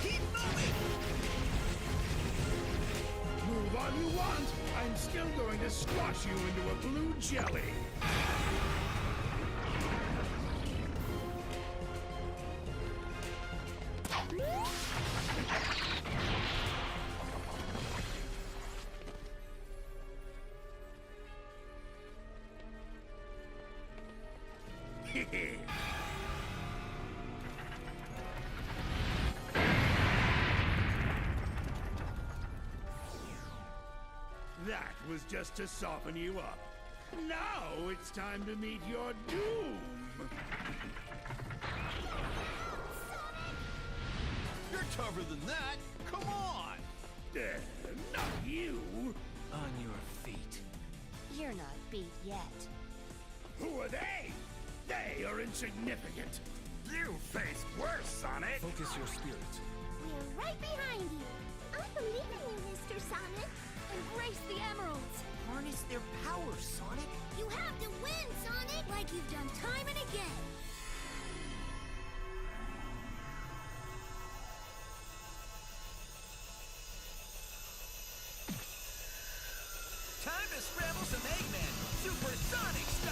Keep moving! Move all you want. I'm still going to squash you into a blue jelly. That was just to soften you up. Now it's time to meet your doom. You're tougher than that. Come on! Not you. On your feet. You're not beat yet. Who are they? They are insignificant. You face worse, son. Sonic. Focus your spirit. We're right behind you. I believe in you, Mr. Sonic. Embrace the emeralds. Harness their power, Sonic. You have to win, Sonic, like you've done time and again. Time to scramble some Eggman, supersonic style.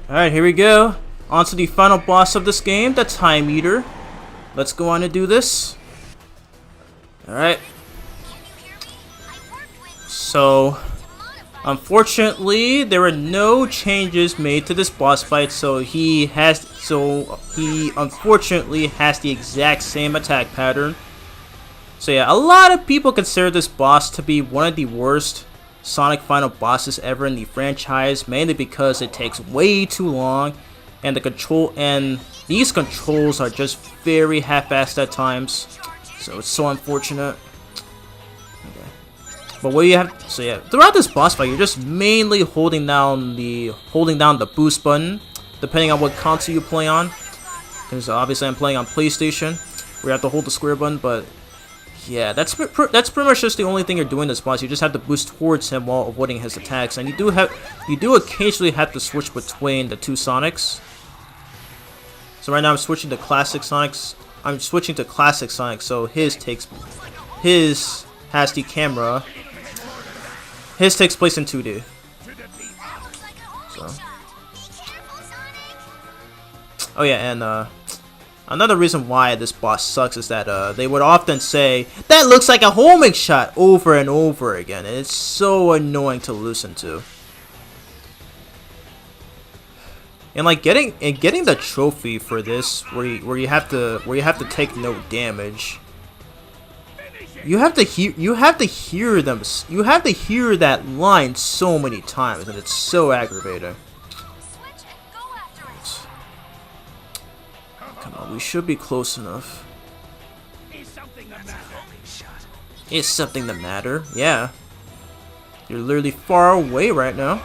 Alright, here we go. On to the final boss of this game, the Time Eater. Let's go on and do this. Alright. So, unfortunately, there were no changes made to this boss fight, so he unfortunately has the exact same attack pattern. So yeah, a lot of people consider this boss to be one of the worst Sonic final bosses ever in the franchise, mainly because it takes way too long, and these controls are just very half-assed at times. So it's so unfortunate. Okay. But what you have, so yeah, throughout this boss fight, you're just mainly holding down the boost button, depending on what console you play on. Because obviously I'm playing on PlayStation, where you have to hold the square button, but yeah, that's pretty much just the only thing you're doing in this boss. You just have to boost towards him while avoiding his attacks, and you do occasionally have to switch between the two Sonics. So right now I'm switching to classic Sonics. I'm switching to classic Sonic, so his has the camera. His takes place in 2D. So. Oh yeah, and another reason why this boss sucks is that they would often say, "That looks like a homing shot," over and over again, and it's so annoying to listen to. And like getting the trophy for this, where you have to take no damage. You have to hear that line so many times, and it's so aggravating. Come on, we should be close enough. Is something the matter? Yeah. You're literally far away right now.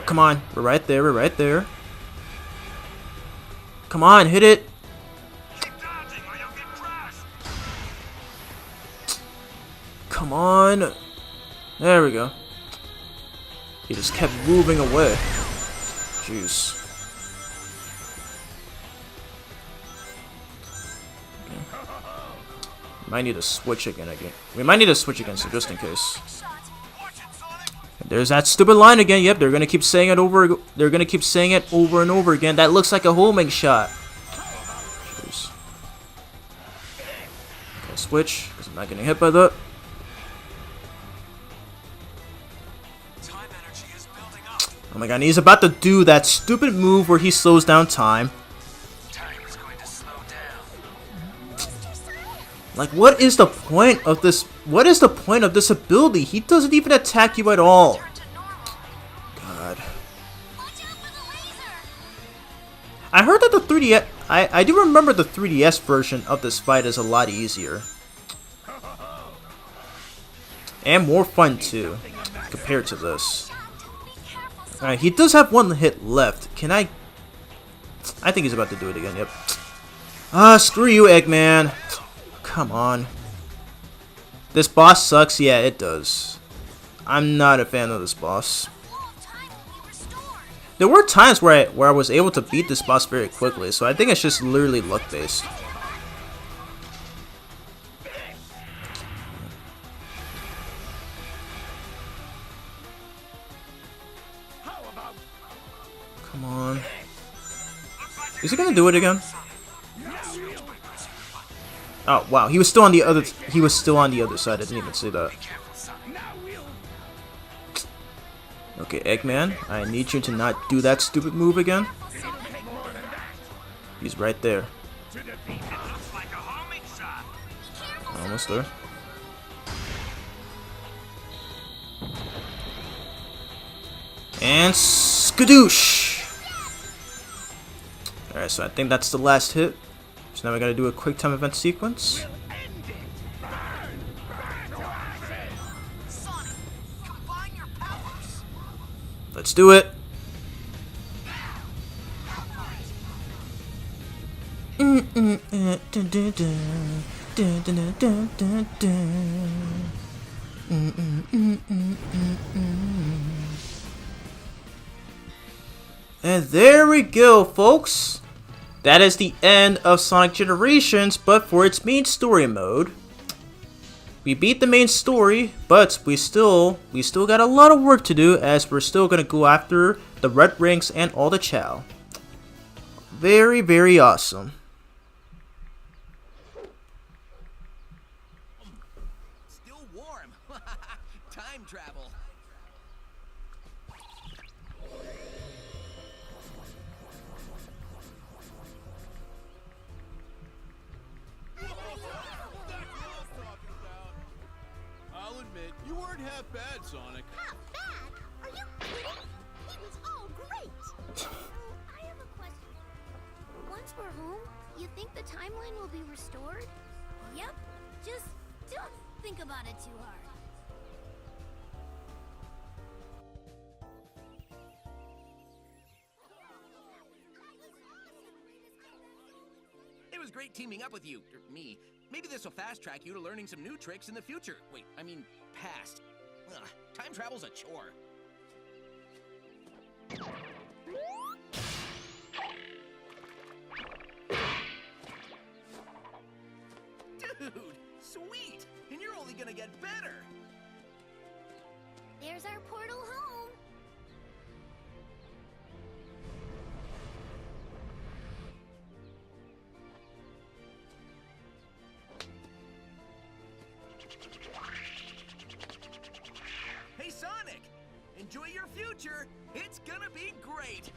Come on, we're right there, we're right there. Come on, hit it. Come on. There we go. He just kept moving away. Jeez. Might need to switch again. We might need to switch again, so just in case. There's that stupid line again. Yep, they're gonna keep saying it over. They're gonna keep saying it over and over again. That looks like a homing shot. Jeez. Okay, switch, because I'm not getting hit by that. Oh my god, and he's about to do that stupid move where he slows down time. Like, what is the point of this? What is the point of this ability? He doesn't even attack you at all. God. I heard that the 3DS... I do remember the 3DS version of this fight is a lot easier. And more fun, too, compared to this. Alright, he does have one hit left. Can I think he's about to do it again, yep. Screw you, Eggman. Come on. This boss sucks? Yeah, it does. I'm not a fan of this boss. There were times where I was able to beat this boss very quickly, so I think it's just literally luck-based. Come on. Is he gonna do it again? Oh wow, he was still on the other side. I didn't even see that. Okay, Eggman, I need you to not do that stupid move again. He's right there. Almost there. And skadoosh! Alright, so I think that's the last hit. So now we gotta do a quick time event sequence. Sonic, combine your powers. Let's do it. And there we go, folks. That is the end of Sonic Generations, but for its main story mode. We beat the main story, but we still got a lot of work to do, as we're still gonna go after the red rings and all the chow. Very, very awesome. Still warm. Time travel. I'll admit, you weren't half bad, Sonic. Half bad? Are you kidding? He was all great. I have a question. Once we're home, you think the timeline will be restored? Yep. Just don't think about it too hard. It was great teaming up with you, or me. Maybe this will fast track you to learning some new tricks in the future. Wait, I mean, past. Ugh, time travel's a chore. Dude, sweet! And you're only gonna get better! There's our portal home. Hey, Sonic! Enjoy your future! It's gonna be great!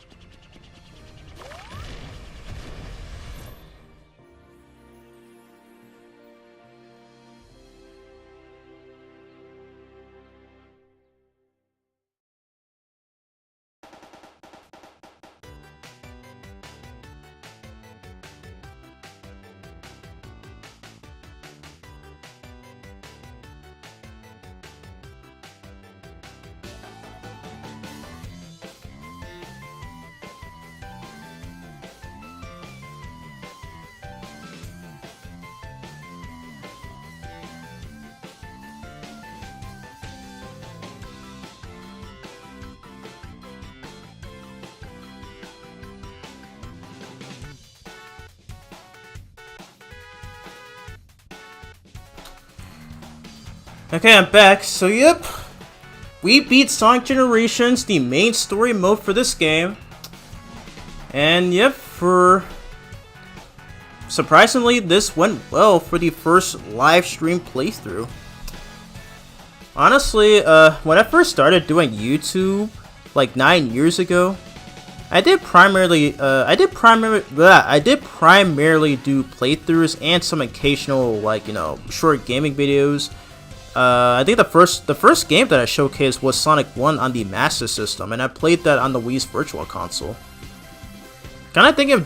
Okay, I'm back. So, yep. We beat Sonic Generations, the main story mode for this game. And, yep, surprisingly, this went well for the first live stream playthrough. Honestly, when I first started doing YouTube, like 9 years ago, I did primarily do playthroughs and some occasional, like, you know, short gaming videos. I think the first game that I showcased was Sonic 1 on the Master System, and I played that on the Wii's Virtual Console. Kind of thinking of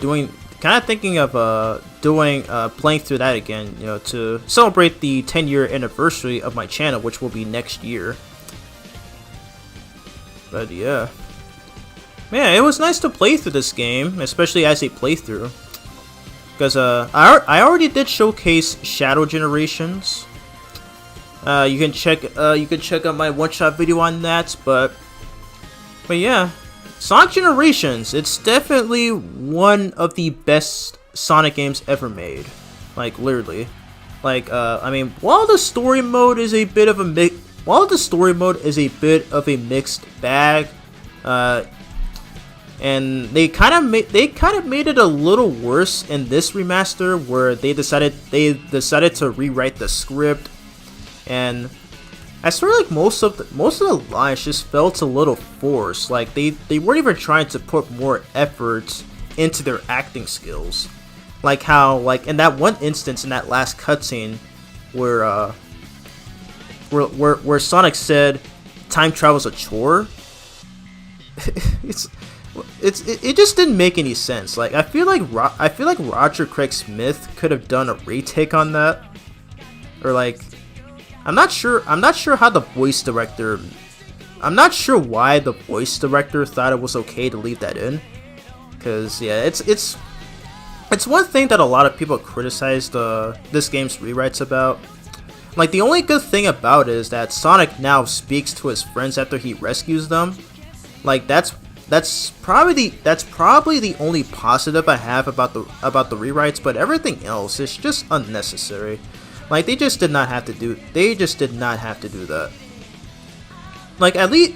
playing through that again, you know, to celebrate the 10-year anniversary of my channel, which will be next year. But yeah, man, it was nice to play through this game, especially as a playthrough, because I already did showcase Shadow Generations. You can check out my one-shot video on that, but yeah, Sonic Generations, it's definitely one of the best Sonic games ever made. Like, literally. Like, I mean, while the story mode is a bit of a mixed bag, and they kind of made it a little worse in this remaster, where they decided to rewrite the script. And I swear, like, most of the lines just felt a little forced. Like, they weren't even trying to put more effort into their acting skills. Like how, like, in that one instance in that last cutscene where Sonic said time travel's a chore. it just didn't make any sense. Like I feel like Roger Craig Smith could have done a retake on that, or like I'm not sure how the voice director. I'm not sure why the voice director thought it was okay to leave that in, because yeah, it's one thing that a lot of people criticized this game's rewrites about. Like the only good thing about it is that Sonic now speaks to his friends after he rescues them. Like that's probably the only positive I have about the rewrites, but everything else is just unnecessary. Like they just did not have to do that. Like at least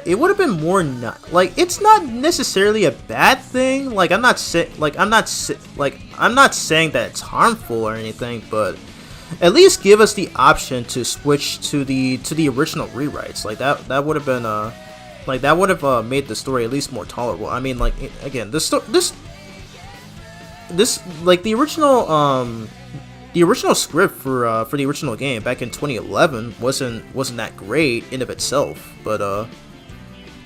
it would have been more like it's not necessarily a bad thing. Like I'm not saying that it's harmful or anything, but at least give us the option to switch to the original rewrites. Like that would have been that would have made the story at least more tolerable. I mean, like again, this like the original script for the original game back in 2011 wasn't that great in of itself, but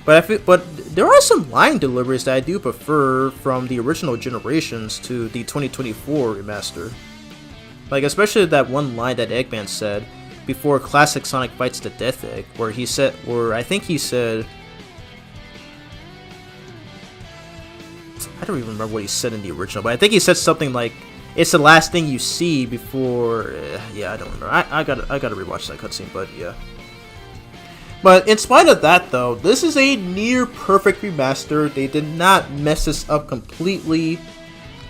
there are some line deliveries that I do prefer from the original generations to the 2024 remaster. Like especially that one line that Eggman said before classic Sonic fights the Death Egg, where I think he said, I don't even remember what he said in the original, but I think he said something like, "It's the last thing you see before." Yeah, I don't remember. I gotta rewatch that cutscene, but yeah. But in spite of that, though, this is a near perfect remaster. They did not mess this up completely,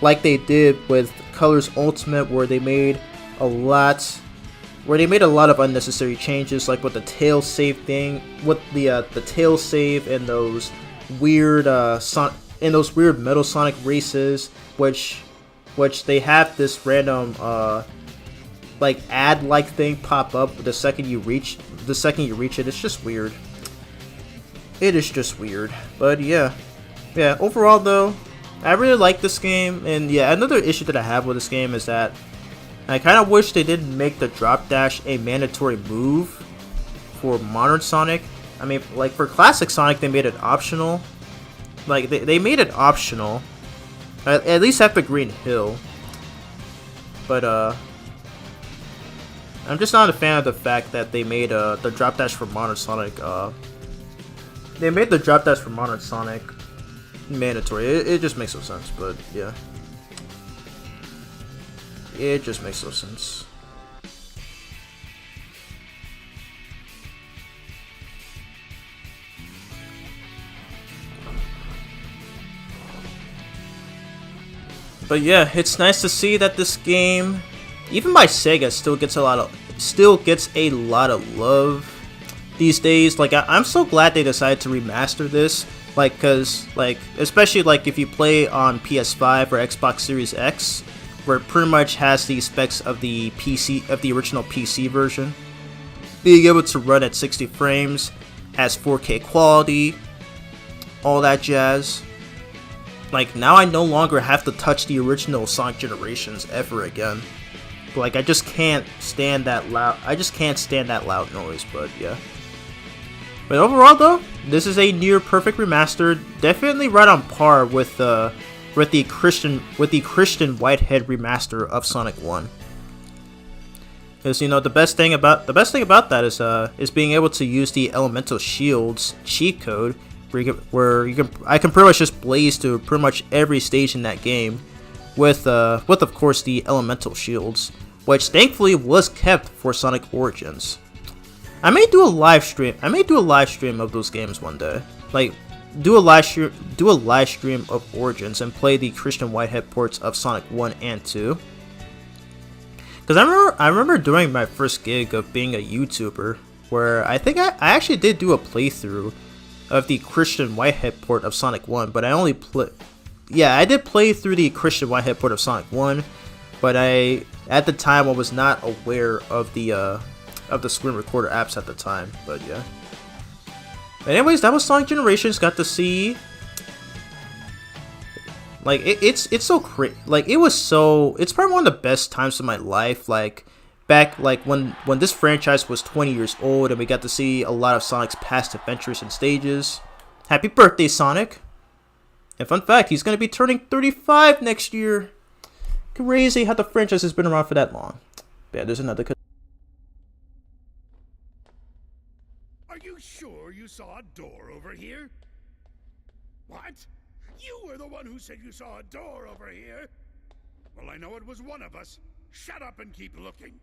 like they did with Colors Ultimate, where they made a lot of unnecessary changes, like with the tail save thing, with the tail save and those weird Metal Sonic races, which they have this random like ad-like thing pop up the second you reach it. It's just weird. It is just weird. But yeah. Overall though, I really like this game, and yeah, another issue that I have with this game is that I kind of wish they didn't make the drop dash a mandatory move for modern Sonic. I mean, like for classic Sonic, they made it optional. Like they made it optional, at least after Green Hill. But I'm just not a fan of the fact that they made the drop dash for modern Sonic. They made the drop dash for modern Sonic mandatory. It just makes no sense. But yeah, it just makes no sense. But yeah, it's nice to see that this game, even by Sega, still gets a lot of love these days. Like I'm so glad they decided to remaster this. Like, cause like especially like if you play on PS5 or Xbox Series X, where it pretty much has the specs of the original PC version, being able to run at 60 frames, has 4K quality, all that jazz. Like now I no longer have to touch the original Sonic generations ever again. Like I just can't stand that loud noise, but yeah. But overall though, this is a near perfect remaster, definitely right on par with the Christian Whitehead remaster of Sonic 1. Because you know the best thing about that is being able to use the Elemental Shields cheat code, I can pretty much just blaze to pretty much every stage in that game, with of course the Elemental Shields, which thankfully was kept for Sonic Origins. I may do a live stream of those games one day. Like do a live stream of Origins and play the Christian Whitehead ports of Sonic 1 and 2. Because I remember during my first gig of being a YouTuber, where I think I actually did do a playthrough of the Christian Whitehead port of Sonic 1, but I did play through the Christian Whitehead port of Sonic 1, but at the time I was not aware of the screen recorder apps at the time. But yeah. But anyways, that was Sonic Generations. Got to see, like it's so crazy. Like it's probably one of the best times of my life. Like back like when this franchise was 20 years old and we got to see a lot of Sonic's past adventures and stages. Happy birthday, Sonic. And fun fact, he's going to be turning 35 next year. Crazy how the franchise has been around for that long. Yeah, there's another. Are you sure you saw a door over here? What? You were the one who said you saw a door over here? Well, I know it was one of us. Shut up and keep looking.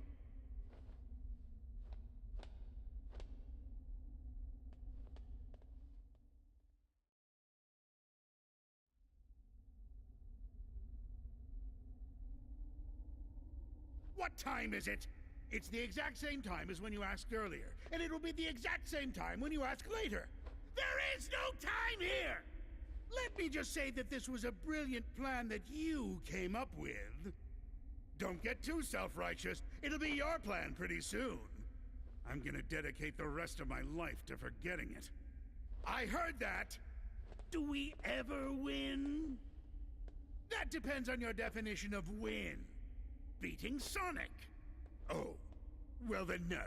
What time is it? It's the exact same time as when you asked earlier, and it'll be the exact same time when you ask later. There is no time here! Let me just say that this was a brilliant plan that you came up with. Don't get too self-righteous. It'll be your plan pretty soon. I'm gonna dedicate the rest of my life to forgetting it. I heard that! Do we ever win? That depends on your definition of win. Beating Sonic. Oh, well then no.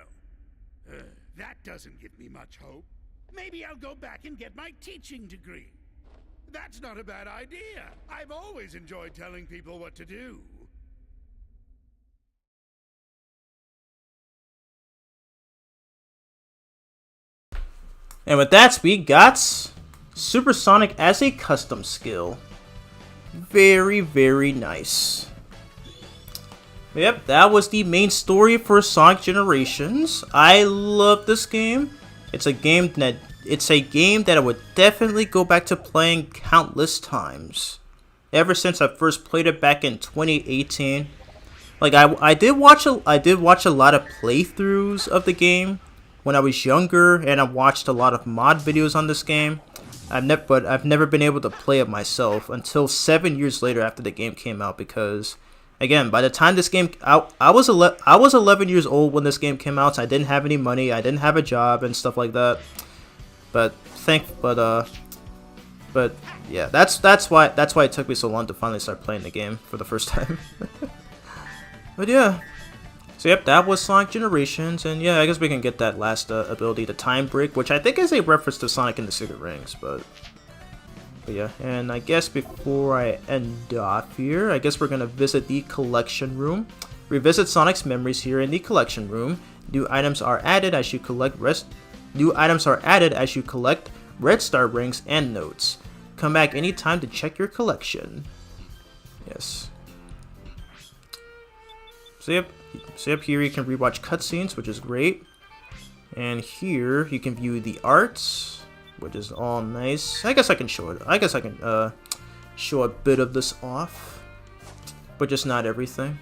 That doesn't give me much hope. Maybe I'll go back and get my teaching degree. That's not a bad idea. I've always enjoyed telling people what to do. And with that, we got Supersonic as a custom skill. Very, very nice. Yep, that was the main story for Sonic Generations. I love this game. It's a game that I would definitely go back to playing countless times. Ever since I first played it back in 2018. Like I did watch a lot of playthroughs of the game when I was younger, and I watched a lot of mod videos on this game. But I've never been able to play it myself until 7 years later after the game came out, because again, by the time this game I was 11 years old when this game came out. So I didn't have any money, I didn't have a job and stuff like that. But yeah, that's why it took me so long to finally start playing the game for the first time. But yeah. So yep, that was Sonic Generations, and yeah, I guess we can get that last ability, the Time Break, which I think is a reference to Sonic and the Secret Rings, but yeah, and I guess before I end off here, I guess we're gonna visit the collection room. Revisit Sonic's memories here in the collection room. New items are added as you collect Red Star rings and notes. Come back anytime to check your collection. Yes. So yep, here you can rewatch cutscenes, which is great. And here you can view the arts, which is all nice. I guess I can show it. I guess I can show a bit of this off, but just not everything.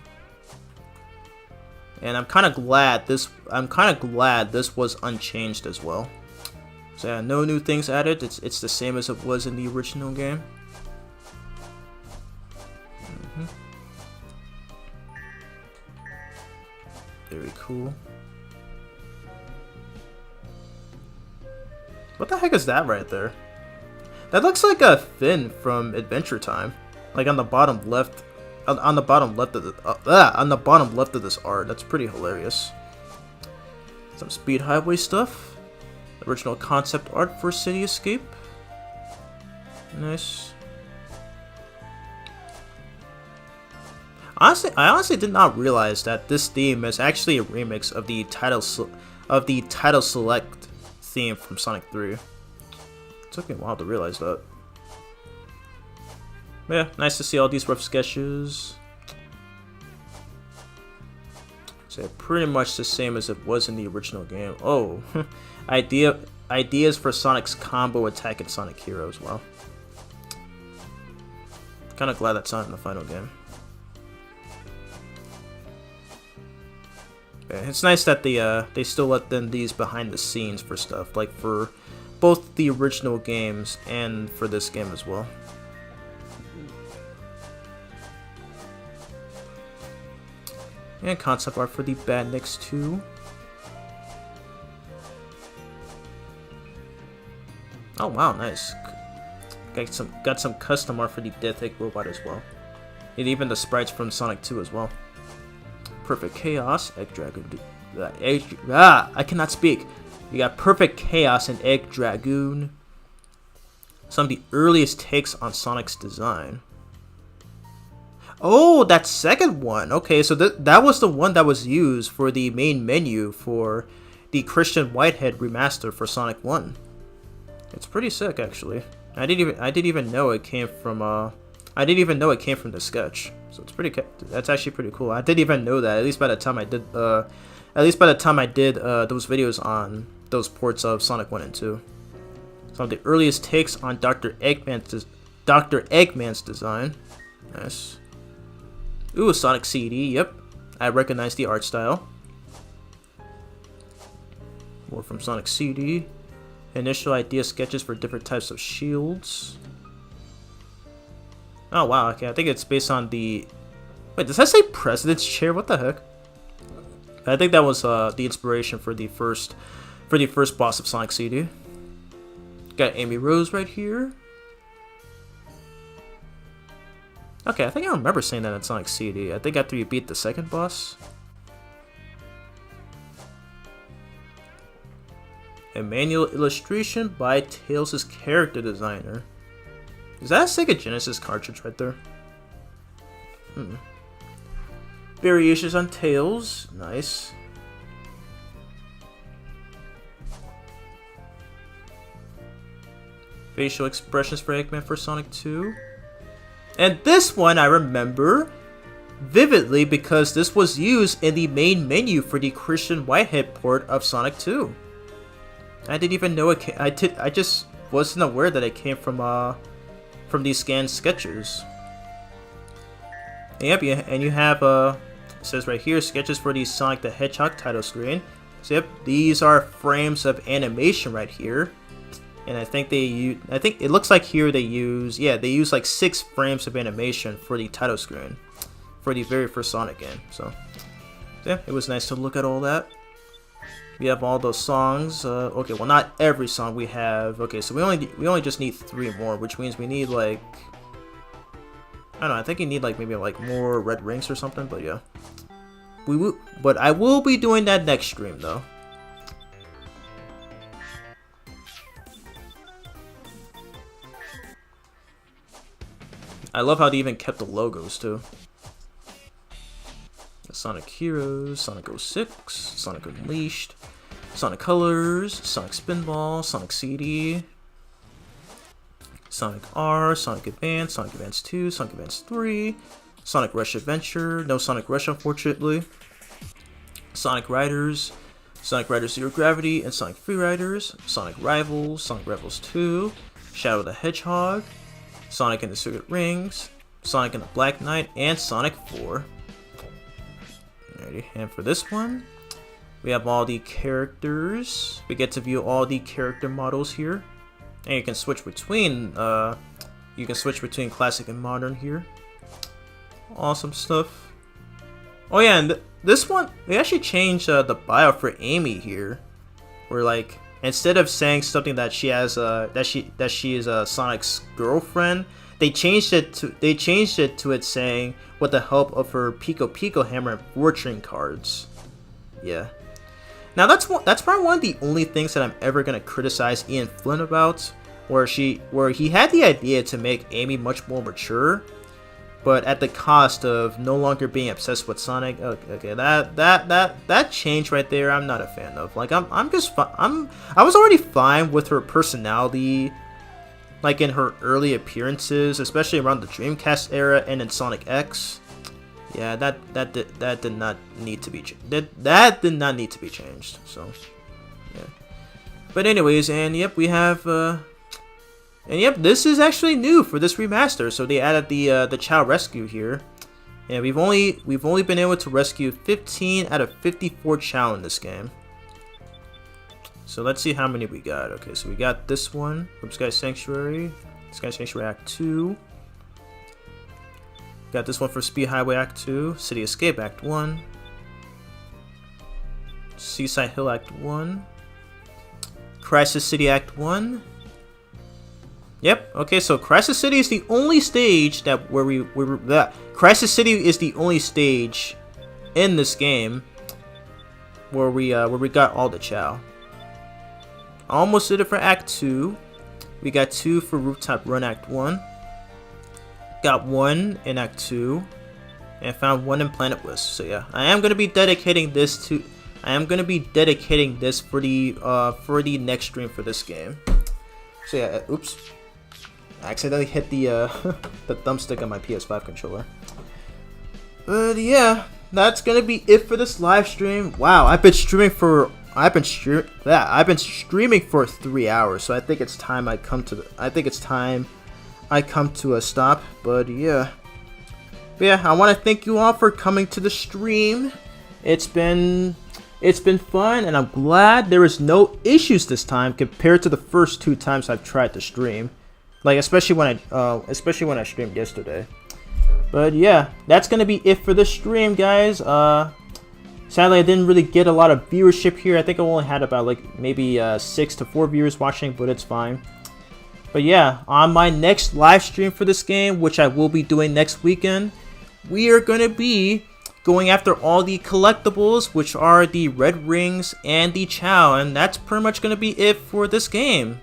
And I'm kind of glad this was unchanged as well. So yeah, no new things added. It's the same as it was in the original game. Very cool. What the heck is that right there? That looks like a Finn from Adventure Time. Like on the bottom left, on the bottom left of this art. That's pretty hilarious. Some Speed Highway stuff. Original concept art for City Escape. Nice. I honestly did not realize that this theme is actually a remix of the title select theme from Sonic 3. It took me a while to realize that. But yeah, nice to see all these rough sketches. So pretty much the same as it was in the original game. Oh, ideas for Sonic's combo attack in Sonic Hero as well. Kind of glad that's not in the final game. It's nice that they still let them these behind the scenes for stuff, like for both the original games and for this game as well. And concept art for the Badniks 2. Oh wow, nice. Got some custom art for the Death Egg robot as well. And even the sprites from Sonic 2 as well. Perfect Chaos, Egg Dragoon. I cannot speak. You got Perfect Chaos and Egg Dragoon. Some of the earliest takes on Sonic's design. Oh, that second one. Okay, so that was the one that was used for the main menu for the Christian Whitehead remaster for Sonic 1. It's pretty sick, actually. I didn't even know it came from the sketch. So it's that's actually pretty cool. I didn't even know that. At least by the time I did those videos on those ports of Sonic 1 and 2. Some of the earliest takes on Dr. Eggman's design. Nice. Ooh, a Sonic CD. Yep, I recognize the art style. More from Sonic CD. Initial idea sketches for different types of shields. Oh wow, okay, I think it's based on the... Wait, does that say President's Chair? What the heck? I think that was the inspiration for the first boss of Sonic CD. Got Amy Rose right here. Okay, I think I remember saying that in Sonic CD. I think after you beat the second boss. A manual illustration by Tails' character designer. Is that a Sega Genesis cartridge right there? Variations on Tails. Nice. Facial expressions for Eggman for Sonic 2. And this one I remember vividly because this was used in the main menu for the Christian Whitehead port of Sonic 2. I didn't even know it. I just wasn't aware that it came from these scanned sketches. And yep, and you have it says right here sketches for the Sonic the Hedgehog title screen. So yep, these are frames of animation right here. And I think it looks like here they use like 6 frames of animation for the title screen for the very first Sonic game. So yeah, it was nice to look at all that. We have all those songs. Okay, well not every song we have. Okay, so we only just need 3 more, which means we need like I don't know. I think you need like maybe like more red rings or something. But yeah, but I will be doing that next stream though. I love how they even kept the logos too. Sonic Heroes, Sonic 06, Sonic Unleashed, Sonic Colors, Sonic Spinball, Sonic CD, Sonic R, Sonic Advance 2, Sonic Advance 3, Sonic Rush Adventure, no Sonic Rush unfortunately, Sonic Riders, Sonic Riders Zero Gravity, and Sonic Free Riders, Sonic Rivals 2, Shadow the Hedgehog, Sonic and the Secret Rings, Sonic and the Black Knight, and Sonic 4. Alrighty, and for this one, we have all the characters. We get to view all the character models here, and you can switch between classic and modern here. Awesome stuff. Oh yeah, and this one they actually changed the bio for Amy here, where like instead of saying something that she has that she is Sonic's girlfriend, they changed it to it saying with the help of her Pico Pico hammer and fortune cards. Yeah. Now that's probably one of the only things that I'm ever gonna criticize Ian Flynn about, where he had the idea to make Amy much more mature, but at the cost of no longer being obsessed with Sonic. Okay, that change right there, I'm not a fan of. Like I was already fine with her personality, like in her early appearances, especially around the Dreamcast era and in Sonic X. Yeah, that did not need to be that did not need to be changed. So yeah. But anyways, and yep, we have and yep, this is actually new for this remaster. So they added the child rescue here, and we've only been able to rescue 15 out of 54 child in this game. So let's see how many we got. Okay, so we got this one from Sky Sanctuary Act 2. Got this one for Speed Highway Act 2, City Escape Act 1, Seaside Hill Act 1, Crisis City Act 1. Yep. Okay. So Crisis City is the only stage Crisis City is the only stage in this game where we got all the Chow. Almost did it for Act 2. We got 2 for Rooftop Run Act 1. Got 1 in Act 2. And found 1 in Planet Wisp. So yeah, I am gonna be dedicating this for the next stream for this game. So yeah, oops. I accidentally hit the the thumbstick on my PS5 controller. But yeah, that's gonna be it for this live stream. Wow, I've been streaming for 3 hours, so I think it's time I come to a stop. But yeah, I want to thank you all for coming to the stream. It's been fun, and I'm glad there was no issues this time compared to the first 2 times I've tried to stream. Like especially when I streamed yesterday. But yeah, that's gonna be it for the stream, guys. Sadly, I didn't really get a lot of viewership here. I think I only had about like maybe 6 to 4 viewers watching, but it's fine. But yeah, on my next live stream for this game, which I will be doing next weekend, we are gonna be going after all the collectibles, which are the red rings and the Chow, and that's pretty much gonna be it for this game.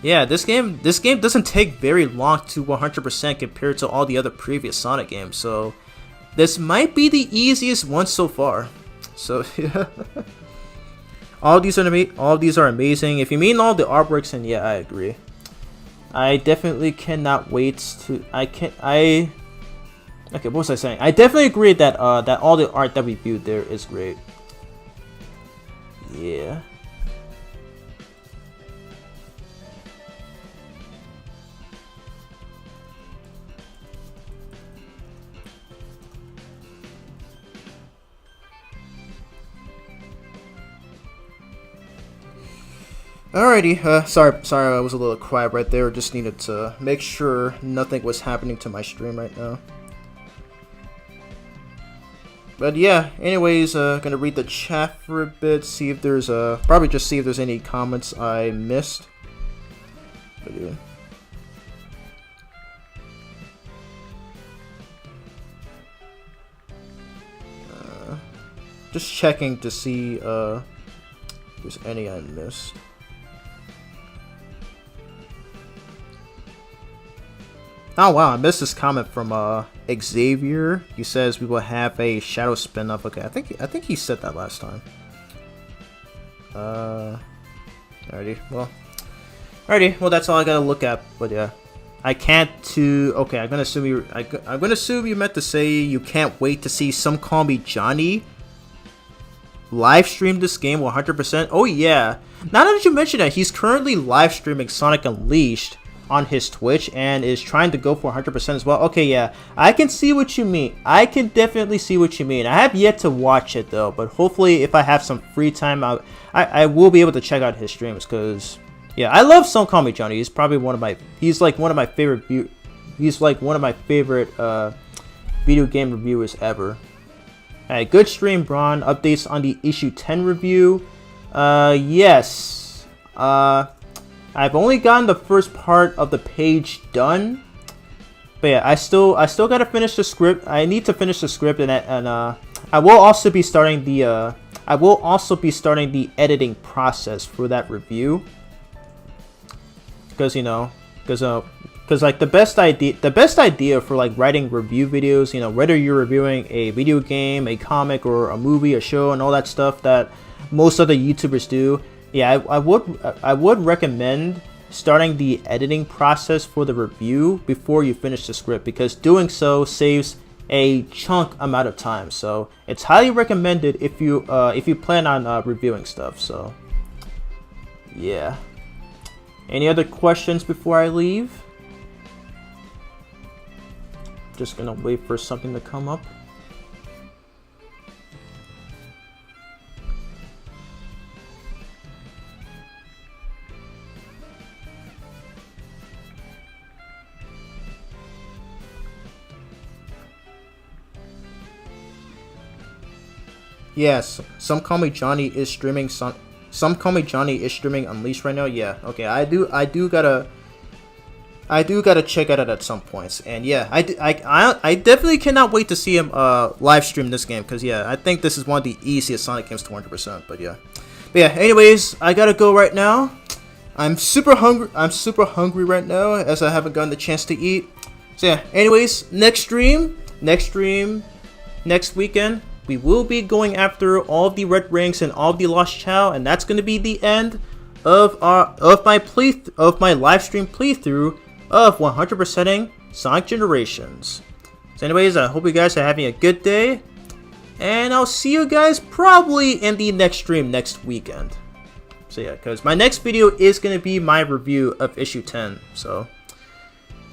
Yeah, this game doesn't take very long to 100% compared to all the other previous Sonic games, so this might be the easiest one so far. So yeah, all these are amazing. If you mean all the artworks, then yeah, I agree. I definitely cannot wait to. Okay, what was I saying? I definitely agree that that all the art that we viewed there is great. Yeah. Alrighty, sorry I was a little quiet right there. Just needed to make sure nothing was happening to my stream right now. But yeah, anyways, gonna read the chat for a bit, see if there's probably just see if there's any comments I missed. But yeah. Just checking to see if there's any I missed. Oh wow, I missed this comment from Xavier. He says we will have a Shadow spin-off. Okay, I think he said that last time. Alrighty, well, that's all I gotta look at. But yeah, I can't to. Okay, I'm gonna assume you meant to say you can't wait to see Some Call Me Johnny live stream this game 100%. Oh yeah, now that you mention that, he's currently live streaming Sonic Unleashed on his Twitch and is trying to go for 100% as well. Okay, yeah, I can see what you mean. I can definitely see what you mean. I have yet to watch it though, but hopefully if I have some free time, I will be able to check out his streams, because yeah, I love Some Call Me Johnny. He's probably he's like one of my favorite video game reviewers ever. Alright, good stream, Braun. Updates on the issue 10 review. Yes. I've only gotten the first part of the page done, but yeah, I still gotta finish the script. I need to finish the script, and I will also be starting the editing process for that review, because like the best idea for like writing review videos, whether you're reviewing a video game, a comic, or a movie, a show, and all that stuff that most other YouTubers do. Yeah, I would recommend starting the editing process for the review before you finish the script, because doing so saves a chunk amount of time. So it's highly recommended if you plan on reviewing stuff. So yeah. Any other questions before I leave? Just gonna wait for something to come up. Yes, Some Call Me Johnny is streaming Some Call Me Johnny is streaming Unleashed right now. Yeah, okay, I do gotta check it out at some points. And yeah, I definitely cannot wait to see him live stream this game, because yeah, I think this is one of the easiest Sonic games to 100%. But yeah, anyways, I gotta go right now. I'm super hungry. I'm super hungry right now as I haven't gotten the chance to eat. So yeah, anyways, next stream, next weekend, we will be going after all of the red rings and all of the lost chow, and that's going to be the end of my live stream playthrough of 100%ing Sonic Generations. So anyways, I hope you guys are having a good day, and I'll see you guys probably in the next stream next weekend. So yeah, because my next video is going to be my review of issue 10, so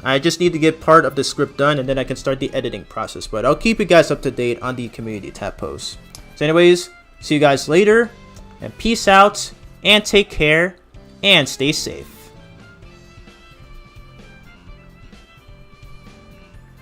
I just need to get part of the script done and then I can start the editing process, but I'll keep you guys up to date on the community tab posts. So anyways, see you guys later, and peace out, and take care, and stay safe.